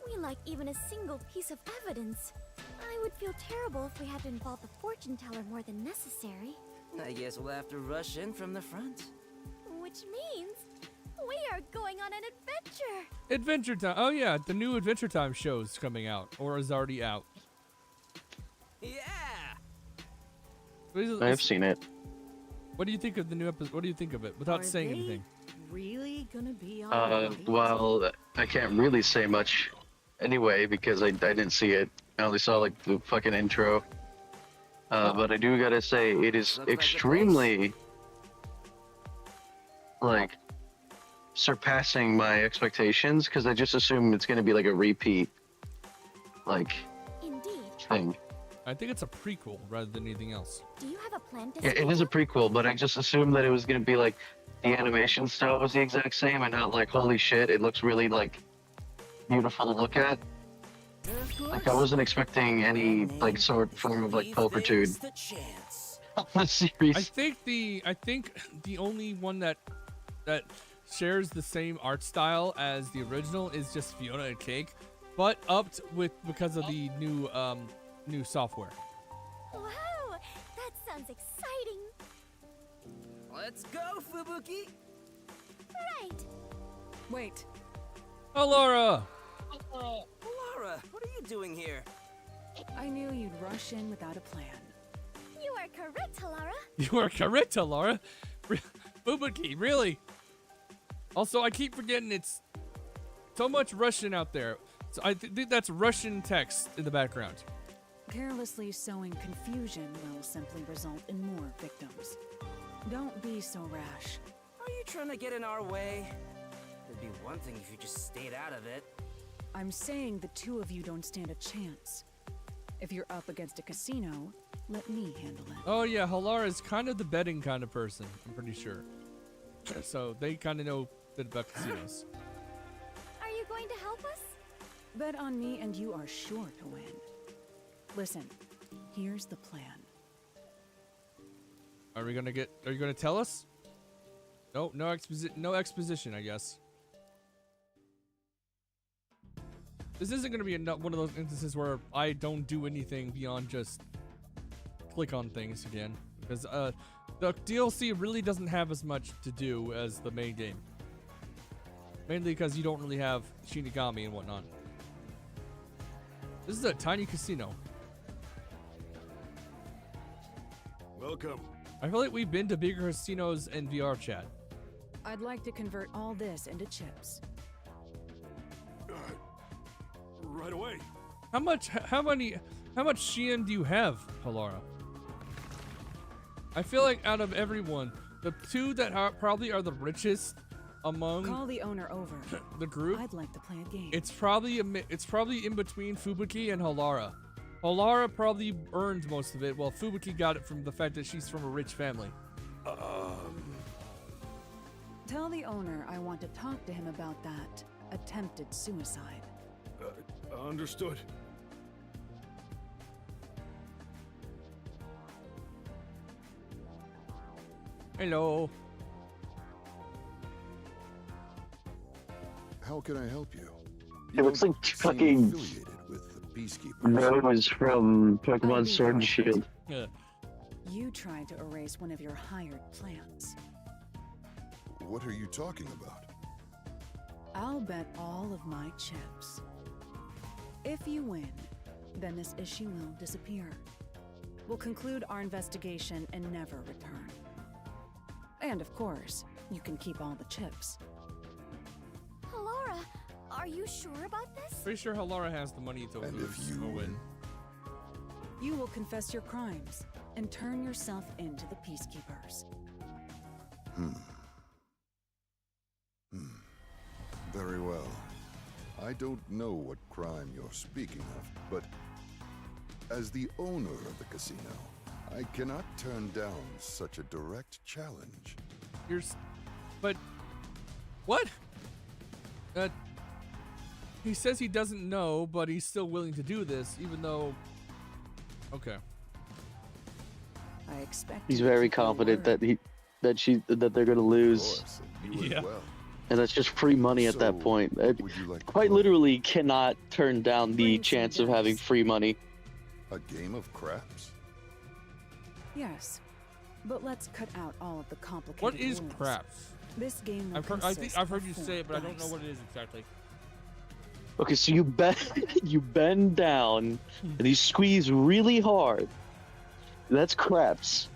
We lack even a single piece of evidence. I would feel terrible if we had to involve the fortune teller more than necessary. I guess we'll have to rush in from the front. Which means we are going on an adventure. Adventure Time. Oh yeah, the new Adventure Time show's coming out, or is already out. Yeah. I've seen it. What do you think of the new episode? What do you think of it, without saying anything? Really gonna be on Well, I can't really say much anyway because I didn't see it. I only saw like the fucking intro. But I do gotta say it is extremely like surpassing my expectations because I just assume it's gonna be like a repeat like thing. I think it's a prequel rather than anything else. Do you have a plan to Yeah, it is a prequel, but I just assumed that it was gonna be like the animation style was the exact same and not like holy shit, it looks really like beautiful to look at. Like I wasn't expecting any like form of like pulchritude on the series. I think the only one that shares the same art style as the original is just Fiona and Cake, but upped with because of the new software. Wow, that sounds exciting. Let's go, Fubuki. Right. Wait. Oh, Laura. Laura, what are you doing here? I knew you'd rush in without a plan. You are correct, Lara. You are correct, Laura. Fubuki, really? Also, I keep forgetting it's so much Russian out there. So I think that's Russian text in the background. Carelessly sowing confusion will simply result in more victims. Don't be so rash. Are you trying to get in our way? It'd be one thing if you just stayed out of it. I'm saying the two of you don't stand a chance. If you're up against a casino, let me handle it. Oh yeah, Halara is kind of the betting kind of person, I'm pretty sure. So they kind of know that about casinos. Are you going to help us? Bet on me and you are sure to win. Listen, here's the plan. Are you gonna tell us? No exposition, I guess. This isn't gonna be one of those instances where I don't do anything beyond just click on things again, because the DLC really doesn't have as much to do as the main game. Mainly because you don't really have Shinigami and whatnot. This is a tiny casino. Welcome. I feel like we've been to bigger casinos in VR chat. I'd like to convert all this into chips. Right away. How much Shein do you have, Halara? I feel like out of everyone, the two that probably are the richest among Call the owner over. the group. I'd like to play a game. It's probably in between Fubuki and Halara. Halara probably earned most of it, while Fubuki got it from the fact that she's from a rich family. Tell the owner I want to talk to him about that attempted suicide. Understood. Hello. How can I help you? It looks like seem fucking affiliated with the Peacekeepers. Rose from I'll Pokemon be Sword and right. Shield. Yeah. You tried to erase one of your hired plants. What are you talking about? I'll bet all of my chips. If you win, then this issue will disappear. We'll conclude our investigation and never return. And of course, you can keep all the chips. Laura, are you sure about this? Pretty sure Halara has the money to And lose if you or win. You will confess your crimes and turn yourself into the Peacekeepers. Very well. I don't know what crime you're speaking of, but as the owner of the casino, I cannot turn down such a direct challenge. But what? He says he doesn't know, but he's still willing to do this, even though. Okay. I expect He's very confident that they're gonna lose. Yeah. And that's just free money at that point. Quite literally cannot turn down the chance of having free money. A game of craps? Yes, but let's cut out all of the complicated What is rules. craps? This game will I think I've heard you consist say of it, but I don't know dice. what it is exactly. Okay, so you bend down and you squeeze really hard. That's craps.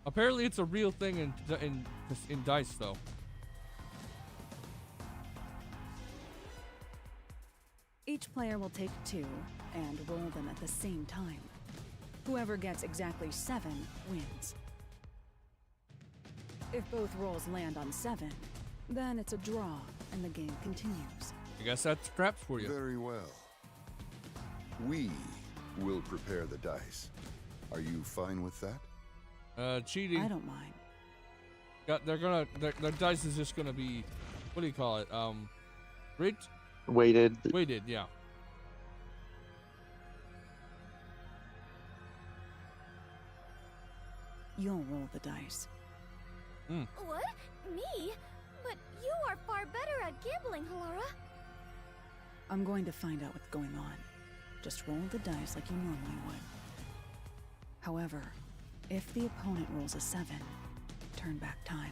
Apparently, it's a real thing in dice, though. Each player will take 2 and roll them at the same time. Whoever gets exactly 7 wins. If both rolls land on 7, then it's a draw and the game continues. I guess that's craps for you. Very well. We will prepare the dice. Are you fine with that? Cheating. I don't mind. Their dice is just gonna be, what do you call it? Rigged? Weighted. Weighted, yeah. You'll roll the dice. What? Me? But you are far better at gambling, Halara. I'm going to find out what's going on. Just roll the dice like you normally would. However, if the opponent rolls a 7, turn back time.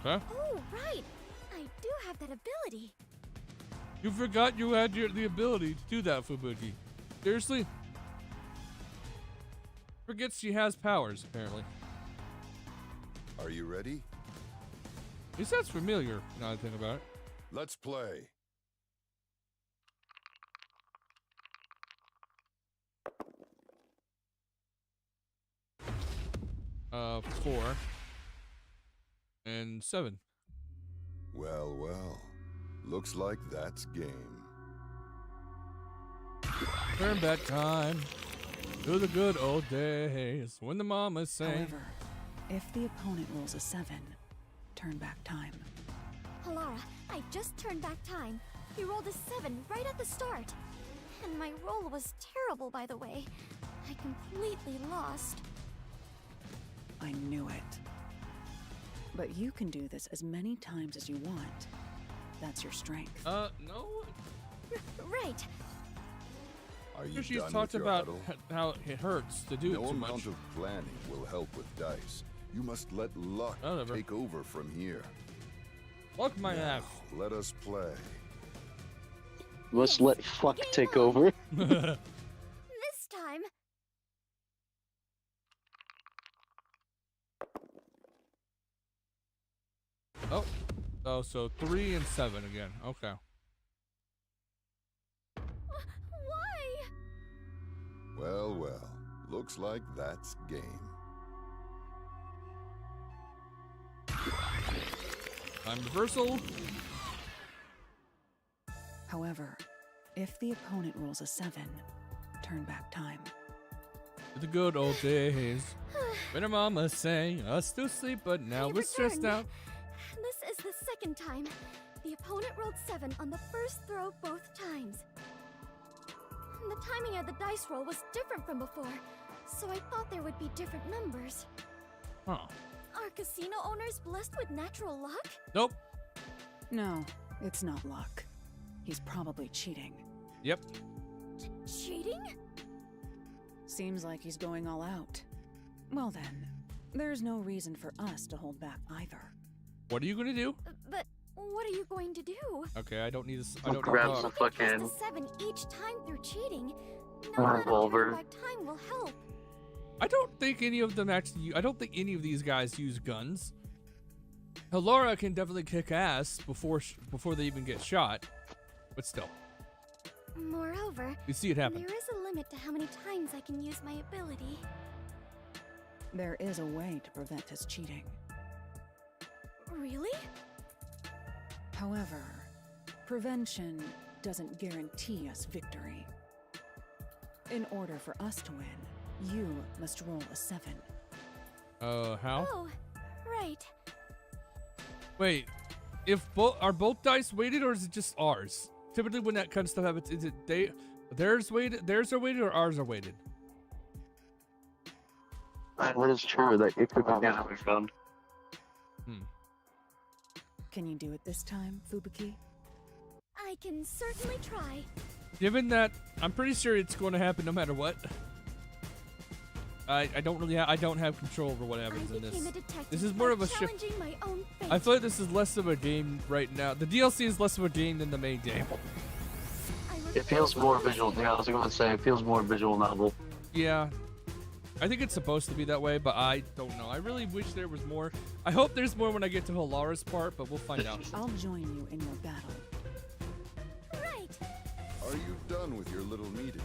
Okay. Oh, right. I do have that ability. You forgot you had the ability to do that, Fubuki. Seriously? Forgets she has powers, apparently. Are you ready? He sounds familiar, now that I think about it. Let's play. Uh, 4. And 7. Well, well. Looks like that's game. Turn back time to the good old days when the mamas sang. However, if the opponent rolls a 7, turn back time. Halara, I just turned back time. You rolled a 7 right at the start. And my roll was terrible, by the way. I completely lost. I knew it. But you can do this as many times as you want. That's your strength. No. Right. Are you She's done talked with your about huddle? how it hurts to do it No too amount much. of planning will help with dice. You must let luck Whatever. take over from here. Fuck my Now, ass. let us play. Let's let fuck take over. This time. Oh, so 3 and 7 again. Okay. Why? Well, well. Looks like that's game. Time reversal. However, if the opponent rolls a 7, turn back time. The good old days. When our mama sang us to sleep, but now We've we're stressed returned. out. This is the second time. The opponent rolled 7 on the first throw both times. The timing of the dice roll was different from before, so I thought there would be different numbers. Huh. Are casino owners blessed with natural luck? Nope. No, it's not luck. He's probably cheating. Yep. Cheating? Seems like he's going all out. Well then, there's no reason for us to hold back either. What are you gonna do? But what are you going to do? Okay, I don't need this. I don't grab know. some Cast fucking a 7 each time through cheating. No amount of revolver. back time will help. I don't think any of them actually. I don't think any of these guys use guns. Laura can definitely kick ass before they even get shot, but still, Moreover, you see it happen. there is a limit to how many times I can use my ability. There is a way to prevent his cheating. Really? However, prevention doesn't guarantee us victory. In order for us to win, you must roll a 7. How? Oh, right. Wait, if both dice weighted or is it just ours? Typically, when that kind of stuff happens, is it theirs are weighted or ours are weighted? That is true. That it could be we found. Can you do it this time, Fubuki? I can certainly try. Given that, I'm pretty sure it's going to happen no matter what. I don't have control over what happens in this. This is more of a shift. My own fate. I feel like this is less of a game right now. The DLC is less of a game than the main game. It feels more visual. Yeah, I was going to say it feels more visual novel. Yeah. I think it's supposed to be that way, but I don't know. I really wish there was more. I hope there's more when I get to Halara's part, but we'll find out. I'll join you in your battle. Right. Are you done with your little meeting?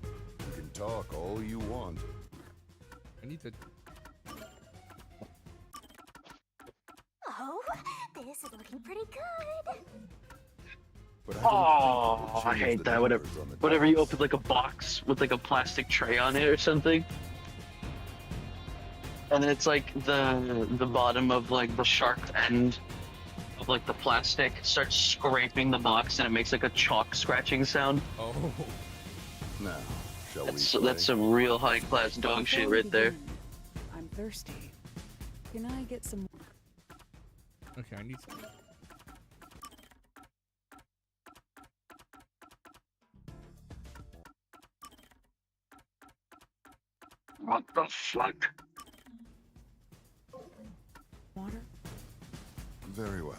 You can talk all you want. I need to... Oh, this is looking pretty good. But Oh, I hate the that. Whenever, numbers on the whenever you open like a box with like a plastic tray on it or something, and then it's like the bottom of like the sharp end of like the plastic starts scraping the box and it makes like a chalk scratching sound. Oh. Now, shall That's we play? that's some real high class dog shit Before we right there. begin, I'm thirsty. Can I get some? Okay, I need some... What the fuck? Water? Very well.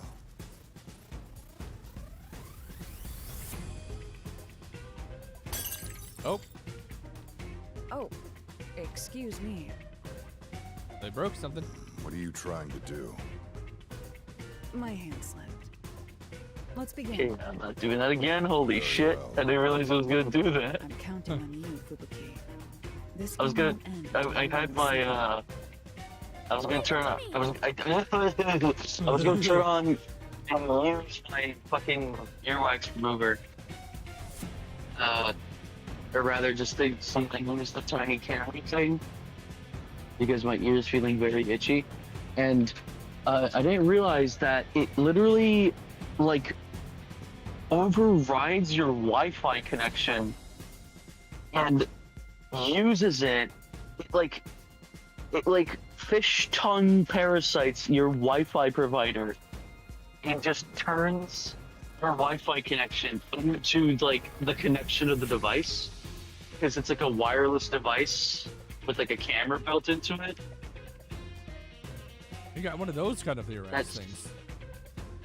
Oh, Oh, excuse me. they broke something. What are you trying to do? My hand slipped. Let's begin. Okay, I'm not doing that again. Holy shit! I didn't realize I was gonna do that. I'm counting on you, Fubuki. This I was gonna. can end I had my. I was gonna turn on. I was gonna turn on and use my fucking earwax remover. Or rather, just think something use the tiny camera thing because my ear is feeling very itchy, and I didn't realize that it literally like overrides your Wi-Fi connection and uses it like fish tongue parasites your Wi-Fi provider and just turns your Wi-Fi connection into like the connection of the device because it's like a wireless device with like a camera built into it. You got one of those kind of theorized things.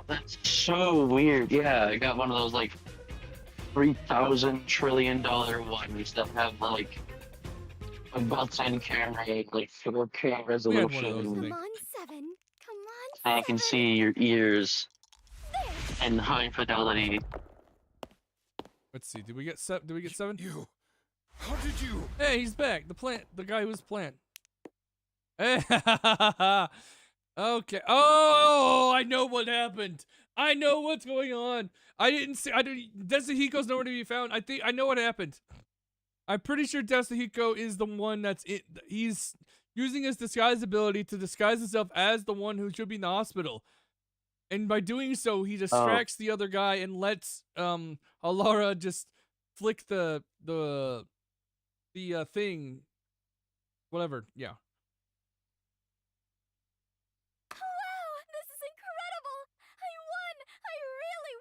That's so weird. Yeah, I got one of those like $3,000 trillion ones that have like a built-in camera, like 4K resolution. Come on, 7. Come on. I can see your ears in high fidelity. Let's see. Did we get 7? Did we get 7? You. How did you? Hey, he's back. The guy who was plant. Hey. Okay. Oh, I know what happened. I know what's going on. I didn't see. Densahiko's nowhere to be found. I know what happened. I'm pretty sure Tetsuhiko is the one that's it. He's using his disguise ability to disguise himself as the one who should be in the hospital. And by doing so, he distracts the other guy and lets Alara just flick the thing. Whatever, yeah. Wow, this is incredible! I won! I really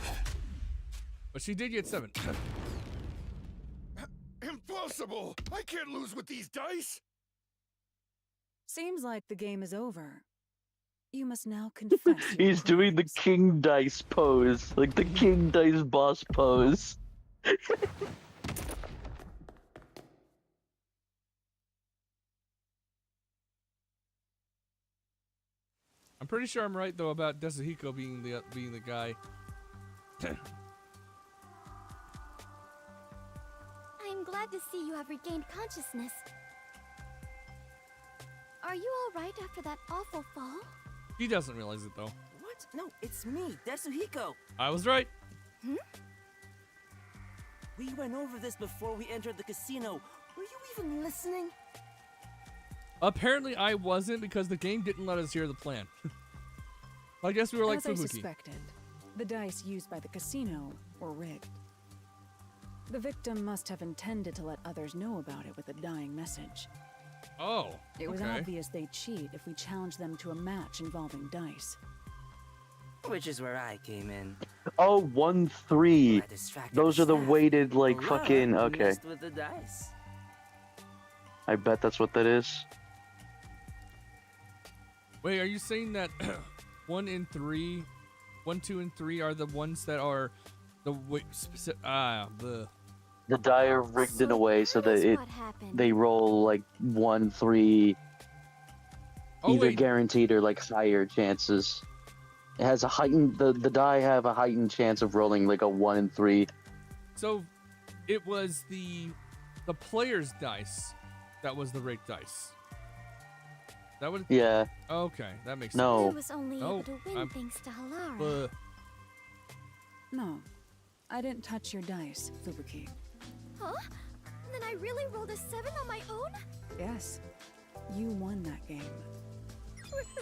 won! But she did get 7. Impossible! I can't lose with these dice! Seems like the game is over. You must now confess. your He's doing the crimes. king dice pose, like the king dice boss pose. I'm pretty sure I'm right though about Tetsuhiko being the guy. I'm glad to see you have regained consciousness. Are you alright after that awful fall? He doesn't realize it though. What? No, it's me, Tetsuhiko. I was right. Hmm? We went over this before we entered the casino. Were you even listening? Apparently I wasn't because the game didn't let us hear the plan. I guess we were like As I Fubuki. suspected, the dice used by the casino were rigged. The victim must have intended to let others know about it with a dying message. Oh, It was okay. obvious they'd cheat if we challenged them to a match involving dice. Which is where I came in. Oh, 1-3. Those are the weighted, like, Alara fucking. Okay. messed with the dice. I bet that's what that is. Wait, are you saying that 1 and 3, 1, 2, and 3 are the ones that are the The die are rigged in a way so that they roll like 1-3, Oh, either wait. guaranteed or like higher chances. It has a heightened the die have a heightened chance of rolling like a 1 and 3. So it was the player's dice that was the rigged dice. That would Yeah. Okay, that makes No. I sense. was only No, able to win I'm- thanks to Halara. No, I didn't touch your dice, Fubuki. Huh? Then I really rolled a 7 on my own? Yes, you won that game.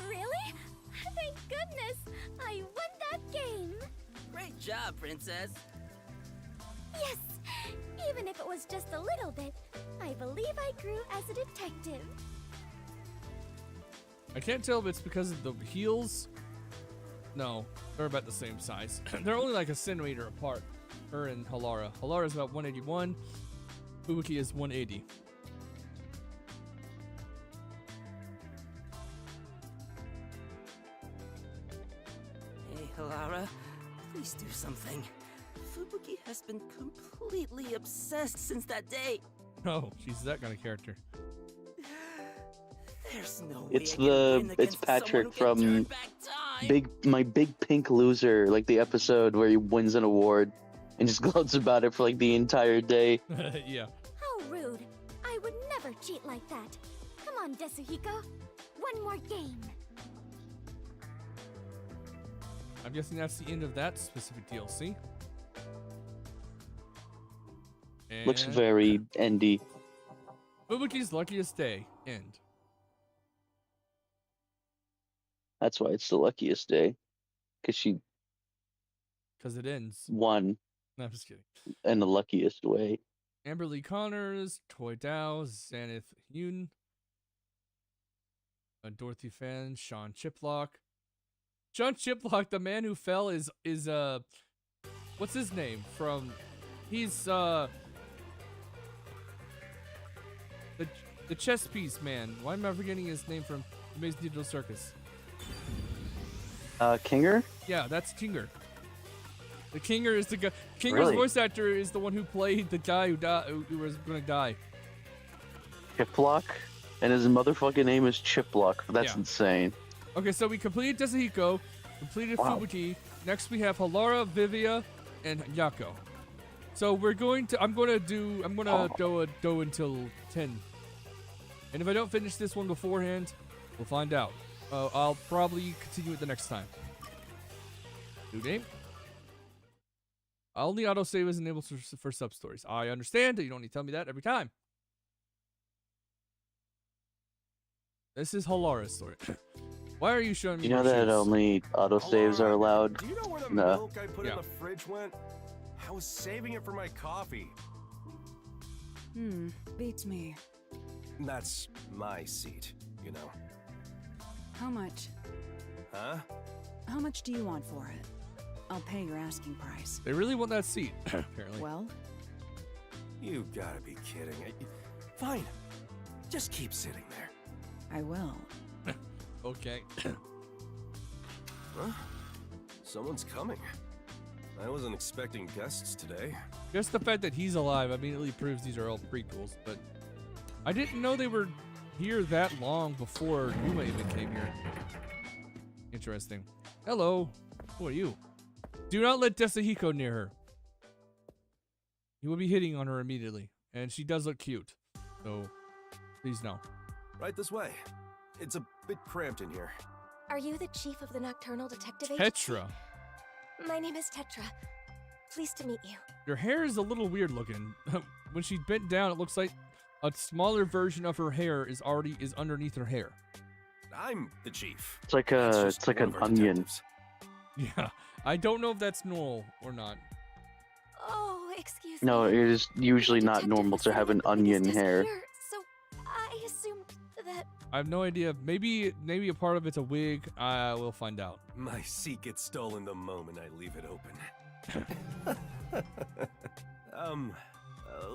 Really? Thank goodness! I won that game! Great job, princess. Yes! Even if it was just a little bit, I believe I grew as a detective. I can't tell if it's because of the heels. No, they're about the same size. They're only like a centimeter apart. Her and Halara. Halara is about 181. Fubuki is 180. Hey, Halara, please do something. Fubuki has been completely obsessed since that day. Oh, she's that kind of character. There's no way It's I can win it's against someone Patrick who can turn from back time. My Big Pink Loser, like the episode where he wins an award and just gloats about it for like the entire day. Yeah. How rude. I would never cheat like that. Come on, Tetsuhiko. One more game. I'm guessing that's the end of that specific DLC. Looks And very endy. Fubuki's luckiest day. End. That's why it's the luckiest day, because she Because it ends. won No, I'm just kidding. in the luckiest way. Amber Lee Connors, Toy Dao, Xaneth Yoon, Dorothy Fan, Sean Chiplock. Sean Chiplock, the man who fell, is what's his name from? He's the chess piece man. Why am I forgetting his name from Amazing Digital Circus? Kinger? Yeah, that's Kinger. The Kinger is the guy. Kinger's Really? voice actor is the one who played the guy who was gonna die. Chiplock? And his motherfucking name is Chiplock. That's Yeah. insane. Okay, so we completed Tetsuhiko, completed Wow. Fubuki. Next we have Halara, Vivia, and Yako. So we're going to. I'm gonna go until 10. And if I don't finish this one beforehand, we'll find out. I'll probably continue it the next time. New game. Only autosave is enabled for sub-stories. I understand. You don't need to tell me that every time. This is Halara's story. Why are you showing me You know my that shoes? only autosaves are allowed? Do you know where the No. milk I put in the fridge went? I was saving it for my coffee. Beats me. That's my seat, you know. How much? Huh? How much do you want for it? I'll pay your asking price. They really want that seat, apparently. Well? You gotta be kidding. Fine. Just keep sitting there. I will. Okay. Huh? Someone's coming. I wasn't expecting guests today. Just the fact that he's alive immediately proves these are all prequels, but I didn't know they were here that long before Yuma even came here. Interesting. Hello. Who are you? Do not let Desahiko near her. He will be hitting on her immediately, and she does look cute. So, please no. Right this way. It's a bit cramped in here. Are you the chief of the Nocturnal Detective Agency? Tetra. My name is Tetra. Pleased to meet you. Your hair is a little weird looking. When she bent down, it looks like a smaller version of her hair is underneath her hair. I'm the chief. It's like an onion. Detectives. Yeah, I don't know if that's normal or not. Oh, excuse No, me. it is usually not normal to have an onion hair. Here, so I assumed that. I have no idea. Maybe a part of it's a wig. We'll find out. My seat gets stolen the moment I leave it open.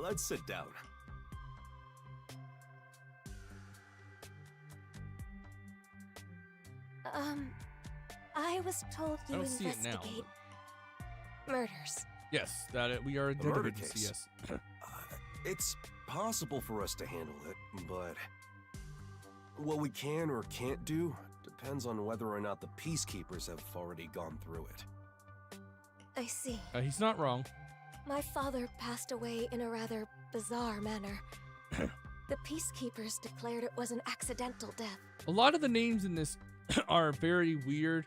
Let's sit down. I was told I you don't see it now. investigate murders. Yes, we are a A murder detective agency, case. yes. It's possible for us to handle it, but what we can or can't do depends on whether or not the peacekeepers have already gone through it. I see. He's not wrong. My father passed away in a rather bizarre manner. The peacekeepers declared it was an accidental death. A lot of the names in this are very weird,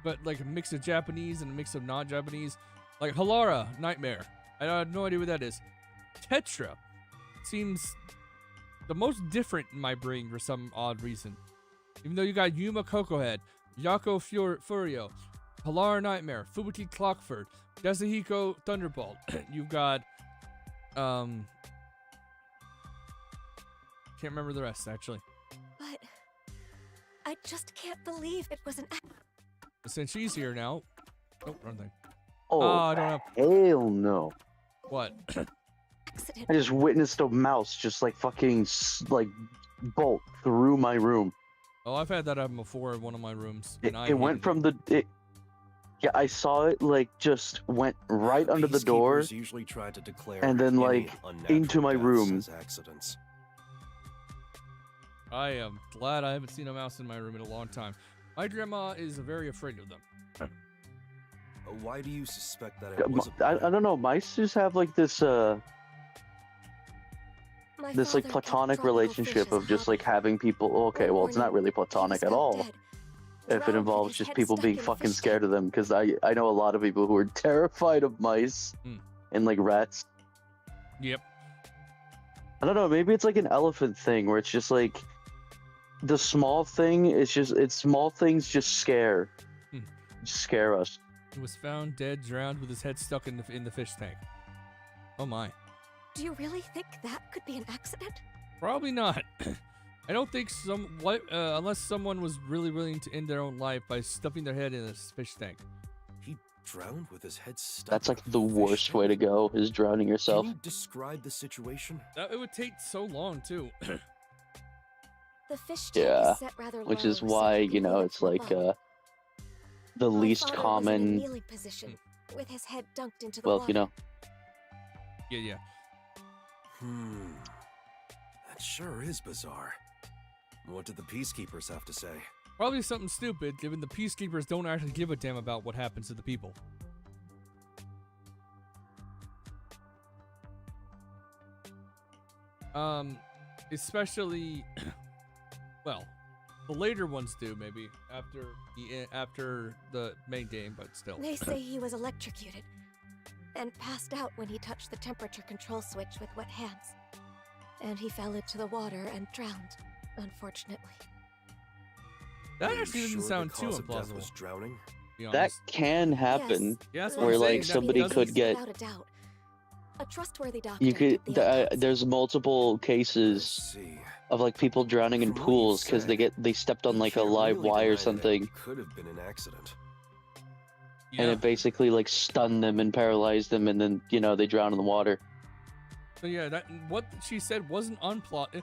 but like a mix of Japanese and a mix of non-Japanese. Like Halara, Nightmare. I have no idea what that is. Tetra seems the most different in my brain for some odd reason. Even though you got Yuma Cocohead, Yako Furio, Halara Nightmare, Fubuki Clockford, Desahiko Thunderbolt. You've got can't remember the rest actually. But I just can't believe it was an Since she's here now. Oh, wrong thing. Oh, I don't have. hell no. What? accident. I just witnessed a mouse just like fucking like bolt through my room. Oh, I've had that happen before in one of my rooms. It, and I it went hated from the. Yeah, I saw it like just went right under the door, Peacekeepers usually try to declare and then any like unnatural into my deaths room. as accidents. I am glad I haven't seen a mouse in my room in a long time. My grandma is very afraid of them. Why do you suspect that it was I don't know. Mice just have like this My this like father kept platonic tropical relationship fish as of just like having people. Okay, well it's not really platonic at all. If it drowned with involves his just head people stuck being in a fucking fish scared of them, because I know a lot of people who are terrified of mice and like rats. Yep. I don't know. Maybe it's like an elephant thing where it's just like the small thing. It's small things just scare us. He was found dead, drowned with his head stuck in the fish tank. Oh my. Do you really think that could be an accident? Probably not. I don't think unless someone was really willing to end their own life by stuffing their head in a fish tank. He drowned with his head stuck. That's like the worst way to go, is drowning yourself. Can you describe the situation? It would take so long too. The fish tank Yeah, is set rather which low, is so why you can look it's from like above. the My least father was in a common. kneeling position, with his head dunked into the Well, water. you know. Yeah. That sure is bizarre. What did the peacekeepers have to say? Probably something stupid, given the peacekeepers don't actually give a damn about what happens to the people. Especially, well, the later ones do maybe after the main game, but still. They say he was electrocuted. and passed out when he touched the temperature control switch with wet hands. And he fell into the water and drowned, unfortunately. That Are you actually doesn't sure sound the too cause of death implausible. was drowning? to be That honest. can happen. Yeah, that's what where I'm like saying. somebody Doesn't- could get. Without a doubt. A trustworthy doctor You could. did the autopsy. There's multiple cases of like people drowning in From what you pools because said, they stepped on like a Can't live really wire or deny that it something, could have been an accident. and it basically like stunned them and paralyzed them, and then they drowned in the water. So yeah, that what she said wasn't unplot.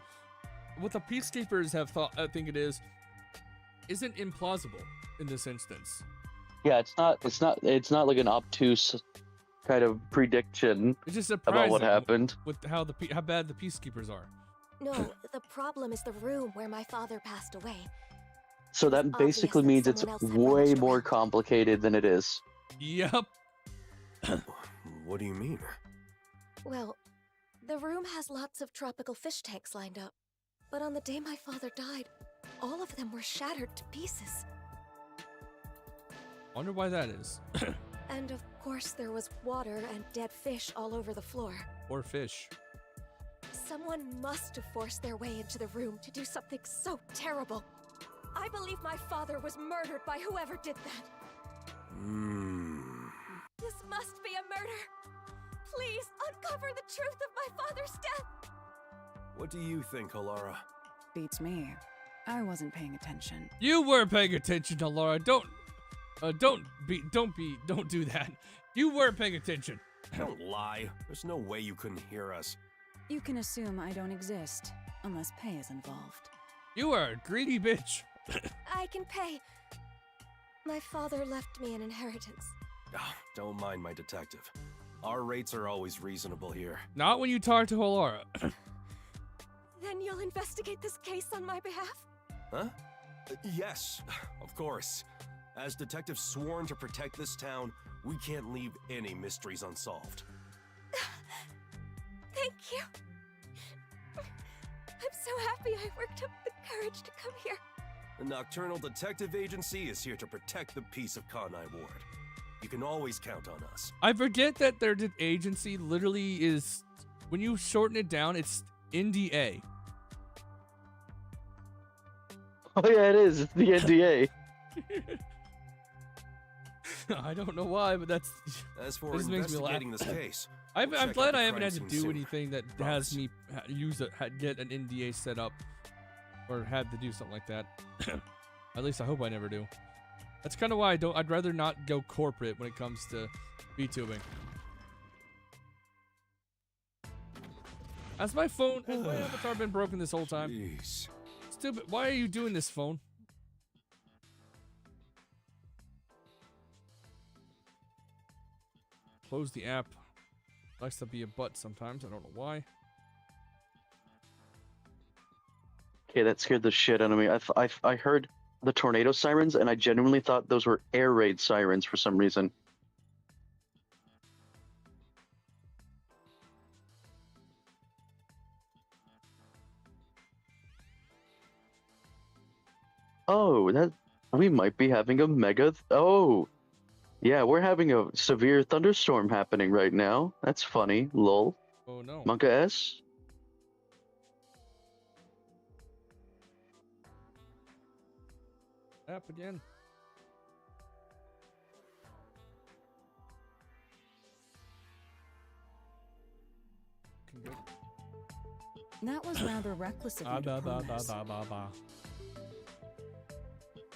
What the peacekeepers have thought, I think it is, isn't implausible in this instance. Yeah, it's not like an obtuse kind of prediction It's just about surprising what happened. with how bad the peacekeepers are. No, the problem is the room where my father passed away. So that basically means it's way more complicated than it is. Yep. What do you mean? Well, the room has lots of tropical fish tanks lined up. But on the day my father died, all of them were shattered to pieces. Wonder why that is. And of course there was water and dead fish all over the floor. Or fish. Someone must have forced their way into the room to do something so terrible. I believe my father was murdered by whoever did that. This must be a murder. Please uncover the truth of my father's death. What do you think, Halara? Beats me. I wasn't paying attention. You were paying attention to Laura. Don't do that. You were paying attention. Don't lie. There's no way you couldn't hear us. You can assume I don't exist, unless pay is involved. You are a greedy bitch. I can pay. My father left me an inheritance. Oh, don't mind my detective. Our rates are always reasonable here. Not when you talk to Halara. Then you'll investigate this case on my behalf? Huh? Yes, of course. As detectives sworn to protect this town, we can't leave any mysteries unsolved. Thank you. I'm so happy I worked up the courage to come here. The Nocturnal Detective Agency is here to protect the peace of Kanai Ward. You can always count on us. I forget that their agency literally is, when you shorten it down, it's NDA. Oh yeah, it is. It's the NDA. I don't know why, but that's. As for this makes me laugh. investigating this case, I'm we'll check glad out the I haven't crime had to scene do soon. anything that has me get an NDA set up, or had to do something like that. At least I hope I never do. That's kind of why I'd rather not go corporate when it comes to VTubing. Has my phone, has my avatar been broken this whole time? Jeez. Stupid. Why are you doing this, phone? Close the app. Likes to be a butt sometimes. I don't know why. Okay, that scared the shit out of me. I heard the tornado sirens, and I genuinely thought those were air raid sirens for some reason. Oh, we might be having a mega. Oh, yeah, we're having a severe thunderstorm happening right now. That's funny. Lol. Oh no. Monka S. App again. Okay, good. That was rather reckless of you to promise.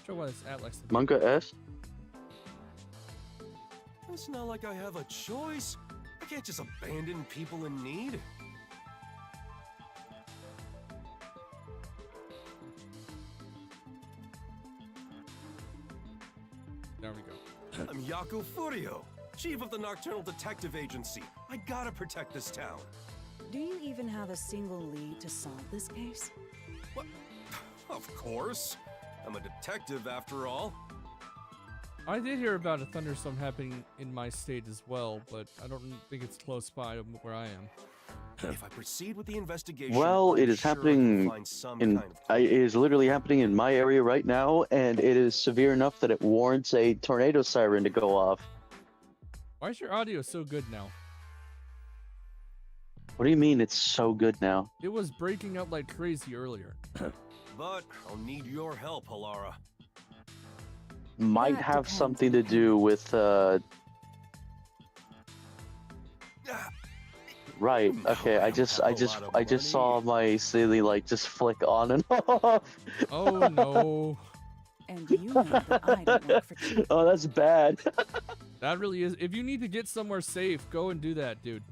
Sure why this app likes to do. Monka S. It's not like I have a choice. I can't just abandon people in need. There we go. I'm Yaku Furio, chief of the Nocturnal Detective Agency. I gotta protect this town. Do you even have a single lead to solve this case? What? Of course. I'm a detective after all. I did hear about a thunderstorm happening in my state as well, but I don't think it's close by where I am. If I proceed with the investigation, Well, I'm it is sure I can happening find some in. kind of It is literally happening in my area right now, and it is severe enough that it warrants a tornado siren to go off. Why is your audio so good now? What do you mean it's so good now? It was breaking up like crazy earlier. But I'll need your help, Halara. Might That have depends something on to do with Right. Okay. I just saw my silly light just flick on and off. Oh no. And you know that I don't work for cheap. Oh, that's bad. That really is. If you need to get somewhere safe, go and do that, dude.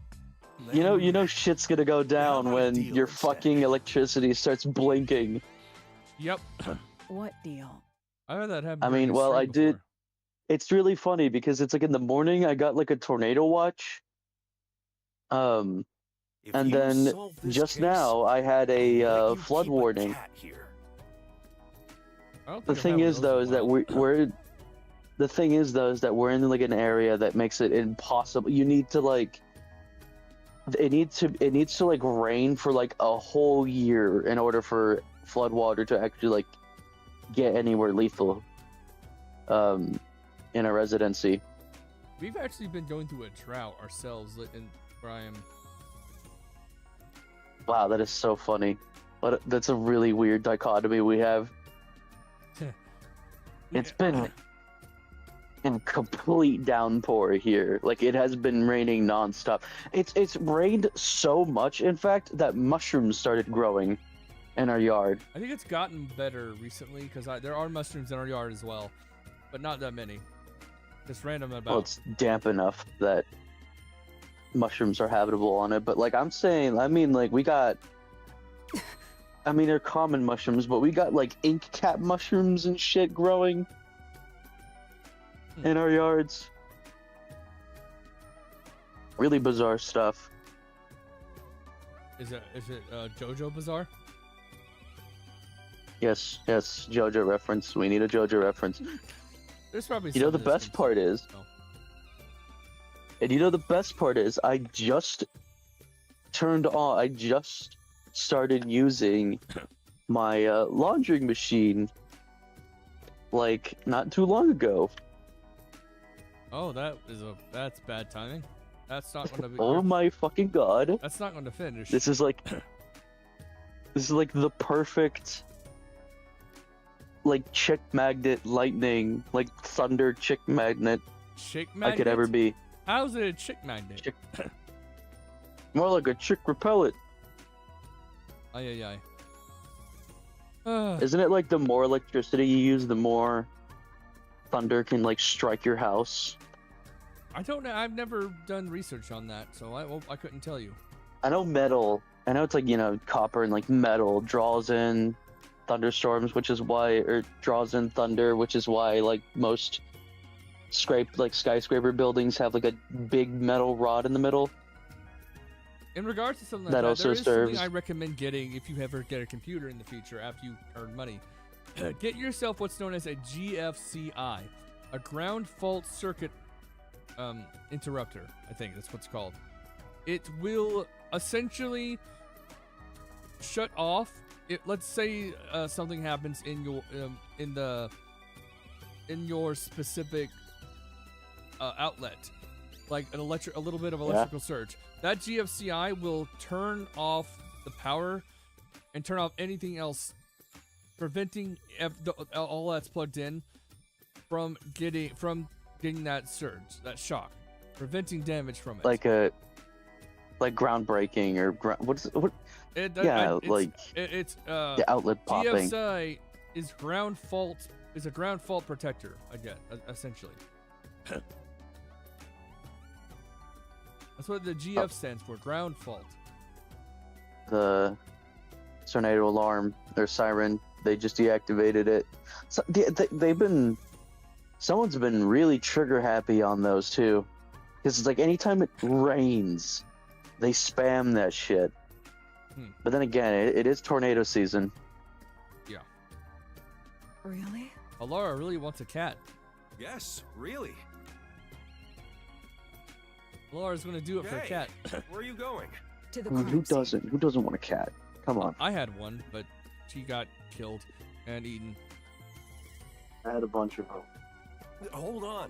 You know shit's gonna go down when your fucking electricity starts blinking. Yep. What deal? I heard that happen. I mean, well, I did. It's really funny because it's like in the morning I got like a tornado watch. And then just now I had a flood warning. The thing is though is that we're the thing is though is that we're in like an area that makes it impossible. You need to like it needs to like rain for like a whole year in order for flood water to actually like get anywhere lethal in a residency. We've actually been going through a drought ourselves in where I am. Wow, that is so funny. But that's a really weird dichotomy we have. It's been in complete downpour here. Like it has been raining nonstop. It's rained so much, in fact, that mushrooms started growing in our yard. I think it's gotten better recently because there are mushrooms in our yard as well, but not that many. Just random about. Well, it's damp enough that mushrooms are habitable on it. But like I'm saying, I mean, like we got. I mean, they're common mushrooms, but we got like ink cap mushrooms and shit growing in our yards. Really bizarre stuff. Is it JoJo Bizarre? Yes, JoJo reference. We need a JoJo reference. There's probably. You know the best part is. And you know the best part is, I just started using my laundering machine like not too long ago. Oh, that's bad timing. That's not going to be. Oh my fucking god! That's not going to finish. This is like the perfect like chick magnet lightning, like thunder chick magnet. Chick magnet? I could ever be. How's it a chick magnet? More like a chick repellent. Ay. Isn't it like the more electricity you use, the more thunder can like strike your house? I don't know. I've never done research on that, so I couldn't tell you. I know metal. I know it's like, you know, copper and like metal draws in thunderstorms, which is why, or draws in thunder, which is why like most skyscraper buildings have like a big metal rod in the middle. In regards to something like that that, also there is serves. something I recommend getting if you ever get a computer in the future after you earn money. Get yourself what's known as a GFCI, a ground fault circuit interrupter. I think that's what's called. It will essentially shut off. Let's say something happens in your specific outlet, like a little bit of electrical surge. That GFCI will turn off the power and turn off anything else, preventing all that's plugged in from getting that surge, that shock, preventing damage from it. Like groundbreaking or what? It's the outlet popping. GFCI is a ground fault protector. I get essentially. That's what the GF stands for, ground fault. The tornado alarm, their siren, they just deactivated it. So someone's been really trigger happy on those too. Because it's like anytime it rains, they spam that shit. But then again, it is tornado season. Yeah. Really? Alara really wants a cat. Yes, really. Laura's gonna do it for a cat. Where are you going? To the Who doesn't? Who doesn't want a cat? Come on. I had one, but she got killed and eaten. I had a bunch of them. Hold on.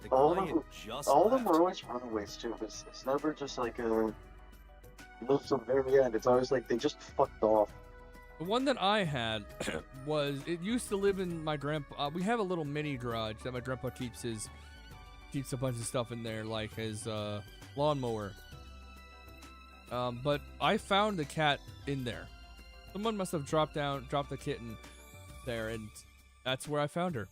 The all client just of them left. are always runaways too. It's never just like a live till the very end. It's always like they just fucked off. The one that I had was, it used to live in my grandpa. We have a little mini garage that my grandpa keeps a bunch of stuff in there, like his lawnmower. But I found the cat in there. Someone must have dropped the kitten there, and that's where I found her.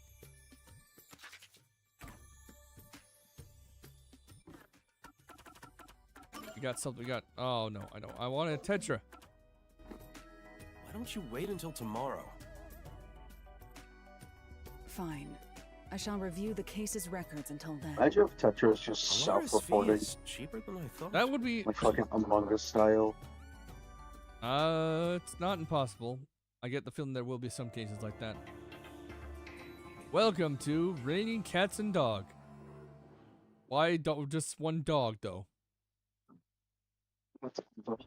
We got something. Oh no, I don't. I want a tetra. Why don't you wait until tomorrow? Fine. I shall review the case's records until then. Imagine if Tetra is just Alara's fee self-reporting, is cheaper than I thought. That would be like fucking Among Us style. It's not impossible. I get the feeling there will be some cases like that. Welcome to Raining Cats and Dog. Why just one dog though? What's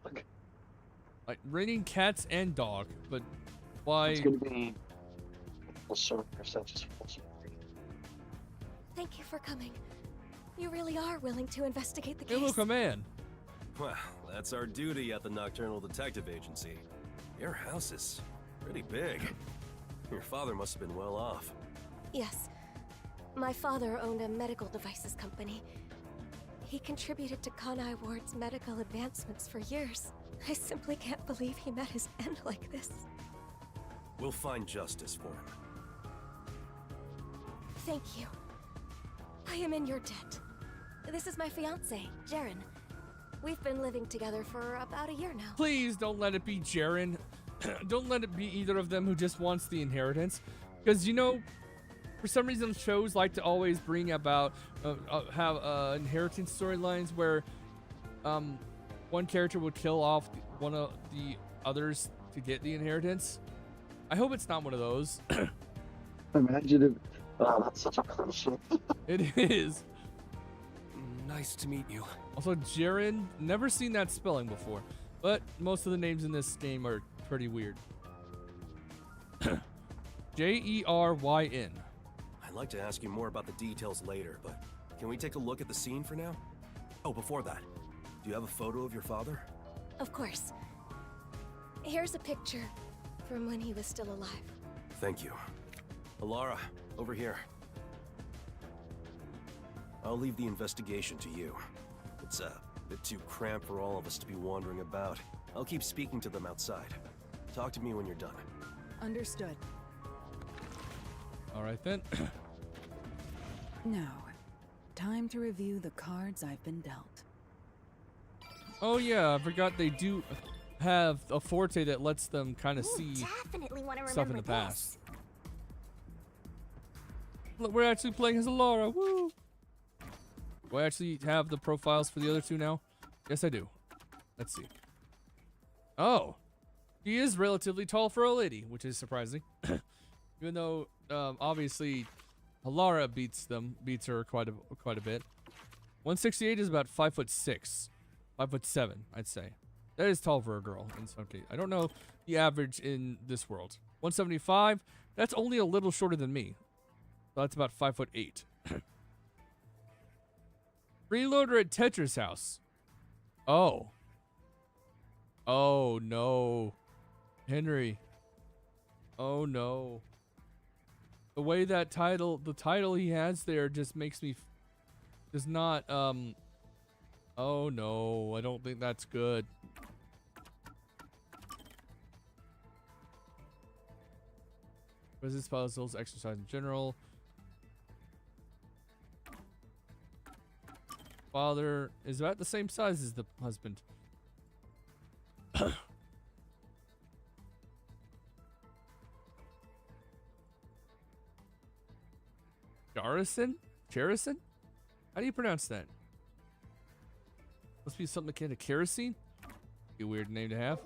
like? Like Raining Cats and Dog, but why? It's gonna be a certain percentage. Thank you for coming. You really are willing to investigate the Hey, case. look, a man. Well, that's our duty at the Nocturnal Detective Agency. Your house is pretty big. Your father must have been well off. Yes. My father owned a medical devices company. He contributed to Kanai Ward's medical advancements for years. I simply can't believe he met his end like this. We'll find justice for him. Thank you. I am in your debt. This is my fiance, Jaren. We've been living together for about a year now. Please don't let it be Jaren. Don't let it be either of them who just wants the inheritance. Because, you know, for some reason shows like to always bring about, have inheritance storylines where one character would kill off one of the others to get the inheritance. I hope it's not one of those. Imagine if. Oh, that's such a cliche. It is. Nice to meet you. Also, Jaren, never seen that spelling before, but most of the names in this game are pretty weird. Jeryn. I'd like to ask you more about the details later, but can we take a look at the scene for now? Oh, before that, do you have a photo of your father? Of course. Here's a picture from when he was still alive. Thank you. Alara, over here. I'll leave the investigation to you. It's a bit too cramped for all of us to be wandering about. I'll keep speaking to them outside. Talk to me when you're done. Understood. All right then. Now, time to review the cards I've been dealt. Oh yeah, I forgot they do have a forte that lets them kind of see Definitely want to stuff in remember the past. Look, we're actually playing as Alara. Woo! Do I actually have the profiles for the other two now? Yes, I do. Let's see. Oh, she is relatively tall for a lady, which is surprising. Even though, obviously, Alara beats her quite a bit. 168 is about 5'6", 5'7", I'd say. That is tall for a girl in some case. I don't know the average in this world. 175. That's only a little shorter than me. So that's about 5'8". Freeloader at Tetra's house. Oh. Oh no. Henry. Oh no. The way that the title he has there just makes me, does not, oh no, I don't think that's good. Business puzzles, exercise in general. Father is about the same size as the husband. Jarrison? Cherison? How do you pronounce that? Must be something akin to kerosene? Be a weird name to have.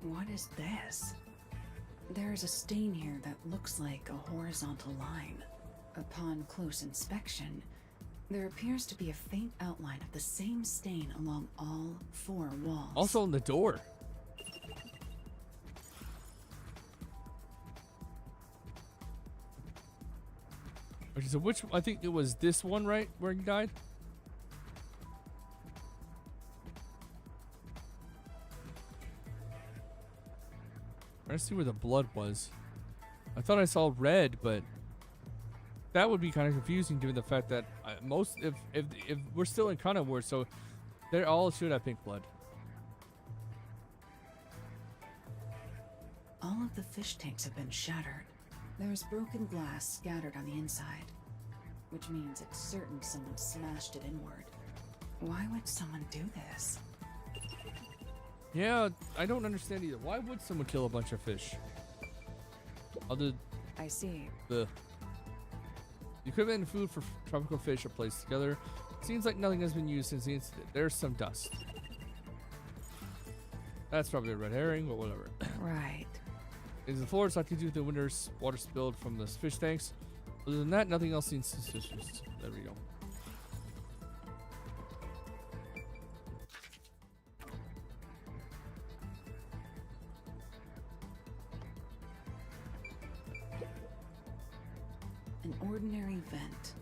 What is this? There's a stain here that looks like a horizontal line. Upon close inspection, there appears to be a faint outline of the same stain along all 4 walls. Also on the door. Okay, so which, I think it was this one, right? Where he died? Trying to see where the blood was. I thought I saw red, but that would be kind of confusing given the fact that if we're still in Kana War, so they all should have pink blood. All of the fish tanks have been shattered. There's broken glass scattered on the inside, which means it's certain someone smashed it inward. Why would someone do this? Yeah, I don't understand either. Why would someone kill a bunch of fish? I see. The equipment and food for tropical fish are placed together. Seems like nothing has been used since the incident. There's some dust. That's probably a red herring, but whatever. Right. Is the floor likely due to the winter's water spilled from the fish tanks? Other than that, nothing else seems suspicious. There we go. An ordinary vent.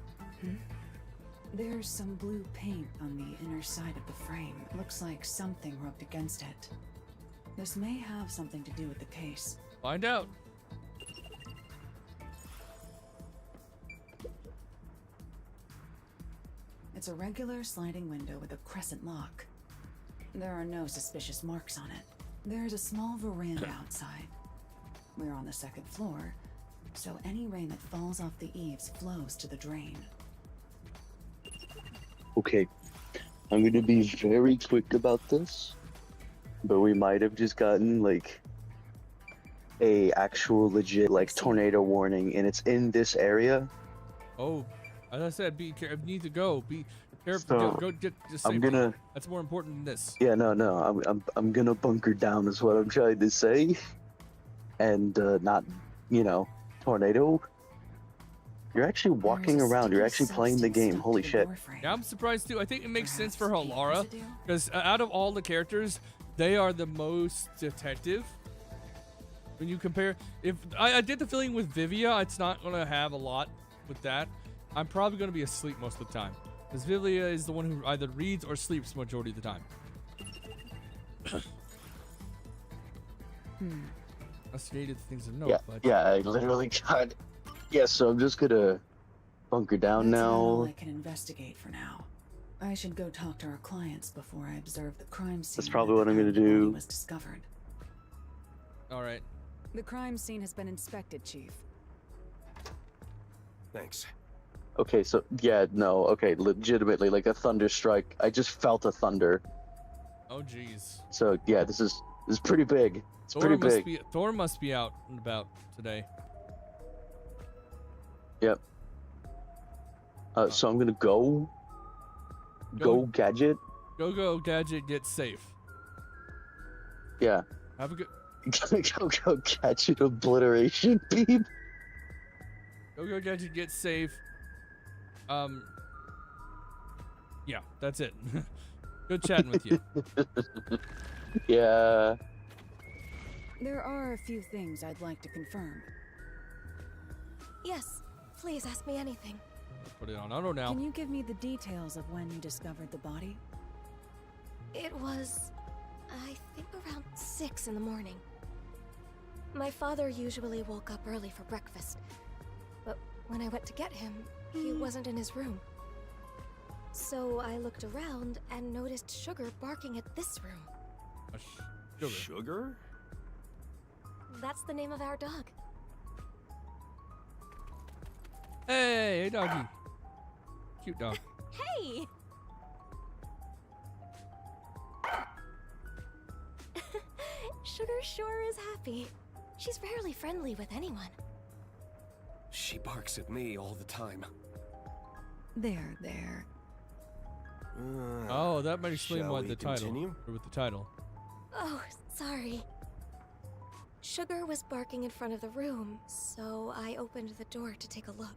There's some blue paint on the inner side of the frame. Looks like something rubbed against it. This may have something to do with the case. Find out. It's a regular sliding window with a crescent lock. There are no suspicious marks on it. There's a small veranda outside. We're on the second floor, so any rain that falls off the eaves flows to the drain. Okay, I'm gonna be very quick about this, but we might have just gotten like a actual legit like tornado warning, and it's in this area. Oh, as I said, be careful. Need to go. Be careful. So, go get. Just I'm gonna. That's more important than this. Yeah, no. I'm gonna bunker down, is what I'm trying to say, and not, tornado. You're actually walking around. You're actually playing the game. Holy shit. Yeah, I'm surprised too. I think it makes sense for Halara, because out of all the characters, they are the most detective. When you compare, if I did the feeling with Vivia, it's not gonna have a lot with that. I'm probably gonna be asleep most of the time, because Vivia is the one who either reads or sleeps majority of the time. Investigated things of note, but Yeah, I literally got. Yeah, so I'm just gonna bunker down That's all now. I can investigate for now. I should go talk to our clients before I observe the crime scene. That's probably where what I'm the gonna body do. was discovered. all right. The crime scene has been inspected, Chief. Thanks. Okay, so yeah, no, okay, legitimately, like a thunder strike. I just felt a thunder. Oh jeez. So yeah, this is pretty big. It's pretty big. Thor must be out and about today. Yep. So I'm gonna go gadget. Go gadget, get safe. Yeah. Have a good. go gadget obliteration beam. Go gadget, get safe. Yeah, that's it. Good chatting with you. Yeah. There are a few things I'd like to confirm. Yes, please ask me anything. Put it on auto now. Can you give me the details of when you discovered the body? It was, I think, around 6 in the morning. My father usually woke up early for breakfast, but when I went to get him, he wasn't in his room. So I looked around and noticed Sugar barking at this room. Sugar? That's the name of our dog. Hey, doggy. Cute dog. Hey! Sugar sure is happy. She's rarely friendly with anyone. She barks at me all the time. There. Oh, that might explain Shall why we the title. continue? Or with the title. Oh, sorry. Sugar was barking in front of the room, so I opened the door to take a look.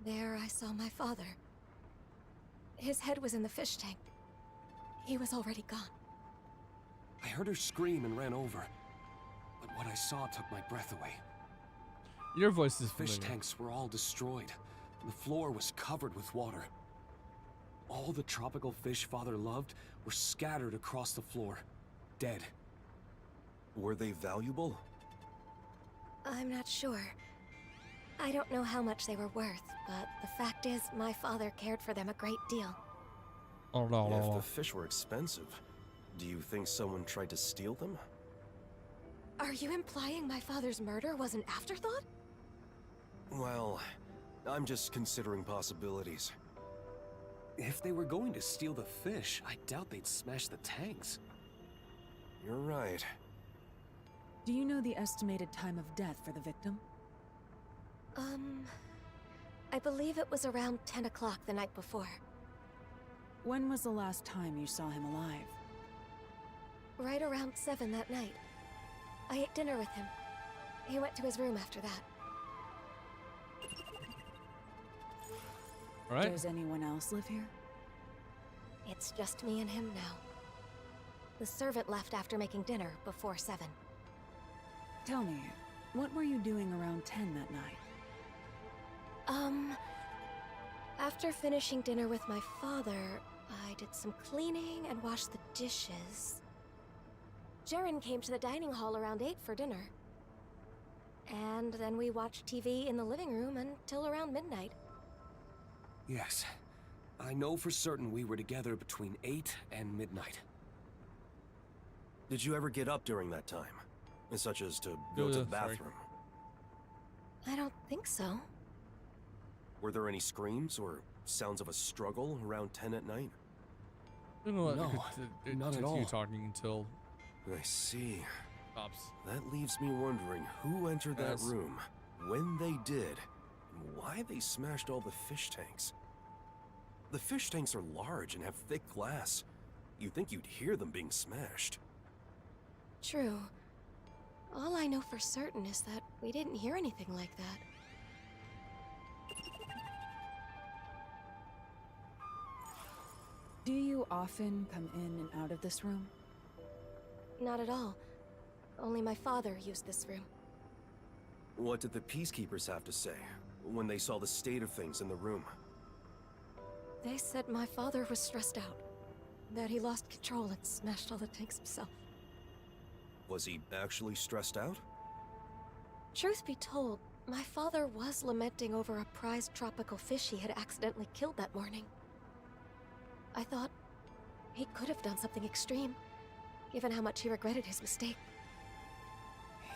There I saw my father. His head was in the fish tank. He was already gone. I heard her scream and ran over, but what I saw took my breath away. Your voice is Fish familiar. tanks were all destroyed. The floor was covered with water. All the tropical fish Father loved were scattered across the floor, dead. Were they valuable? I'm not sure. I don't know how much they were worth, but the fact is, my father cared for them a great deal. Oh, no, If no. the fish were expensive, do you think someone tried to steal them? Are you implying my father's murder was an afterthought? Well, I'm just considering possibilities. If they were going to steal the fish, I doubt they'd smash the tanks. You're right. Do you know the estimated time of death for the victim? I believe it was around 10 o'clock the night before. When was the last time you saw him alive? Right around 7 that night. I ate dinner with him. He went to his room after that. All right. Does anyone else live here? It's just me and him now. The servant left after making dinner before 7. Tell me, what were you doing around 10 that night? After finishing dinner with my father, I did some cleaning and washed the dishes. Jaren came to the dining hall around 8 for dinner. And then we watched TV in the living room until around midnight. Yes. I know for certain we were together between 8 and midnight. Did you ever get up during that time? Such as to go to the bathroom? I don't think so. Were there any screams or sounds of a struggle around 10 at night? I don't know, No, not at all. You talking until I see. stops. That leaves me wondering who entered that Yes. room, when they did, and why they smashed all the fish tanks. The fish tanks are large and have thick glass. You'd think you'd hear them being smashed. True. All I know for certain is that we didn't hear anything like that. Do you often come in and out of this room? Not at all. Only my father used this room. What did the peacekeepers have to say when they saw the state of things in the room? They said my father was stressed out. That he lost control and smashed all the tanks himself. Was he actually stressed out? Truth be told, my father was lamenting over a prized tropical fish he had accidentally killed that morning. I thought he could have done something extreme, given how much he regretted his mistake.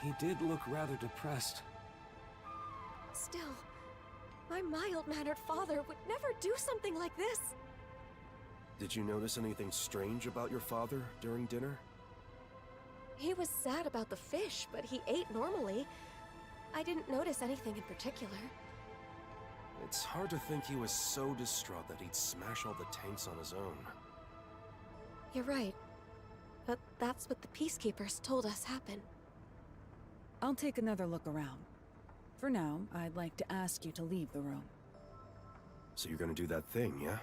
He did look rather depressed. Still, my mild-mannered father would never do something like this. Did you notice anything strange about your father during dinner? He was sad about the fish, but he ate normally. I didn't notice anything in particular. It's hard to think he was so distraught that he'd smash all the tanks on his own. You're right. But that's what the peacekeepers told us happened. I'll take another look around. For now, I'd like to ask you to leave the room. So you're gonna do that thing, yeah?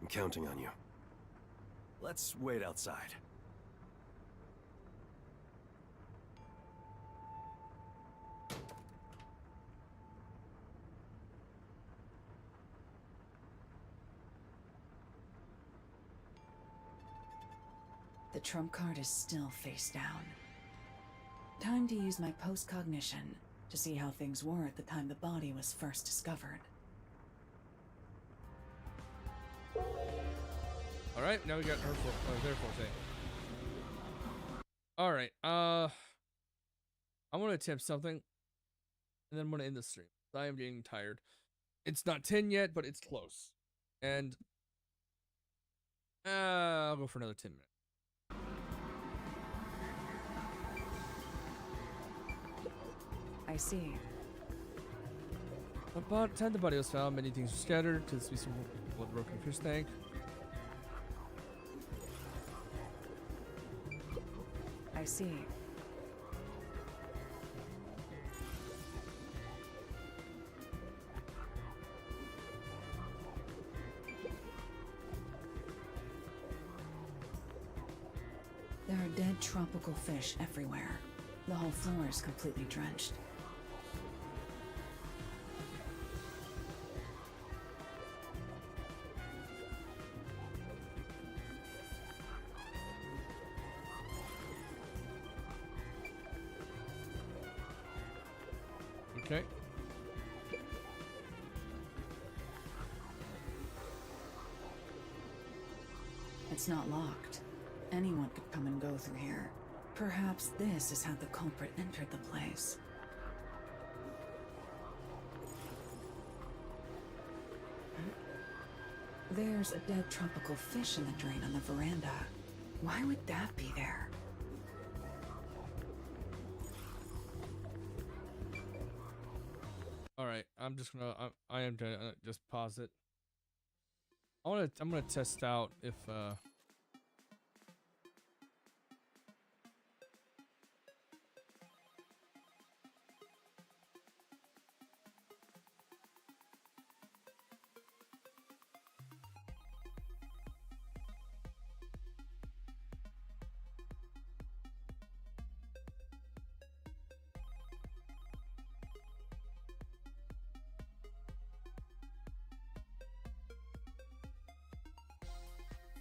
I'm counting on you. Let's wait outside. The trump card is still face down. Time to use my post-cognition to see how things were at the time the body was first discovered. All right, now we got her their forte. All right, I want to attempt something, and then I'm gonna end the stream. I am getting tired. It's not 10 yet, but it's close, and I'll go for another 10 minutes. I see. About time the body was found, many things were scattered to the species of blood broken fish tank. I see. There are dead tropical fish everywhere. The whole floor is completely drenched. Okay. It's not locked. Anyone could come and go through here. Perhaps this is how the culprit entered the place. There's a dead tropical fish in the drain on the veranda. Why would that be there? All right, I'm just gonna. I am gonna just pause it. I'm gonna test out if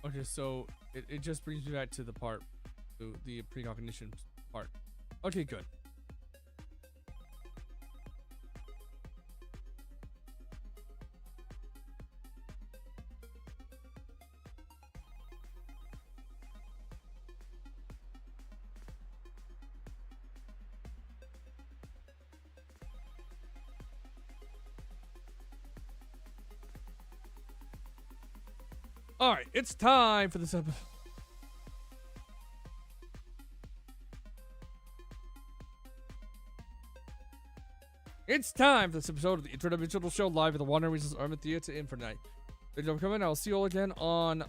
okay, so it just brings me back to the part, to the precognition part. Okay, good. All right, it's time for this episode. It's time for this episode of the Interdimensional Show live at the Wandering Reasons Armor Theater Infinite. Thank you for coming. I'll see you all again on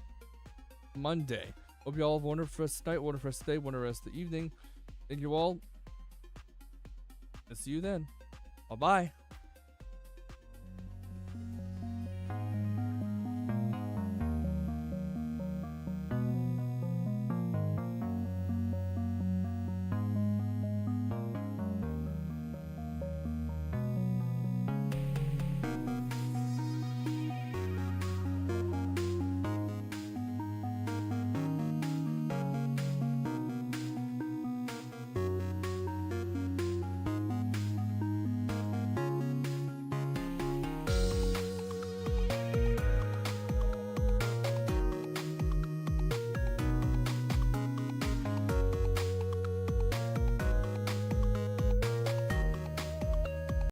Monday. Hope you all have a wonderful rest of the night, wonderful rest of the day, wonderful rest of the evening. Thank you all. I'll see you then. Bye-bye.